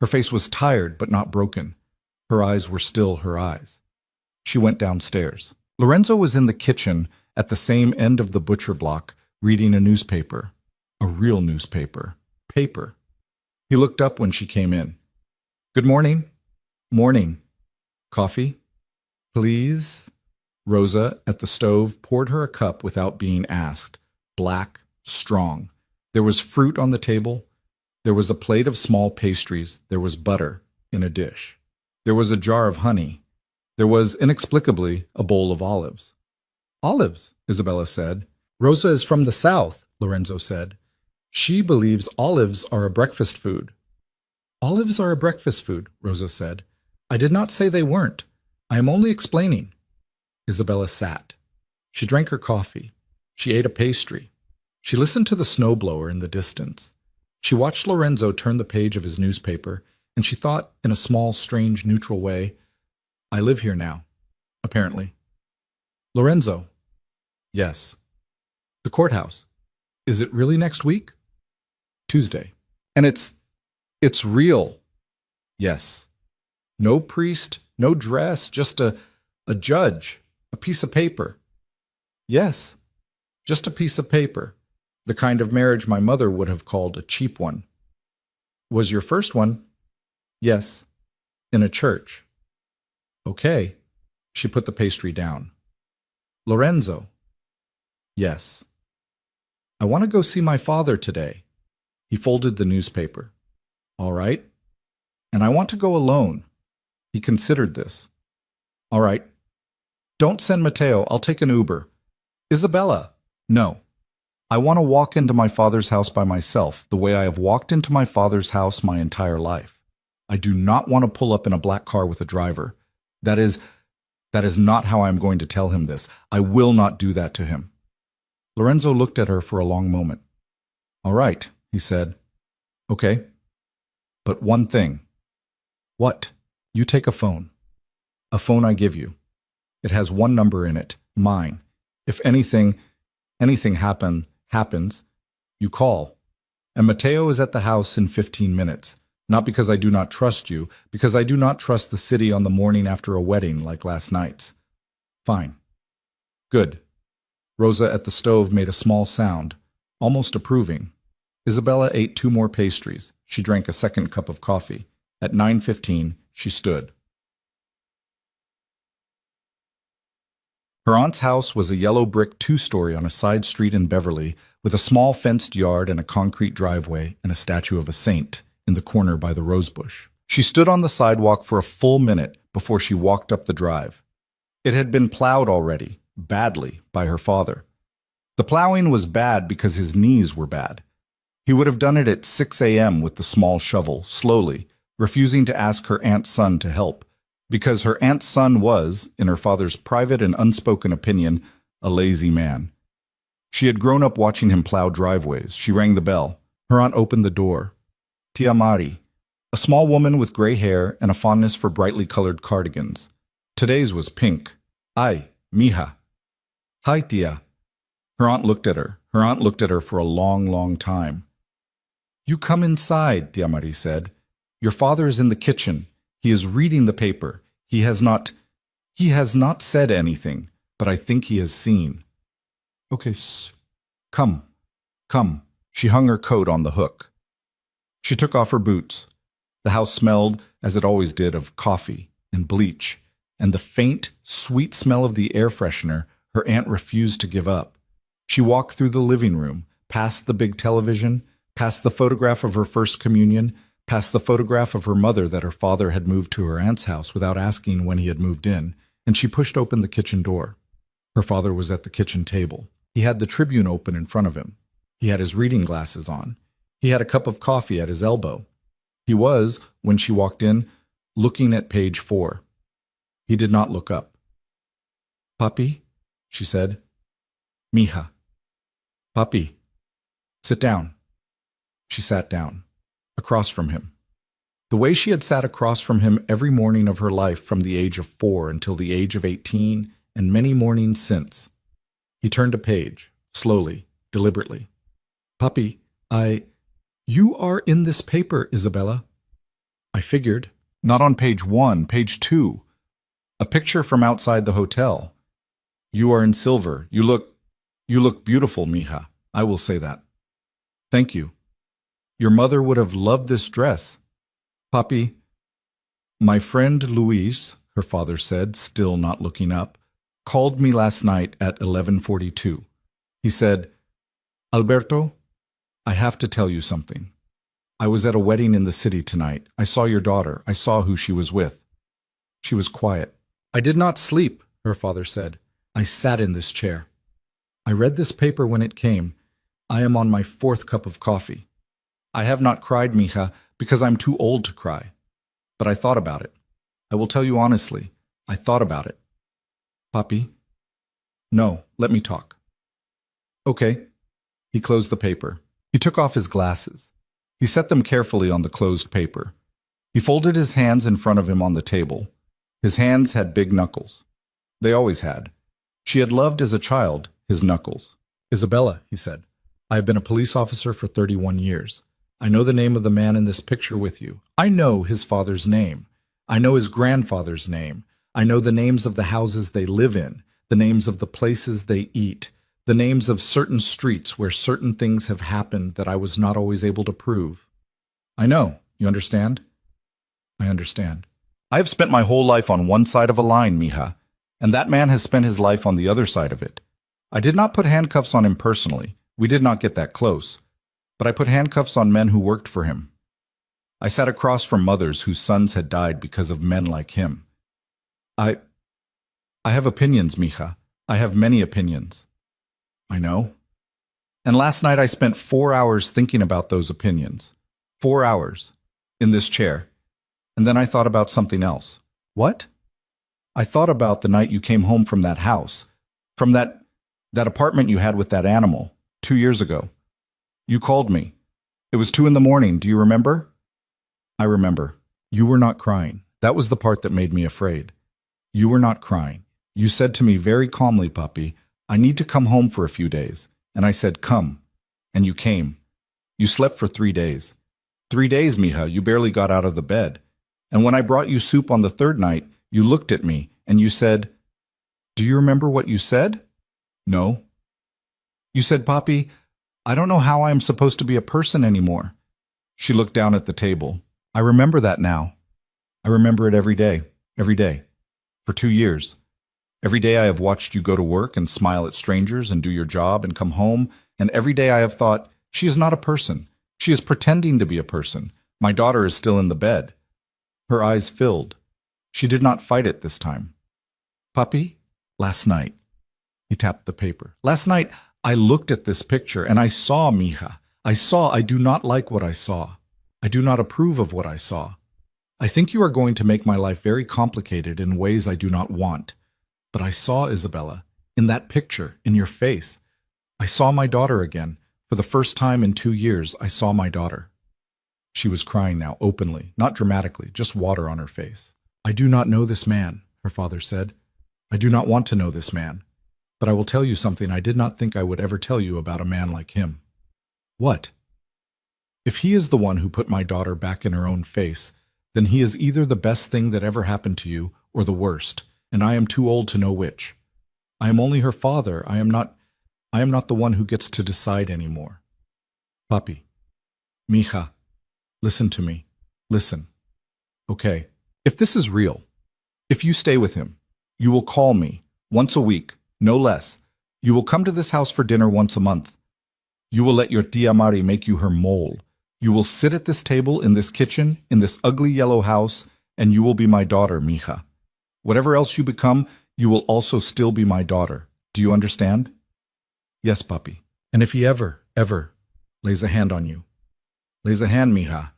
Her face was tired but not broken. Her eyes were still her eyes. She went downstairs. Lorenzo was in the kitchen at the same end of the butcher block, reading a newspaper. A real newspaper. Paper. He looked up when she came in. "Good morning." "Morning. Coffee?" "Please?" Rosa, at the stove, poured her a cup without being asked. Black, strong. There was fruit on the table. There was a plate of small pastries. There was butter in a dish. There was a jar of honey. There was, inexplicably, a bowl of olives. "Olives," Isabella said. "Rosa is from the south," Lorenzo said. "She believes olives are a breakfast food." "Olives are a breakfast food," Rosa said. "I did not say they weren't. I am only explaining." Isabella sat. She drank her coffee. She ate a pastry. She listened to the snowblower in the distance. She watched Lorenzo turn the page of his newspaper, and she thought, in a small, strange, neutral way, "I live here now, apparently." "Lorenzo." "Yes." "The courthouse. Is it really next week?" "Tuesday." "And it's real?" "Yes." "No priest, no dress, just a judge, a piece of paper." "Yes, just a piece of paper. The kind of marriage my mother would have called a cheap one." "Was your first one?" "Yes, in a church." "Okay." She put the pastry down. "Lorenzo." "Yes." "I want to go see my father today." He folded the newspaper. "All right." "And I want to go alone." He considered this. "All right." "Don't send Matteo. I'll take an Uber." "Isabella." "No. I want to walk into my father's house by myself, the way I have walked into my father's house my entire life. I do not want to pull up in a black car with a driver. That is not how I am going to tell him this. I will not do that to him." Lorenzo looked at her for a long moment. "All right," he said. "Okay. But one thing." "What?" "You take a phone. A phone I give you. It has one number in it, mine. If anything happens, you call. And Matteo is at the house in 15 minutes. Not because I do not trust you, because I do not trust the city on the morning after a wedding like last night's." "Fine." "Good." Rosa at the stove made a small sound, almost approving. Isabella ate 2 more pastries. She drank a second cup of coffee. At 9:15, she stood. Her aunt's house was a yellow brick 2-story on a side street in Beverly, with a small fenced yard and a concrete driveway and a statue of a saint in the corner by the rosebush. She stood on the sidewalk for a full minute before she walked up the drive. It had been plowed already, badly, by her father. The plowing was bad because his knees were bad. He would have done it at 6 a.m. with the small shovel, slowly, refusing to ask her aunt's son to help, because her aunt's son was, in her father's private and unspoken opinion, a lazy man. She had grown up watching him plow driveways. She rang the bell. Her aunt opened the door. Tia Mari, a small woman with gray hair and a fondness for brightly colored cardigans. Today's was pink. "Ay, mija." "Hi, tia." Her aunt looked at her. Her aunt looked at her for a long, long time. "You come inside," Tia Mari said. "Your father is in the kitchen. He is reading the paper. He has not said anything, but I think he has seen." "Okay, come." She hung her coat on the hook. She took off her boots. The house smelled, as it always did, of coffee and bleach, and the faint, sweet smell of the air freshener her aunt refused to give up. She walked through the living room, past the big television, past the photograph of her first communion, past the photograph of her mother that her father had moved to her aunt's house without asking when he had moved in, and she pushed open the kitchen door. Her father was at the kitchen table. He had the Tribune open in front of him. He had his reading glasses on. He had a cup of coffee at his elbow. He was, when she walked in, looking at page 4. He did not look up. "Papi," she said. "Mija." "Papi, sit down." She sat down, across from him. The way she had sat across from him every morning of her life from the age of 4 until the age of 18, and many mornings since. He turned a page, slowly, deliberately. "Papi, you are in this paper, Isabella." "I figured." "Not on page 1, page 2. A picture from outside the hotel. You are in silver. You look beautiful, mija. I will say that." "Thank you. Your mother would have loved this dress." "Papi." "My friend Luis," her father said, still not looking up, "called me last night at 11:42. He said, 'Alberto, I have to tell you something. I was at a wedding in the city tonight. I saw your daughter. I saw who she was with.'" She was quiet. "I did not sleep," her father said. "I sat in this chair. I read this paper when it came. I am on my 4th cup of coffee. I have not cried, mija, because I'm too old to cry. But I thought about it. I will tell you honestly, I thought about it." "Papi?" "No, let me talk." "Okay." He closed the paper. He took off his glasses. He set them carefully on the closed paper. He folded his hands in front of him on the table. His hands had big knuckles. They always had. She had loved as a child his knuckles. "Isabella," he said, "I have been a police officer for 31 years. I know the name of the man in this picture with you. I know his father's name. I know his grandfather's name. I know the names of the houses they live in, the names of the places they eat, the names of certain streets where certain things have happened that I was not always able to prove. I know, you understand?" "I understand." "I have spent my whole life on one side of a line, mija, and that man has spent his life on the other side of it. I did not put handcuffs on him personally. We did not get that close. But I put handcuffs on men who worked for him. I sat across from mothers whose sons had died because of men like him. I have opinions, mija. I have many opinions." "I know." "And last night I spent 4 hours thinking about those opinions. 4 hours. In this chair. And then I thought about something else." "What?" "I thought about the night you came home from that house. From that apartment you had with that animal. 2 years ago. You called me. It was 2 in the morning. Do you remember?" "I remember. You were not crying. That was the part that made me afraid. You were not crying. You said to me very calmly, Papi, 'I need to come home for a few days.' And I said, 'Come.' And you came. You slept for 3 days. 3 days, mija, you barely got out of the bed. And when I brought you soup on the 3rd night, you looked at me and you said, 'Do you remember what you said?' 'No.' You said, 'Papi, I don't know how I am supposed to be a person anymore.'" She looked down at the table. "I remember that now. I remember it every day. For 2 years. Every day I have watched you go to work and smile at strangers and do your job and come home, and every day I have thought, she is not a person. She is pretending to be a person. My daughter is still in the bed." Her eyes filled. She did not fight it this time. "Papi, last night," he tapped the paper. "Last night I looked at this picture and I saw, mija. I do not like what I saw. I do not approve of what I saw. I think you are going to make my life very complicated in ways I do not want. But I saw, Isabella, in that picture, in your face. I saw my daughter again. For the first time in 2 years, I saw my daughter." She was crying now, openly, not dramatically, just water on her face. "I do not know this man," her father said. "I do not want to know this man. But I will tell you something I did not think I would ever tell you about a man like him." "What?" "If he is the one who put my daughter back in her own face, then he is either the best thing that ever happened to you or the worst, and I am too old to know which. I am only her father. I am not the one who gets to decide anymore." Papi, mija, listen to me. Listen. Okay, if this is real, if you stay with him, you will call me once a week, no less. You will come to this house for dinner once a month. You will let your tia Mari make you her mole. You will sit at this table in this kitchen, in this ugly yellow house, and you will be my daughter, mija. Whatever else you become, you will also still be my daughter. Do you understand? Yes, papi. And if he ever lays a hand on you, lays a hand, mija.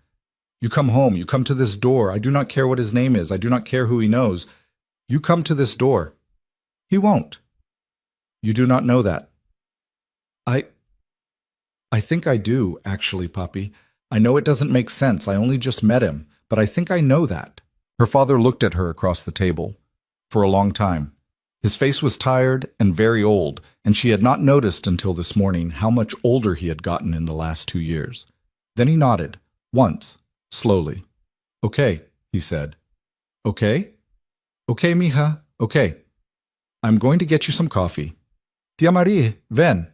You come home, you come to this door. I do not care what his name is. I do not care who he knows. You come to this door. He won't. You do not know that. I think I do, actually, papi. I know it doesn't make sense. I only just met him, but I think I know that. Her father looked at her across the table for a long time. His face was tired and very old, and she had not noticed until this morning how much older he had gotten in the last 2 years. Then he nodded, once, slowly. Okay, he said. Okay? Okay, mija, okay. I'm going to get you some coffee. Tia Marie, ven,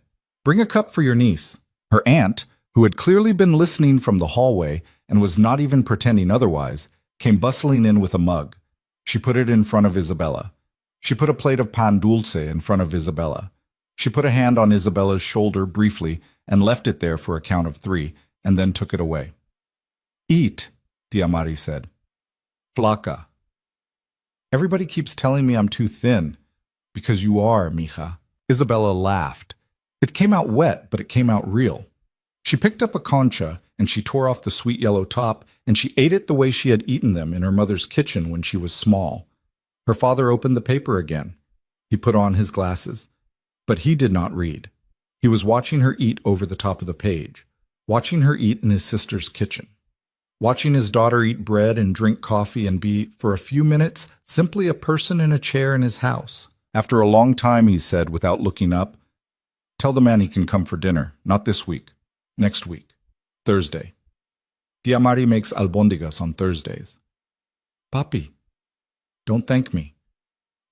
bring a cup for your niece. Her aunt, who had clearly been listening from the hallway and was not even pretending otherwise, came bustling in with a mug. She put it in front of Isabella. She put a plate of pan dulce in front of Isabella. She put a hand on Isabella's shoulder briefly and left it there for a count of 3, and then took it away. Eat, Tia Mari said. Flaca. Everybody keeps telling me I'm too thin. Because you are, mija. Isabella laughed. It came out wet, but it came out real. She picked up a concha, and she tore off the sweet yellow top, and she ate it the way she had eaten them in her mother's kitchen when she was small. Her father opened the paper again. He put on his glasses. But he did not read. He was watching her eat over the top of the page, watching her eat in his sister's kitchen, watching his daughter eat bread and drink coffee and be, for a few minutes, simply a person in a chair in his house. After a long time, he said, without looking up, "Tell the man he can come for dinner, not this week, next week, Thursday. Tia Mari makes albóndigas on Thursdays." Papi, don't thank me.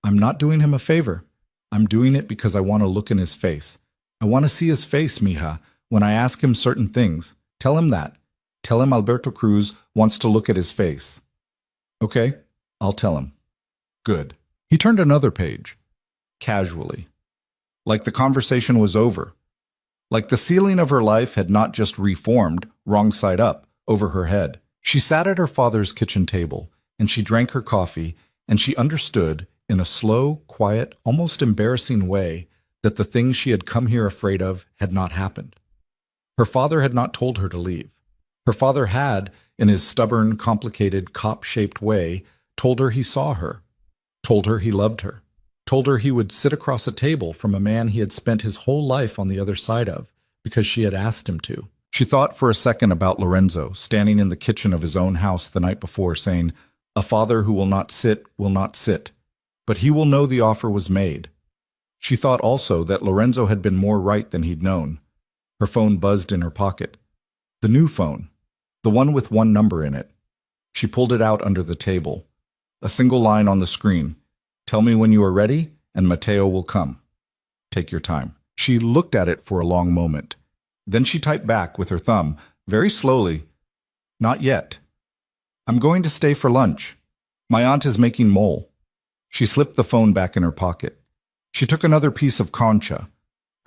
I'm not doing him a favor. I'm doing it because I want to look in his face. I want to see his face, mija, when I ask him certain things. Tell him that. Tell him Alberto Cruz wants to look at his face. Okay, I'll tell him. Good. He turned another page, casually. Like the conversation was over. Like the ceiling of her life had not just reformed, wrong side up, over her head. She sat at her father's kitchen table, and she drank her coffee, and she understood, in a slow, quiet, almost embarrassing way, that the things she had come here afraid of had not happened. Her father had not told her to leave. Her father had, in his stubborn, complicated, cop-shaped way, told her he saw her, told her he loved her, told her he would sit across a table from a man he had spent his whole life on the other side of, because she had asked him to. She thought for a second about Lorenzo, standing in the kitchen of his own house the night before, saying, "A father who will not sit, but he will know the offer was made." She thought also that Lorenzo had been more right than he'd known. Her phone buzzed in her pocket. The new phone, the one with one number in it. She pulled it out under the table. A single line on the screen. "Tell me when you are ready, and Mateo will come. Take your time." She looked at it for a long moment. Then she typed back with her thumb, very slowly, "Not yet. I'm going to stay for lunch. My aunt is making mole." She slipped the phone back in her pocket. She took another piece of concha.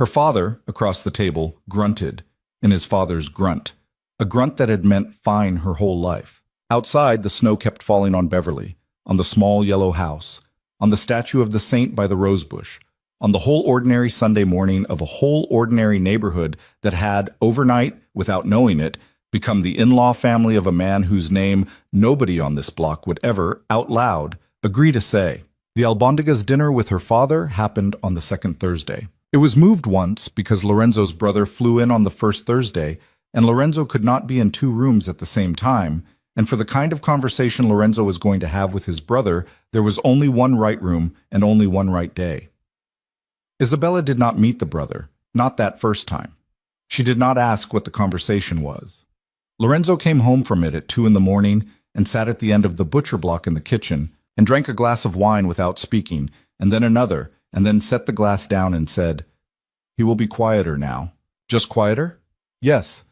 Her father, across the table, grunted, in his father's grunt, a grunt that had meant fine her whole life. Outside, the snow kept falling on Beverly, on the small yellow house, on the statue of the saint by the rosebush, on the whole ordinary Sunday morning of a whole ordinary neighborhood that had, overnight, without knowing it, become the in-law family of a man whose name nobody on this block would ever, out loud, agree to say. The albóndigas dinner with her father happened on the second Thursday. It was moved once because Lorenzo's brother flew in on the first Thursday, and Lorenzo could not be in 2 rooms at the same time, and for the kind of conversation Lorenzo was going to have with his brother, there was only one right room and only one right day. Isabella did not meet the brother, not that first time. She did not ask what the conversation was. Lorenzo came home from it at 2 in the morning and sat at the end of the butcher block in the kitchen and drank a glass of wine without speaking, and then another, and then set the glass down and said, "He will be quieter now." "Just quieter?" "Yes.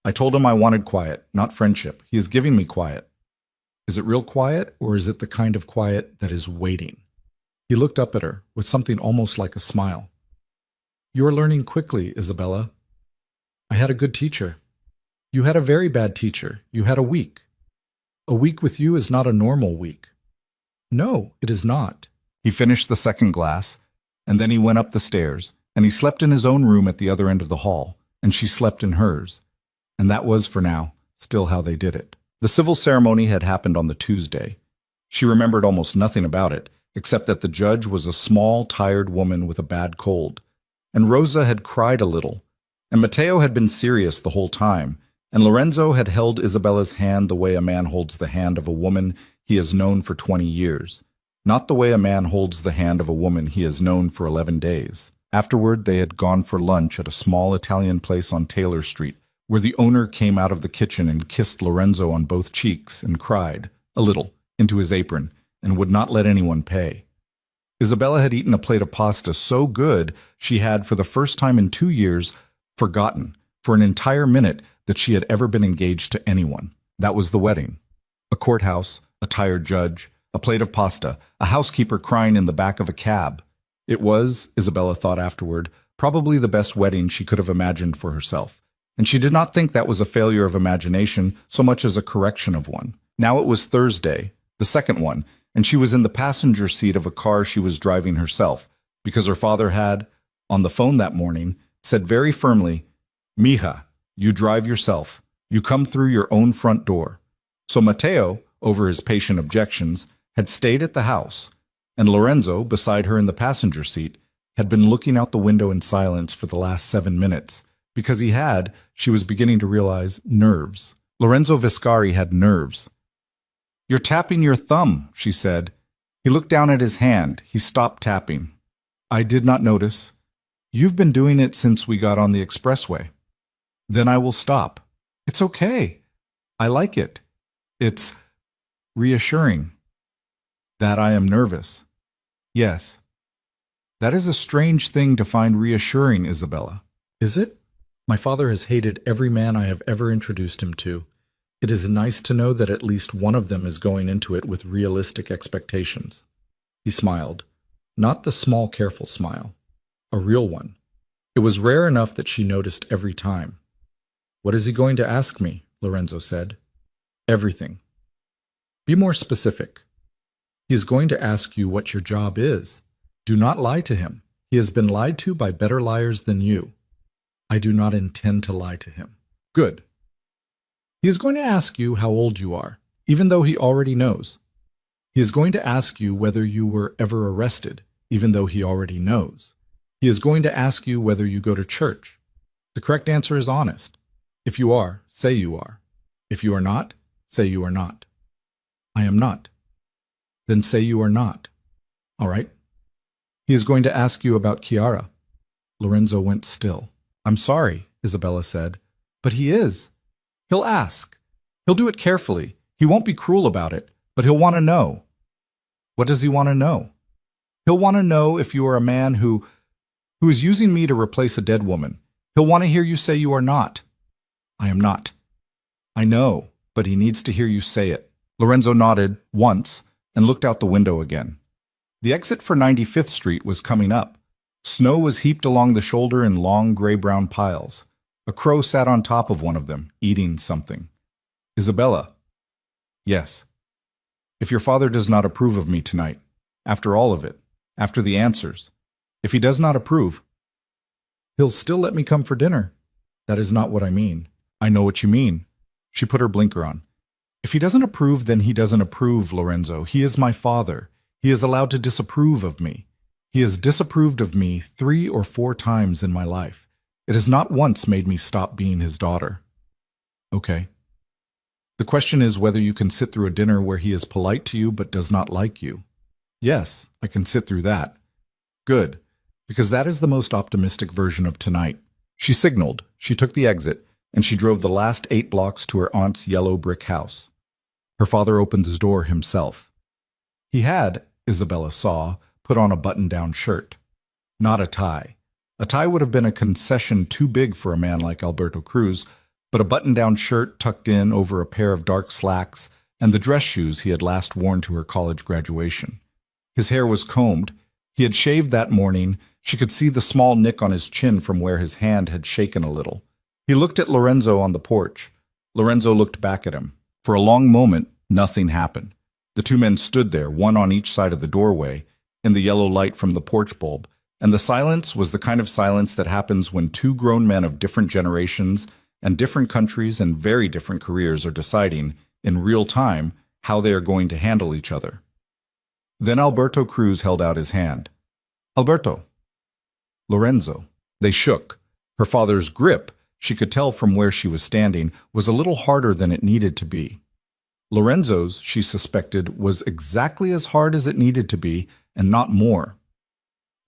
I told him I wanted quiet, not friendship. He is giving me quiet. Is it real quiet, or is it the kind of quiet that is waiting? He looked up at her with something almost like a smile. You are learning quickly, Isabella. I had a good teacher. You had a very bad teacher. You had a week. A week with you is not a normal week. No, it is not. He finished the second glass, and then he went up the stairs, and he slept in his own room at the other end of the hall, and she slept in hers. And that was, for now, still how they did it. The civil ceremony had happened on the Tuesday. She remembered almost nothing about it, except that the judge was a small, tired woman with a bad cold, and Rosa had cried a little, and Matteo had been serious the whole time, and Lorenzo had held Isabella's hand the way a man holds the hand of a woman he has known for 20 years, not the way a man holds the hand of a woman he has known for 11 days. Afterward, they had gone for lunch at a small Italian place on Taylor Street, where the owner came out of the kitchen and kissed Lorenzo on both cheeks and cried, a little, into his apron, and would not let anyone pay. Isabella had eaten a plate of pasta so good she had, for the first time in 2 years, forgotten, for an entire minute, that she had ever been engaged to anyone. That was the wedding. A courthouse, a tired judge, a plate of pasta, a housekeeper crying in the back of a cab. It was, Isabella thought afterward, probably the best wedding she could have imagined for herself, and she did not think that was a failure of imagination so much as a correction of one. Now it was Thursday, the second one, and she was in the passenger seat of a car she was driving herself, because her father had, on the phone that morning, said very firmly, "Mija, you drive yourself. You come through your own front door." So Matteo, over his patient objections, had stayed at the house, and Lorenzo, beside her in the passenger seat, had been looking out the window in silence for the last 7 minutes, because he had, she was beginning to realize, nerves. Lorenzo Viscari had nerves. "You're tapping your thumb," she said. He looked down at his hand. He stopped tapping. "I did not notice. You've been doing it since we got on the expressway." "Then I will stop." "It's okay. I like it. It's reassuring." "That I am nervous." "Yes." "That is a strange thing to find reassuring, Isabella." "Is it? My father has hated every man I have ever introduced him to. It is nice to know that at least one of them is going into it with realistic expectations." He smiled. Not the small, careful smile. A real one. It was rare enough that she noticed every time. "What is he going to ask me?" Lorenzo said. "Everything." "Be more specific." "He is going to ask you what your job is. Do not lie to him. He has been lied to by better liars than you." "I do not intend to lie to him." "Good." "He is going to ask you how old you are, even though he already knows. He is going to ask you whether you were ever arrested, even though he already knows. He is going to ask you whether you go to church. The correct answer is honest. If you are, say you are. If you are not, say you are not. "I am not." "Then say you are not." "All right." "He is going to ask you about Chiara." Lorenzo went still. "I'm sorry," Isabella said, "but he is. He'll ask. He'll do it carefully. He won't be cruel about it, but he'll want to know." "What does he want to know?" "He'll want to know if you are a man who is using me to replace a dead woman. He'll want to hear you say you are not." "I am not." "I know, but he needs to hear you say it." Lorenzo nodded once and looked out the window again. The exit for 95th Street was coming up. Snow was heaped along the shoulder in long gray-brown piles. A crow sat on top of one of them, eating something. "Isabella." "Yes." "If your father does not approve of me tonight, after all of it, after the answers, if he does not approve, he'll still let me come for dinner." "That is not what I mean." "I know what you mean." She put her blinker on. "If he doesn't approve, then he doesn't approve, Lorenzo. He is my father. He is allowed to disapprove of me. He has disapproved of me 3 or 4 times in my life. It has not once made me stop being his daughter." "Okay." "The question is whether you can sit through a dinner where he is polite to you but does not like you." "Yes, I can sit through that." "Good, because that is the most optimistic version of tonight." She signaled, she took the exit, and she drove the last 8 blocks to her aunt's yellow brick house. Her father opened the door himself. He had, Isabella saw, put on a button-down shirt. Not a tie. A tie would have been a concession too big for a man like Alberto Cruz, but a button-down shirt tucked in over a pair of dark slacks and the dress shoes he had last worn to her college graduation. His hair was combed. He had shaved that morning. She could see the small nick on his chin from where his hand had shaken a little. He looked at Lorenzo on the porch. Lorenzo looked back at him. For a long moment, nothing happened. The two men stood there, one on each side of the doorway, in the yellow light from the porch bulb, and the silence was the kind of silence that happens when two grown men of different generations and different countries and very different careers are deciding, in real time, how they are going to handle each other. Then Alberto Cruz held out his hand. Alberto. Lorenzo. They shook. Her father's grip, she could tell from where she was standing, was a little harder than it needed to be. Lorenzo's, she suspected, was exactly as hard as it needed to be, and not more.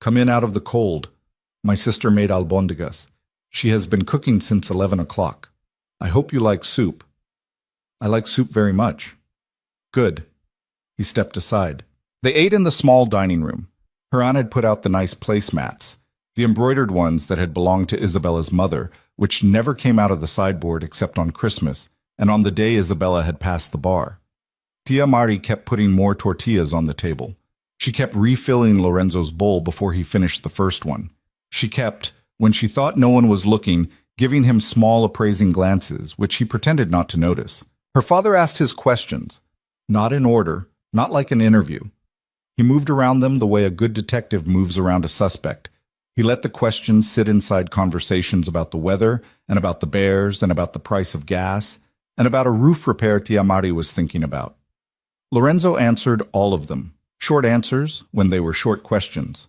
Come in out of the cold. My sister made albondigas. She has been cooking since 11 o'clock. I hope you like soup. I like soup very much. Good. He stepped aside. They ate in the small dining room. Her aunt had put out the nice placemats, the embroidered ones that had belonged to Isabella's mother, which never came out of the sideboard except on Christmas, and on the day Isabella had passed the bar. Tia Mari kept putting more tortillas on the table. She kept refilling Lorenzo's bowl before he finished the first one. She kept, when she thought no one was looking, giving him small appraising glances, which he pretended not to notice. Her father asked his questions, not in order, not like an interview. He moved around them the way a good detective moves around a suspect. He let the questions sit inside conversations about the weather, and about the bears, and about the price of gas, and about a roof repair Tia Mari was thinking about. Lorenzo answered all of them. Short answers when they were short questions.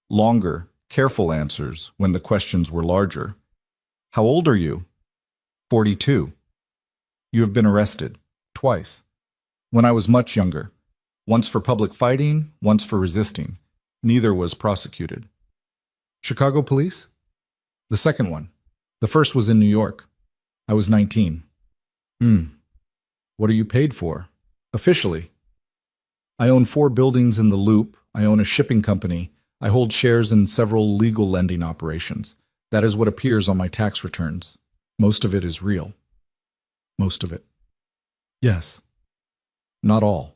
Longer, careful answers when the questions were larger. How old are you? 42. You have been arrested. Twice. When I was much younger. Once for public fighting, once for resisting. Neither was prosecuted. Chicago police? The second one. The first was in New York. I was 19. What are you paid for? Officially. I own 4 buildings in the Loop. I own a shipping company. I hold shares in several legal lending operations. That is what appears on my tax returns. Most of it is real. Most of it. Yes. Not all.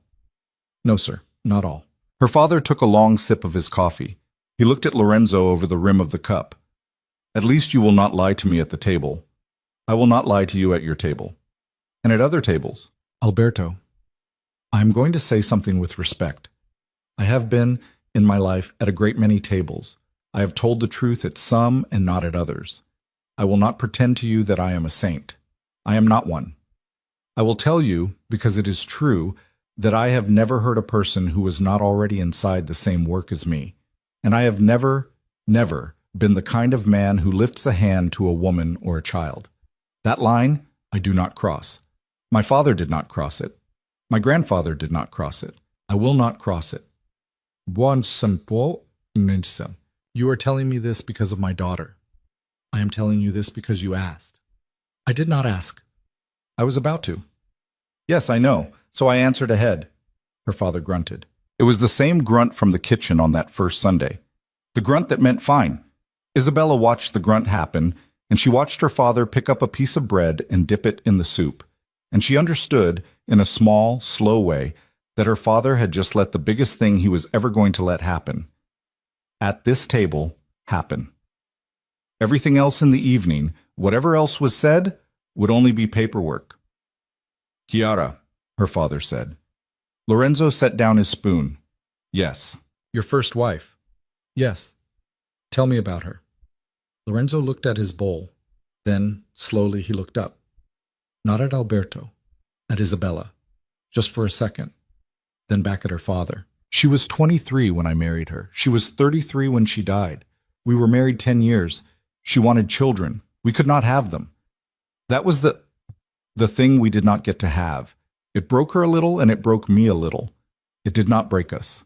No, sir, not all. Her father took a long sip of his coffee. He looked at Lorenzo over the rim of the cup. At least you will not lie to me at the table. I will not lie to you at your table. And at other tables. Alberto, I am going to say something with respect. I have been, in my life, at a great many tables. I have told the truth at some and not at others. I will not pretend to you that I am a saint. I am not one. I will tell you, because it is true, that I have never heard a person who was not already inside the same work as me. And I have never been the kind of man who lifts a hand to a woman or a child. That line I do not cross. My father did not cross it. My grandfather did not cross it. I will not cross it. You are telling me this because of my daughter. I am telling you this because you asked. I did not ask. I was about to. Yes, I know, so I answered ahead. Her father grunted. It was the same grunt from the kitchen on that first Sunday. The grunt that meant fine. Isabella watched the grunt happen, and she watched her father pick up a piece of bread and dip it in the soup. And she understood, in a small, slow way, that her father had just let the biggest thing he was ever going to let happen. At this table, happen. Everything else in the evening, whatever else was said, would only be paperwork. Chiara, her father said. Lorenzo set down his spoon. Yes. Your first wife? Yes. Tell me about her. Lorenzo looked at his bowl. Then, slowly, he looked up. Not at Alberto, at Isabella. Just for a second. Then back at her father. She was 23 when I married her. She was 33 when she died. We were married 10 years. She wanted children. We could not have them. That was the thing we did not get to have. It broke her a little and it broke me a little. It did not break us.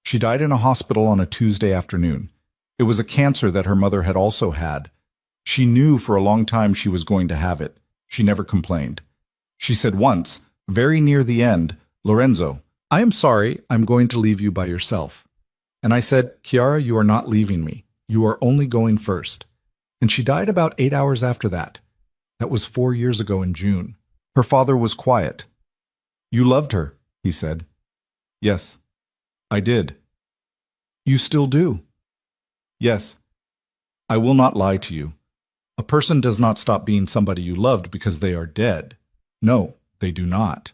She died in a hospital on a Tuesday afternoon. It was a cancer that her mother had also had. She knew for a long time she was going to have it. She never complained. She said once, very near the end, Lorenzo, I am sorry, I'm going to leave you by yourself. And I said, Chiara, you are not leaving me. You are only going first. And she died about 8 hours after that. That was 4 years ago in June. Her father was quiet. You loved her, he said. Yes, I did. You still do? Yes. I will not lie to you. A person does not stop being somebody you loved because they are dead. No, they do not.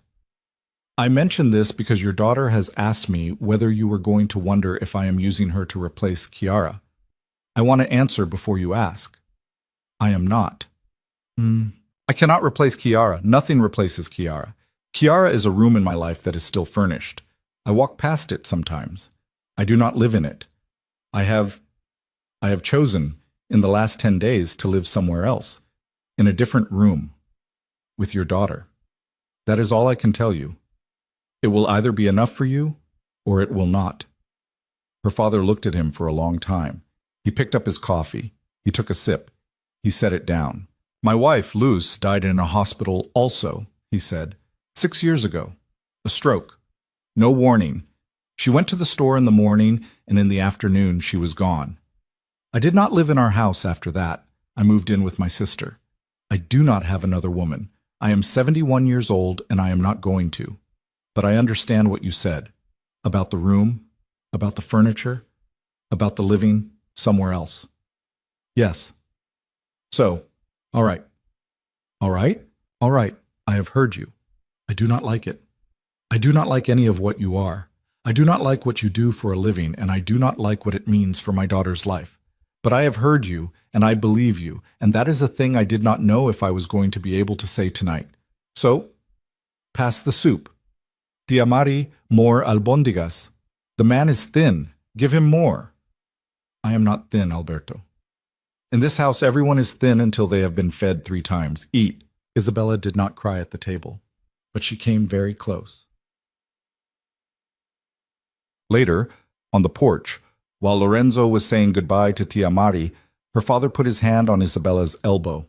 I mention this because your daughter has asked me whether you were going to wonder if I am using her to replace Kiara. I want to answer before you ask. I am not. I cannot replace Kiara. Nothing replaces Kiara. Kiara is a room in my life that is still furnished. I walk past it sometimes. I do not live in it. I have chosen, in the last 10 days, to live somewhere else, in a different room, with your daughter. That is all I can tell you. It will either be enough for you, or it will not. Her father looked at him for a long time. He picked up his coffee. He took a sip. He set it down. My wife, Luz, died in a hospital also, he said, 6 years ago. A stroke. No warning. She went to the store in the morning, and in the afternoon she was gone. I did not live in our house after that. I moved in with my sister. I do not have another woman. I am 71 years old, and I am not going to. But I understand what you said. About the room, about the furniture, about the living somewhere else. Yes. So, all right. All right? All right. I have heard you. I do not like it. I do not like any of what you are. I do not like what you do for a living, and I do not like what it means for my daughter's life. But I have heard you, and I believe you, and that is a thing I did not know if I was going to be able to say tonight. So, pass the soup. Tia Mari, more albóndigas. The man is thin. Give him more. I am not thin, Alberto. In this house, everyone is thin until they have been fed 3 times. Eat. Isabella did not cry at the table, but she came very close. Later, on the porch, while Lorenzo was saying goodbye to Tia Mari, her father put his hand on Isabella's elbow.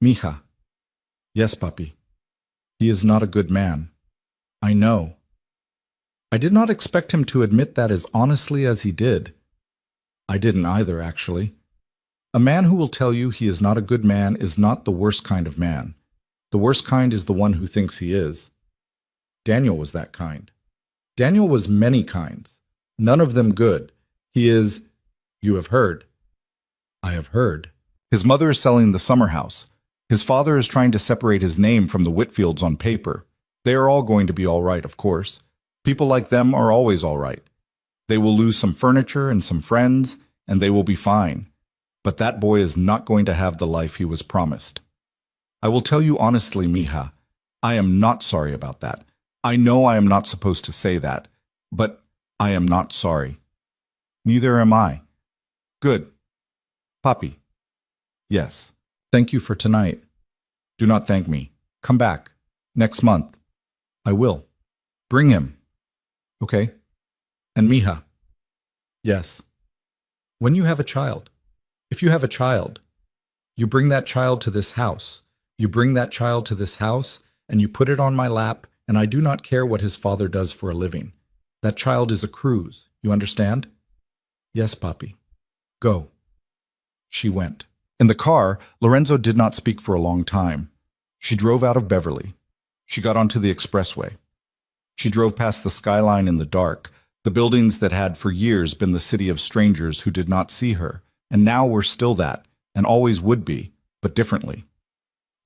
Mija. Yes, papi. He is not a good man. I know. I did not expect him to admit that as honestly as he did. I didn't either, actually. A man who will tell you he is not a good man is not the worst kind of man. The worst kind is the one who thinks he is. Daniel was that kind. Daniel was many kinds, none of them good. He is, you have heard. I have heard. His mother is selling the summer house. His father is trying to separate his name from the Whitfields on paper. They are all going to be all right, of course. People like them are always all right. They will lose some furniture and some friends, and they will be fine. But that boy is not going to have the life he was promised. I will tell you honestly, Mija, I am not sorry about that. I know I am not supposed to say that, but I am not sorry. Neither am I. Good. Papi. Yes. Thank you for tonight. Do not thank me. Come back. Next month. I will. Bring him. Okay? And Mija. Yes. When you have a child, if you have a child, you bring that child to this house. You bring that child to this house, and you put it on my lap, and I do not care what his father does for a living. That child is a Cruz. You understand? Yes, papi. Go. She went. In the car, Lorenzo did not speak for a long time. She drove out of Beverly. She got onto the expressway. She drove past the skyline in the dark, the buildings that had for years been the city of strangers who did not see her, and now were still that, and always would be, but differently.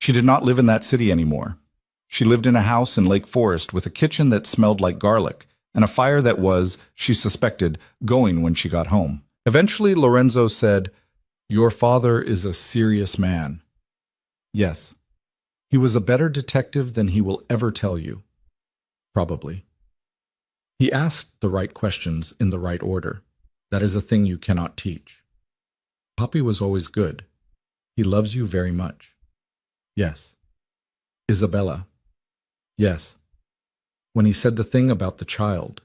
She did not live in that city anymore. She lived in a house in Lake Forest with a kitchen that smelled like garlic, and a fire that was, she suspected, going when she got home. Eventually, Lorenzo said, "Your father is a serious man." Yes. He was a better detective than he will ever tell you. Probably. He asked the right questions in the right order. That is a thing you cannot teach. Papi was always good. He loves you very much. Yes. Isabella. Yes. When he said the thing about the child,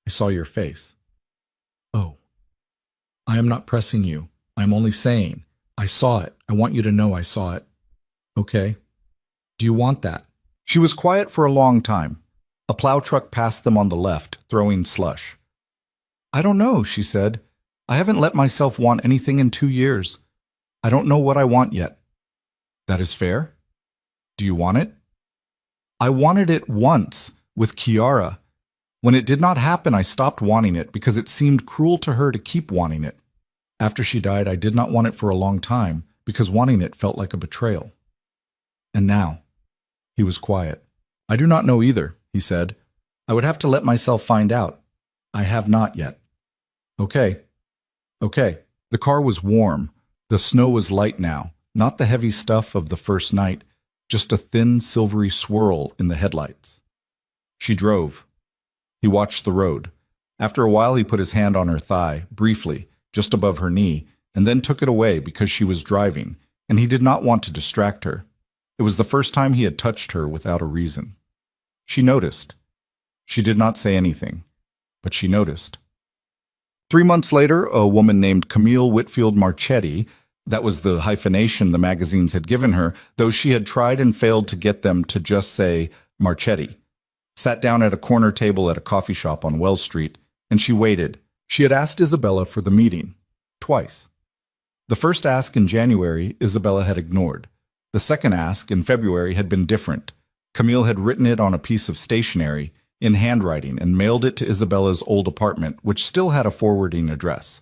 I saw your face. Oh. I am not pressing you. I am only saying, I saw it. I want you to know I saw it. Okay. Do you want that? She was quiet for a long time. A plow truck passed them on the left, throwing slush. I don't know, she said. I haven't let myself want anything in 2 years. I don't know what I want yet. That is fair? Do you want it? I wanted it once, with Kiara. When it did not happen, I stopped wanting it because it seemed cruel to her to keep wanting it. After she died, I did not want it for a long time because wanting it felt like a betrayal. And now, he was quiet. I do not know either, he said. I would have to let myself find out. I have not yet. Okay. Okay. The car was warm. The snow was light now, not the heavy stuff of the first night, just a thin, silvery swirl in the headlights. She drove. He watched the road. After a while, he put his hand on her thigh, briefly, just above her knee, and then took it away because she was driving, and he did not want to distract her. It was the first time he had touched her without a reason. She noticed. She did not say anything, but she noticed. 3 months later, a woman named Camille Whitfield Marchetti, that was the hyphenation the magazines had given her, though she had tried and failed to get them to just say Marchetti, sat down at a corner table at a coffee shop on Wells Street, and she waited. She had asked Isabella for the meeting, twice. The first ask in January, Isabella had ignored. The second ask in February had been different. Camille had written it on a piece of stationery, in handwriting, and mailed it to Isabella's old apartment, which still had a forwarding address.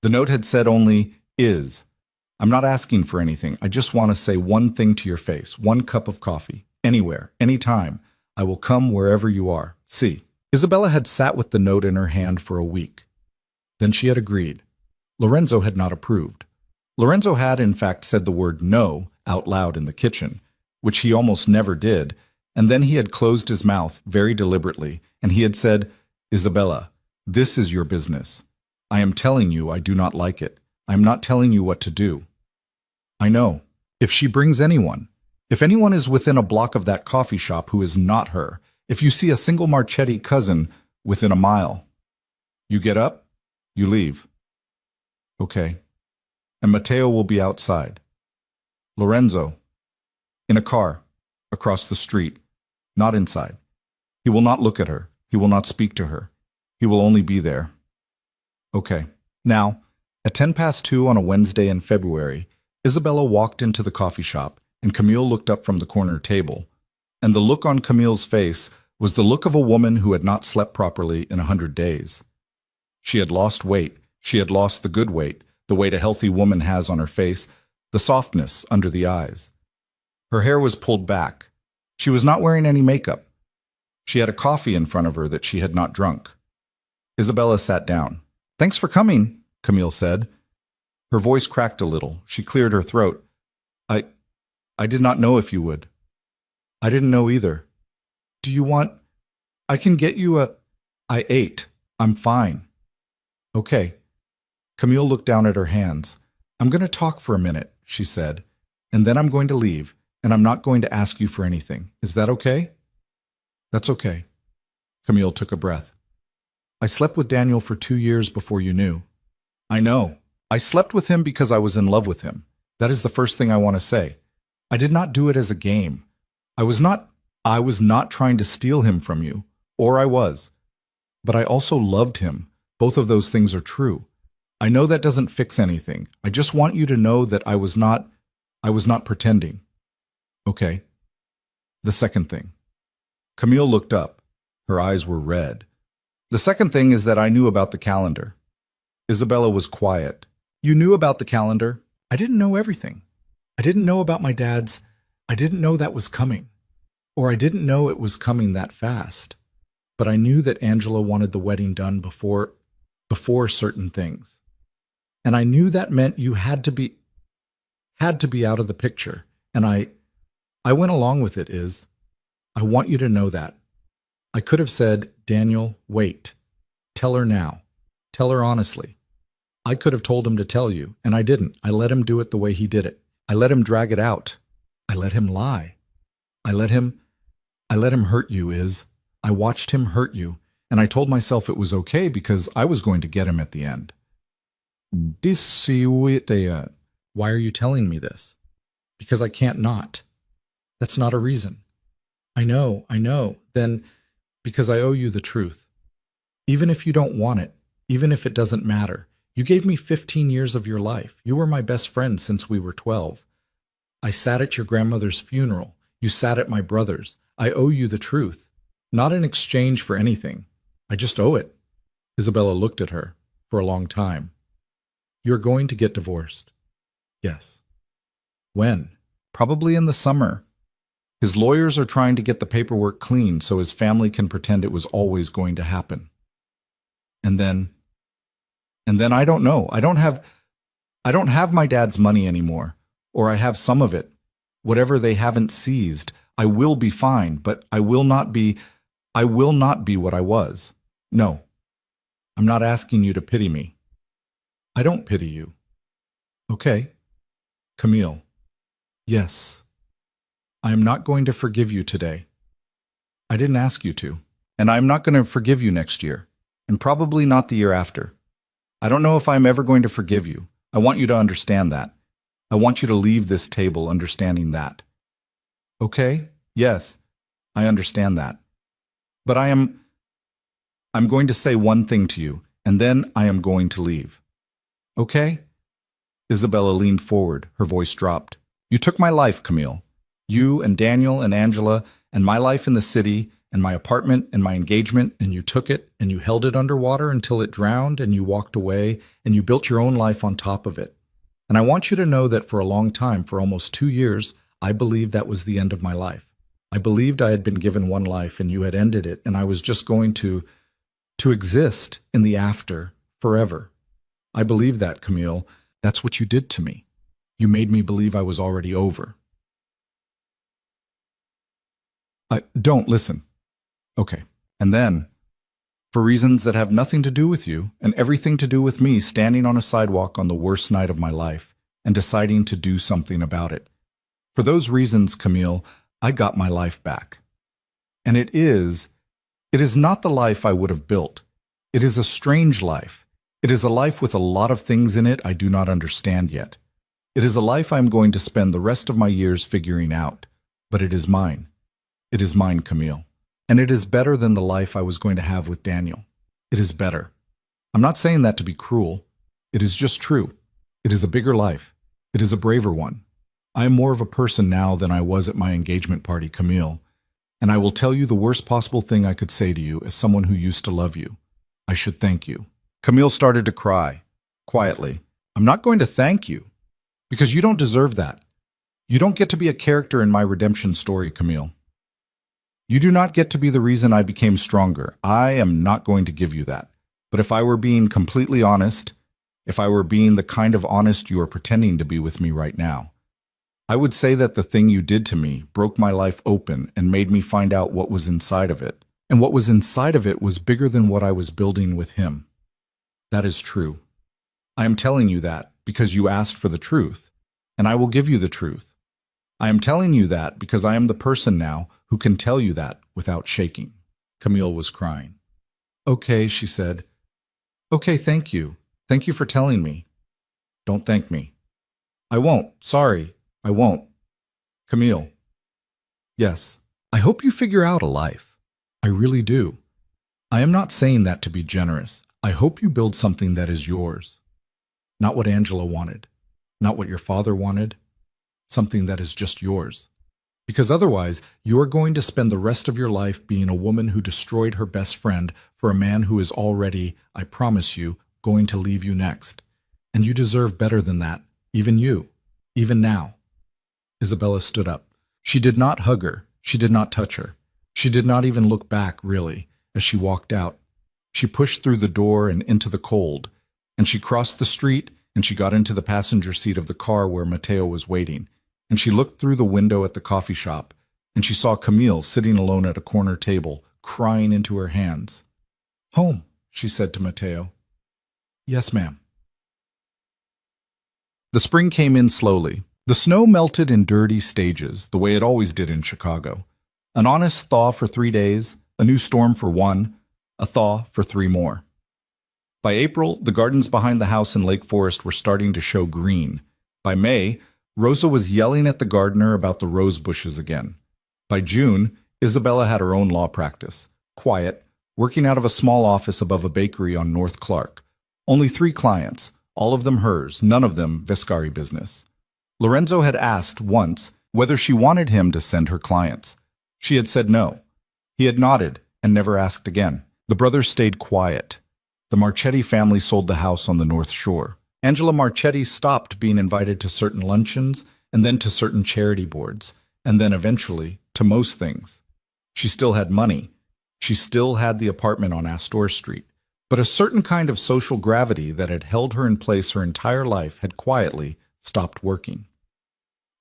The note had said only, "Is. I'm not asking for anything. I just want to say one thing to your face, 1 cup of coffee, anywhere, anytime. I will come wherever you are. See." Isabella had sat with the note in her hand for a week. Then she had agreed. Lorenzo had not approved. Lorenzo had, in fact, said the word no out loud in the kitchen, which he almost never did, and then he had closed his mouth very deliberately, and he had said, "Isabella, this is your business. I am telling you I do not like it. I am not telling you what to do. I know. If she brings anyone, if anyone is within a block of that coffee shop who is not her, if you see a single Marchetti cousin within a mile, you get up, you leave. Okay. And Matteo will be outside. Lorenzo, in a car, across the street, not inside. He will not look at her. He will not speak to her. He will only be there. Okay. Now, at 2:10 on a Wednesday in February, Isabella walked into the coffee shop, and Camille looked up from the corner table. And the look on Camille's face was the look of a woman who had not slept properly in 100 days. She had lost weight. She had lost the good weight, the weight a healthy woman has on her face, the softness under the eyes. Her hair was pulled back. She was not wearing any makeup. She had a coffee in front of her that she had not drunk. Isabella sat down. "Thanks for coming," Camille said. Her voice cracked a little. She cleared her throat. I did not know if you would." "I didn't know either." "Do you want... I can get you a..." "I ate. I'm fine." "Okay." Camille looked down at her hands. "I'm going to talk for a minute," she said, "and then I'm going to leave, and I'm not going to ask you for anything. Is that okay?" "That's okay." Camille took a breath. "I slept with Daniel for 2 years before you knew." "I know. I slept with him because I was in love with him. That is the first thing I want to say. I did not do it as a game. I was not trying to steal him from you, or I was. But I also loved him. Both of those things are true. I know that doesn't fix anything. I just want you to know that I was not pretending." "Okay." "The second thing." Camille looked up. Her eyes were red. "The second thing is that I knew about the calendar." Isabella was quiet. "You knew about the calendar?" "I didn't know everything. I didn't know about my dad's. I didn't know that was coming. Or I didn't know it was coming that fast. But I knew that Angela wanted the wedding done before certain things. And I knew that meant you had to be out of the picture. And I went along with it. I want you to know that. I could have said, 'Daniel, wait. Tell her now. Tell her honestly.' I could have told him to tell you, and I didn't. I let him do it the way he did it. I let him drag it out. I let him lie. I let him hurt you, I watched him hurt you, and I told myself it was okay because I was going to get him at the end." "Why are you telling me this?" "Because I can't not. That's not a reason." I know. Then, because I owe you the truth. Even if you don't want it, even if it doesn't matter. You gave me 15 years of your life. You were my best friend since we were 12. I sat at your grandmother's funeral. You sat at my brother's. I owe you the truth. Not in exchange for anything. I just owe it. Isabella looked at her for a long time. You're going to get divorced. Yes. When? Probably in the summer. His lawyers are trying to get the paperwork clean so his family can pretend it was always going to happen. And then I don't know. I don't have my dad's money anymore, or I have some of it. Whatever they haven't seized, I will be fine, but I will not be what I was. No. I'm not asking you to pity me. I don't pity you. Okay. Camille. Yes. I am not going to forgive you today. I didn't ask you to, and I am not going to forgive you next year, and probably not the year after. I don't know if I am ever going to forgive you. I want you to understand that. I want you to leave this table understanding that. Okay? Yes, I understand that. But I'm going to say one thing to you, and then I am going to leave. Okay? Isabella leaned forward. Her voice dropped. You took my life, Camille. You and Daniel and Angela and my life in the city and my apartment and my engagement, and you took it and you held it underwater until it drowned and you walked away and you built your own life on top of it. And I want you to know that for a long time, for almost 2 years, I believed that was the end of my life. I believed I had been given one life and you had ended it, and I was just going to exist in the after forever. I believed that, Camille. That's what you did to me. You made me believe I was already over. Don't listen. Okay. And then, for reasons that have nothing to do with you and everything to do with me standing on a sidewalk on the worst night of my life and deciding to do something about it. For those reasons, Camille, I got my life back. And it is not the life I would have built. It is a strange life. It is a life with a lot of things in it I do not understand yet. It is a life I am going to spend the rest of my years figuring out. But it is mine. It is mine, Camille. And it is better than the life I was going to have with Daniel. It is better. I'm not saying that to be cruel. It is just true. It is a bigger life. It is a braver one. I am more of a person now than I was at my engagement party, Camille. And I will tell you the worst possible thing I could say to you as someone who used to love you. I should thank you. Camille started to cry, quietly. I'm not going to thank you, because you don't deserve that. You don't get to be a character in my redemption story, Camille. You do not get to be the reason I became stronger. I am not going to give you that. But if I were being completely honest, if I were being the kind of honest you are pretending to be with me right now, I would say that the thing you did to me broke my life open and made me find out what was inside of it. And what was inside of it was bigger than what I was building with him. That is true. I am telling you that because you asked for the truth, and I will give you the truth. I am telling you that because I am the person now who can tell you that without shaking. Camille was crying. Okay, she said. Okay, thank you. Thank you for telling me. Don't thank me. I won't. Sorry, I won't. Camille. Yes, I hope you figure out a life. I really do. I am not saying that to be generous. I hope you build something that is yours. Not what Angela wanted. Not what your father wanted. Something that is just yours. Because otherwise, you are going to spend the rest of your life being a woman who destroyed her best friend for a man who is already, I promise you, going to leave you next. And you deserve better than that, even you, even now. Isabella stood up. She did not hug her. She did not touch her. She did not even look back, really, as she walked out. She pushed through the door and into the cold, and she crossed the street, and she got into the passenger seat of the car where Mateo was waiting. And she looked through the window at the coffee shop, and she saw Camille sitting alone at a corner table, crying into her hands. Home, she said to Mateo. Yes, ma'am. The spring came in slowly. The snow melted in dirty stages, the way it always did in Chicago. An honest thaw for 3 days, a new storm for 1, a thaw for 3 more. By April, the gardens behind the house in Lake Forest were starting to show green. By May, Rosa was yelling at the gardener about the rose bushes again. By June, Isabella had her own law practice, quiet, working out of a small office above a bakery on North Clark. Only 3 clients, all of them hers, none of them Vescari business. Lorenzo had asked once whether she wanted him to send her clients. She had said no. He had nodded and never asked again. The brothers stayed quiet. The Marchetti family sold the house on the North Shore. Angela Marchetti stopped being invited to certain luncheons and then to certain charity boards, and then eventually to most things. She still had money. She still had the apartment on Astor Street. But a certain kind of social gravity that had held her in place her entire life had quietly stopped working.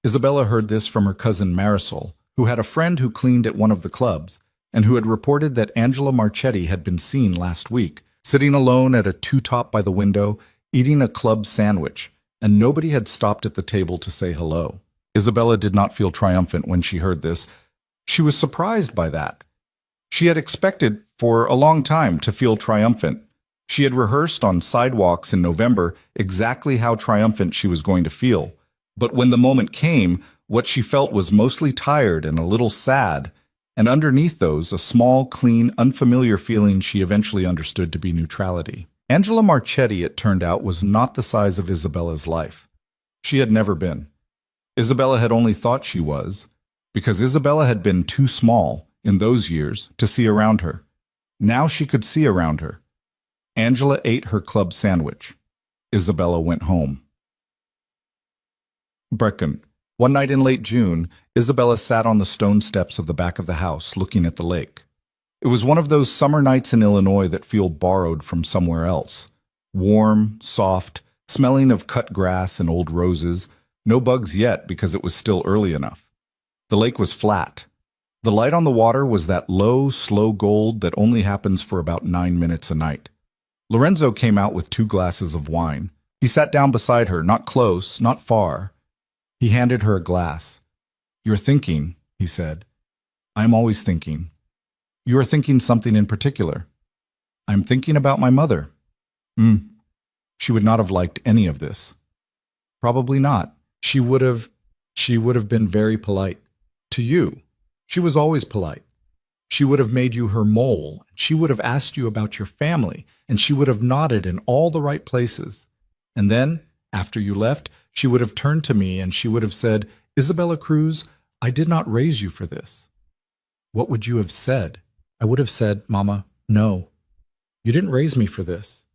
Isabella heard this from her cousin Marisol, who had a friend who cleaned at one of the clubs, and who had reported that Angela Marchetti had been seen last week, sitting alone at a two-top by the window, eating a club sandwich, and nobody had stopped at the table to say hello. Isabella did not feel triumphant when she heard this. She was surprised by that. She had expected for a long time to feel triumphant. She had rehearsed on sidewalks in November exactly how triumphant she was going to feel. But when the moment came, what she felt was mostly tired and a little sad, and underneath those, a small, clean, unfamiliar feeling she eventually understood to be neutrality. Angela Marchetti, it turned out, was not the size of Isabella's life. She had never been. Isabella had only thought she was, because Isabella had been too small in those years to see around her. Now she could see around her. Angela ate her club sandwich. Isabella went home. Brecon. One night in late June, Isabella sat on the stone steps of the back of the house, looking at the lake. It was one of those summer nights in Illinois that feel borrowed from somewhere else. Warm, soft, smelling of cut grass and old roses. No bugs yet because it was still early enough. The lake was flat. The light on the water was that low, slow gold that only happens for about 9 minutes a night. Lorenzo came out with 2 glasses of wine. He sat down beside her, not close, not far. He handed her a glass. "You're thinking," he said. "I am always thinking. You are thinking something in particular." "I am thinking about my mother." She would not have liked any of this. Probably not. She would have been very polite. To you. She was always polite. She would have made you her mole. She would have asked you about your family, and she would have nodded in all the right places. And then, after you left, she would have turned to me and she would have said, "Isabella Cruz, I did not raise you for this." What would you have said? I would have said, "Mama, no. You didn't raise me for this.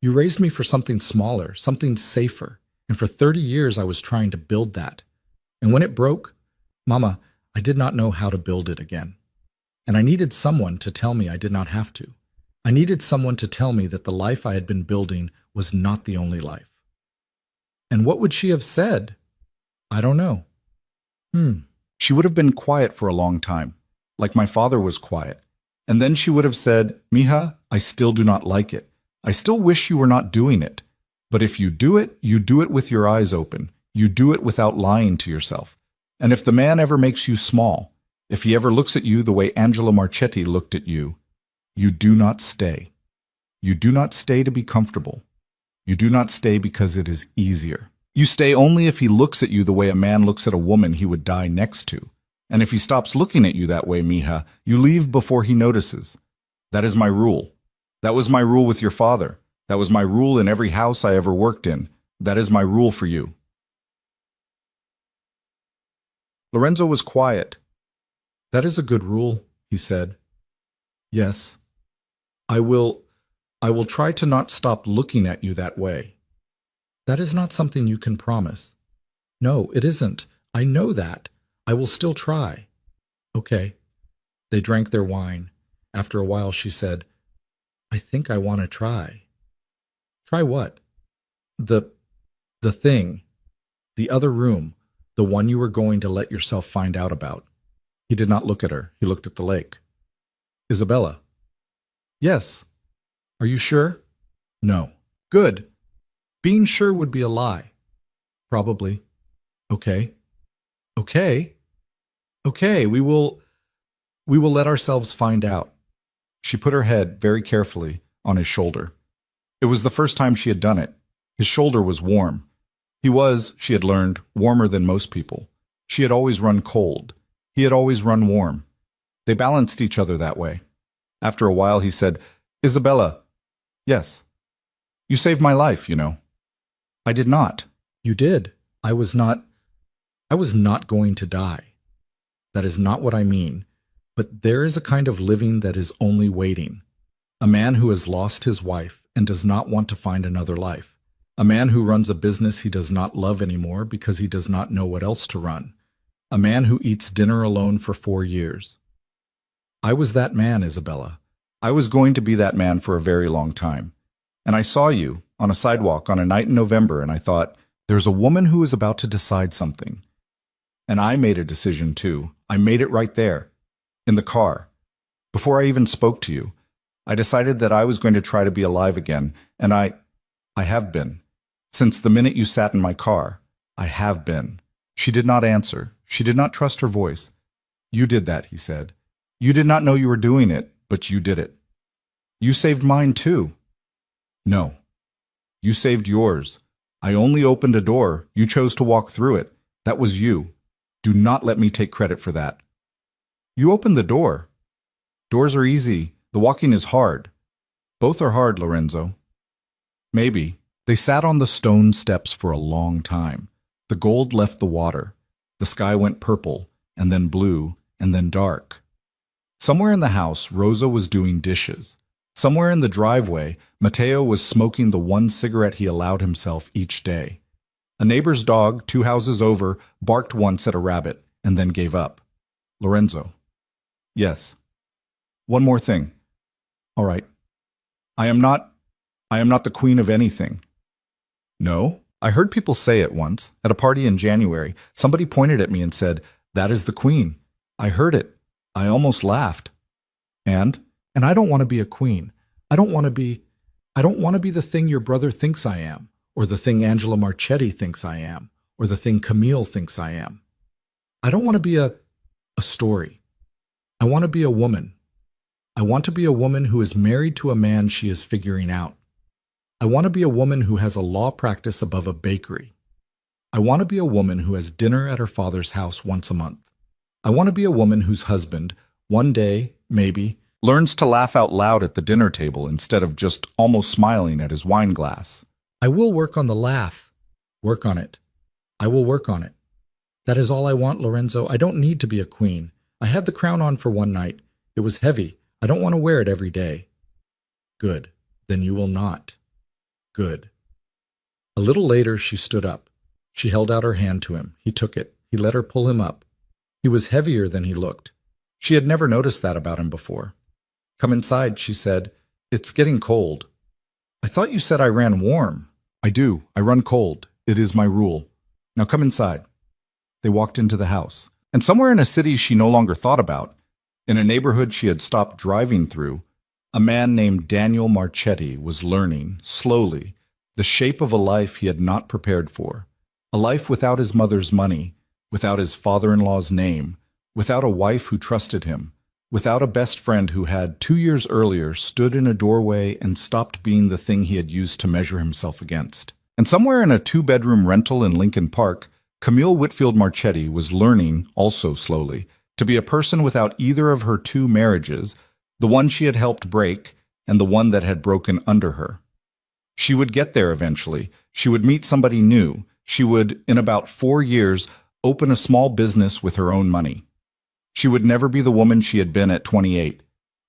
You raised me for something smaller, something safer. And for 30 years I was trying to build that. And when it broke, Mama, I did not know how to build it again. And I needed someone to tell me I did not have to. I needed someone to tell me that the life I had been building was not the only life." And what would she have said? I don't know. She would have been quiet for a long time, like my father was quiet. And then she would have said, "Mija, I still do not like it. I still wish you were not doing it. But if you do it with your eyes open. You do it without lying to yourself. And if the man ever makes you small, if he ever looks at you the way Angela Marchetti looked at you, you do not stay. You do not stay to be comfortable. You do not stay because it is easier. You stay only if he looks at you the way a man looks at a woman he would die next to. And if he stops looking at you that way, Mija, you leave before he notices. That is my rule. That was my rule with your father. That was my rule in every house I ever worked in. That is my rule for you." Lorenzo was quiet. "That is a good rule," he said. "Yes. I will try to not stop looking at you that way." "That is not something you can promise." "No, it isn't. I know that. I will still try." "Okay." They drank their wine. After a while she said, "I think I want to try." "Try what?" The thing. The other room. The one you were going to let yourself find out about." He did not look at her. He looked at the lake. "Isabella." "Yes." "Are you sure?" "No." "Good. Being sure would be a lie." "Probably." "Okay." "Okay." "Okay, we will let ourselves find out." She put her head, very carefully, on his shoulder. It was the first time she had done it. His shoulder was warm. He was, she had learned, warmer than most people. She had always run cold. He had always run warm. They balanced each other that way. After a while he said, "Isabella." "Yes." "You saved my life, you know." "I did not." "You did. I was not." I was not going to die. That is not what I mean, but there is a kind of living that is only waiting. A man who has lost his wife and does not want to find another life. A man who runs a business he does not love anymore because he does not know what else to run. A man who eats dinner alone for 4 years. I was that man, Isabella. I was going to be that man for a very long time. And I saw you on a sidewalk on a night in November, and I thought, there's a woman who is about to decide something. And I made a decision too. I made it right there, in the car. Before I even spoke to you, I decided that I was going to try to be alive again, and I have been. Since the minute you sat in my car, I have been. She did not answer. She did not trust her voice. You did that, he said. You did not know you were doing it, but you did it. You saved mine too. No. You saved yours. I only opened a door. You chose to walk through it. That was you. Do not let me take credit for that. You opened the door. Doors are easy. The walking is hard. Both are hard, Lorenzo. Maybe. They sat on the stone steps for a long time. The gold left the water. The sky went purple, and then blue, and then dark. Somewhere in the house, Rosa was doing dishes. Somewhere in the driveway, Matteo was smoking the one cigarette he allowed himself each day. A neighbor's dog, 2 houses over, barked once at a rabbit, and then gave up. Lorenzo. Yes. One more thing. All right. I am not the queen of anything. No? I heard people say it once, at a party in January. Somebody pointed at me and said, "That is the queen." I heard it. I almost laughed. And I don't want to be a queen. I don't want to be the thing your brother thinks I am, or the thing Angela Marchetti thinks I am, or the thing Camille thinks I am. I don't want to be a story. I want to be a woman. I want to be a woman who is married to a man she is figuring out. I want to be a woman who has a law practice above a bakery. I want to be a woman who has dinner at her father's house once a month. I want to be a woman whose husband, one day, maybe, learns to laugh out loud at the dinner table instead of just almost smiling at his wine glass. I will work on the laugh. Work on it. I will work on it. That is all I want, Lorenzo. I don't need to be a queen. I had the crown on for one night. It was heavy. I don't want to wear it every day. Good. Then you will not. Good. A little later, she stood up. She held out her hand to him. He took it. He let her pull him up. He was heavier than he looked. She had never noticed that about him before. Come inside, she said. It's getting cold. I thought you said I ran warm. I do. I run cold. It is my rule. Now come inside. They walked into the house. And somewhere in a city she no longer thought about, in a neighborhood she had stopped driving through, a man named Daniel Marchetti was learning, slowly, the shape of a life he had not prepared for. A life without his mother's money, without his father-in-law's name, without a wife who trusted him, without a best friend who had, 2 years earlier, stood in a doorway and stopped being the thing he had used to measure himself against. And somewhere in a 2-bedroom rental in Lincoln Park, Camille Whitfield Marchetti was learning, also slowly, to be a person without either of her 2 marriages, the one she had helped break and the one that had broken under her. She would get there eventually. She would meet somebody new. She would, in about 4 years, open a small business with her own money. She would never be the woman she had been at 28.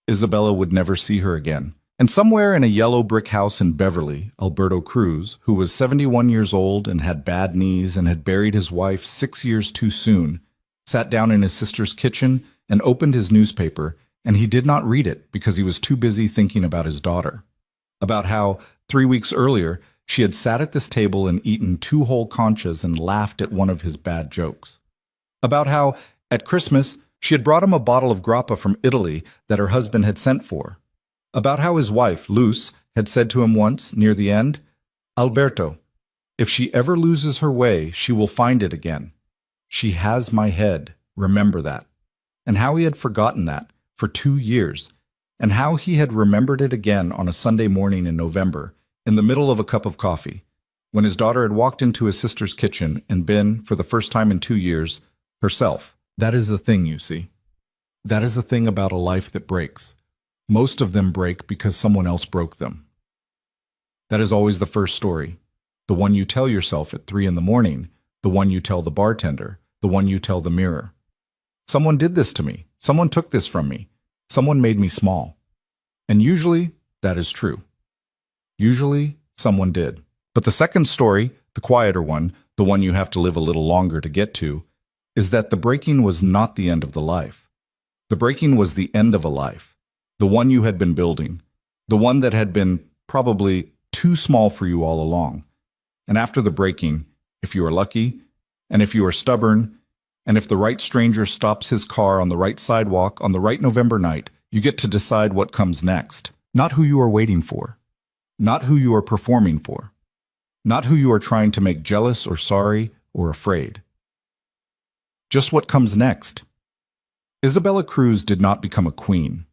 Isabella would never see her again. And somewhere in a yellow brick house in Beverly, Alberto Cruz, who was 71 years old and had bad knees and had buried his wife 6 years too soon, sat down in his sister's kitchen and opened his newspaper, and he did not read it because he was too busy thinking about his daughter. About how, 3 weeks earlier, she had sat at this table and eaten 2 whole conchas and laughed at one of his bad jokes. About how, at Christmas, she had brought him a bottle of grappa from Italy that her husband had sent for. About how his wife, Luce, had said to him once, near the end, "Alberto, if she ever loses her way, she will find it again. She has my head, remember that." And how he had forgotten that for 2 years, and how he had remembered it again on a Sunday morning in November, in the middle of a cup of coffee, when his daughter had walked into his sister's kitchen and been, for the first time in 2 years, herself. That is the thing, you see. That is the thing about a life that breaks. Most of them break because someone else broke them. That is always the first story. The one you tell yourself at 3 in the morning, the one you tell the bartender, the one you tell the mirror. Someone did this to me. Someone took this from me. Someone made me small. And usually, that is true. Usually, someone did. But the second story, the quieter one, the one you have to live a little longer to get to, is that the breaking was not the end of the life. The breaking was the end of a life, the one you had been building, the one that had been probably too small for you all along. And after the breaking, if you are lucky, and if you are stubborn, and if the right stranger stops his car on the right sidewalk on the right November night, you get to decide what comes next. Not who you are waiting for, not who you are performing for, not who you are trying to make jealous or sorry or afraid. Just what comes next. Isabella Cruz did not become a queen.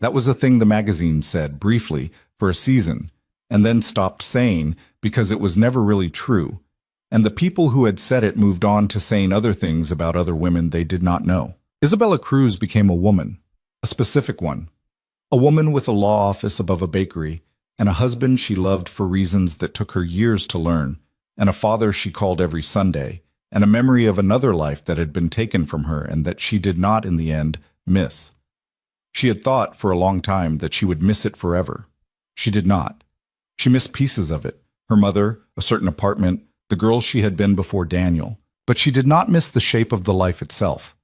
That was a thing the magazine said briefly for a season, and then stopped saying because it was never really true, and the people who had said it moved on to saying other things about other women they did not know. Isabella Cruz became a woman, a specific one, a woman with a law office above a bakery, and a husband she loved for reasons that took her years to learn, and a father she called every Sunday, and a memory of another life that had been taken from her and that she did not, in the end, miss. She had thought for a long time that she would miss it forever. She did not. She missed pieces of it, her mother, a certain apartment, the girl she had been before Daniel. But she did not miss the shape of the life itself.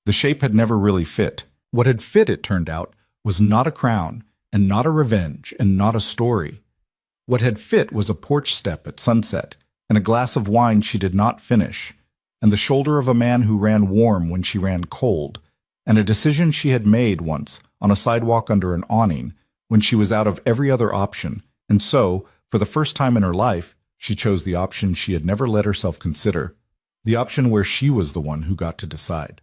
The shape had never really fit. What had fit, it turned out, was not a crown, and not a revenge, and not a story. What had fit was a porch step at sunset, and a glass of wine she did not finish, and the shoulder of a man who ran warm when she ran cold, and a decision she had made once on a sidewalk under an awning when she was out of every other option, and so, for the first time in her life, she chose the option she had never let herself consider, the option where she was the one who got to decide.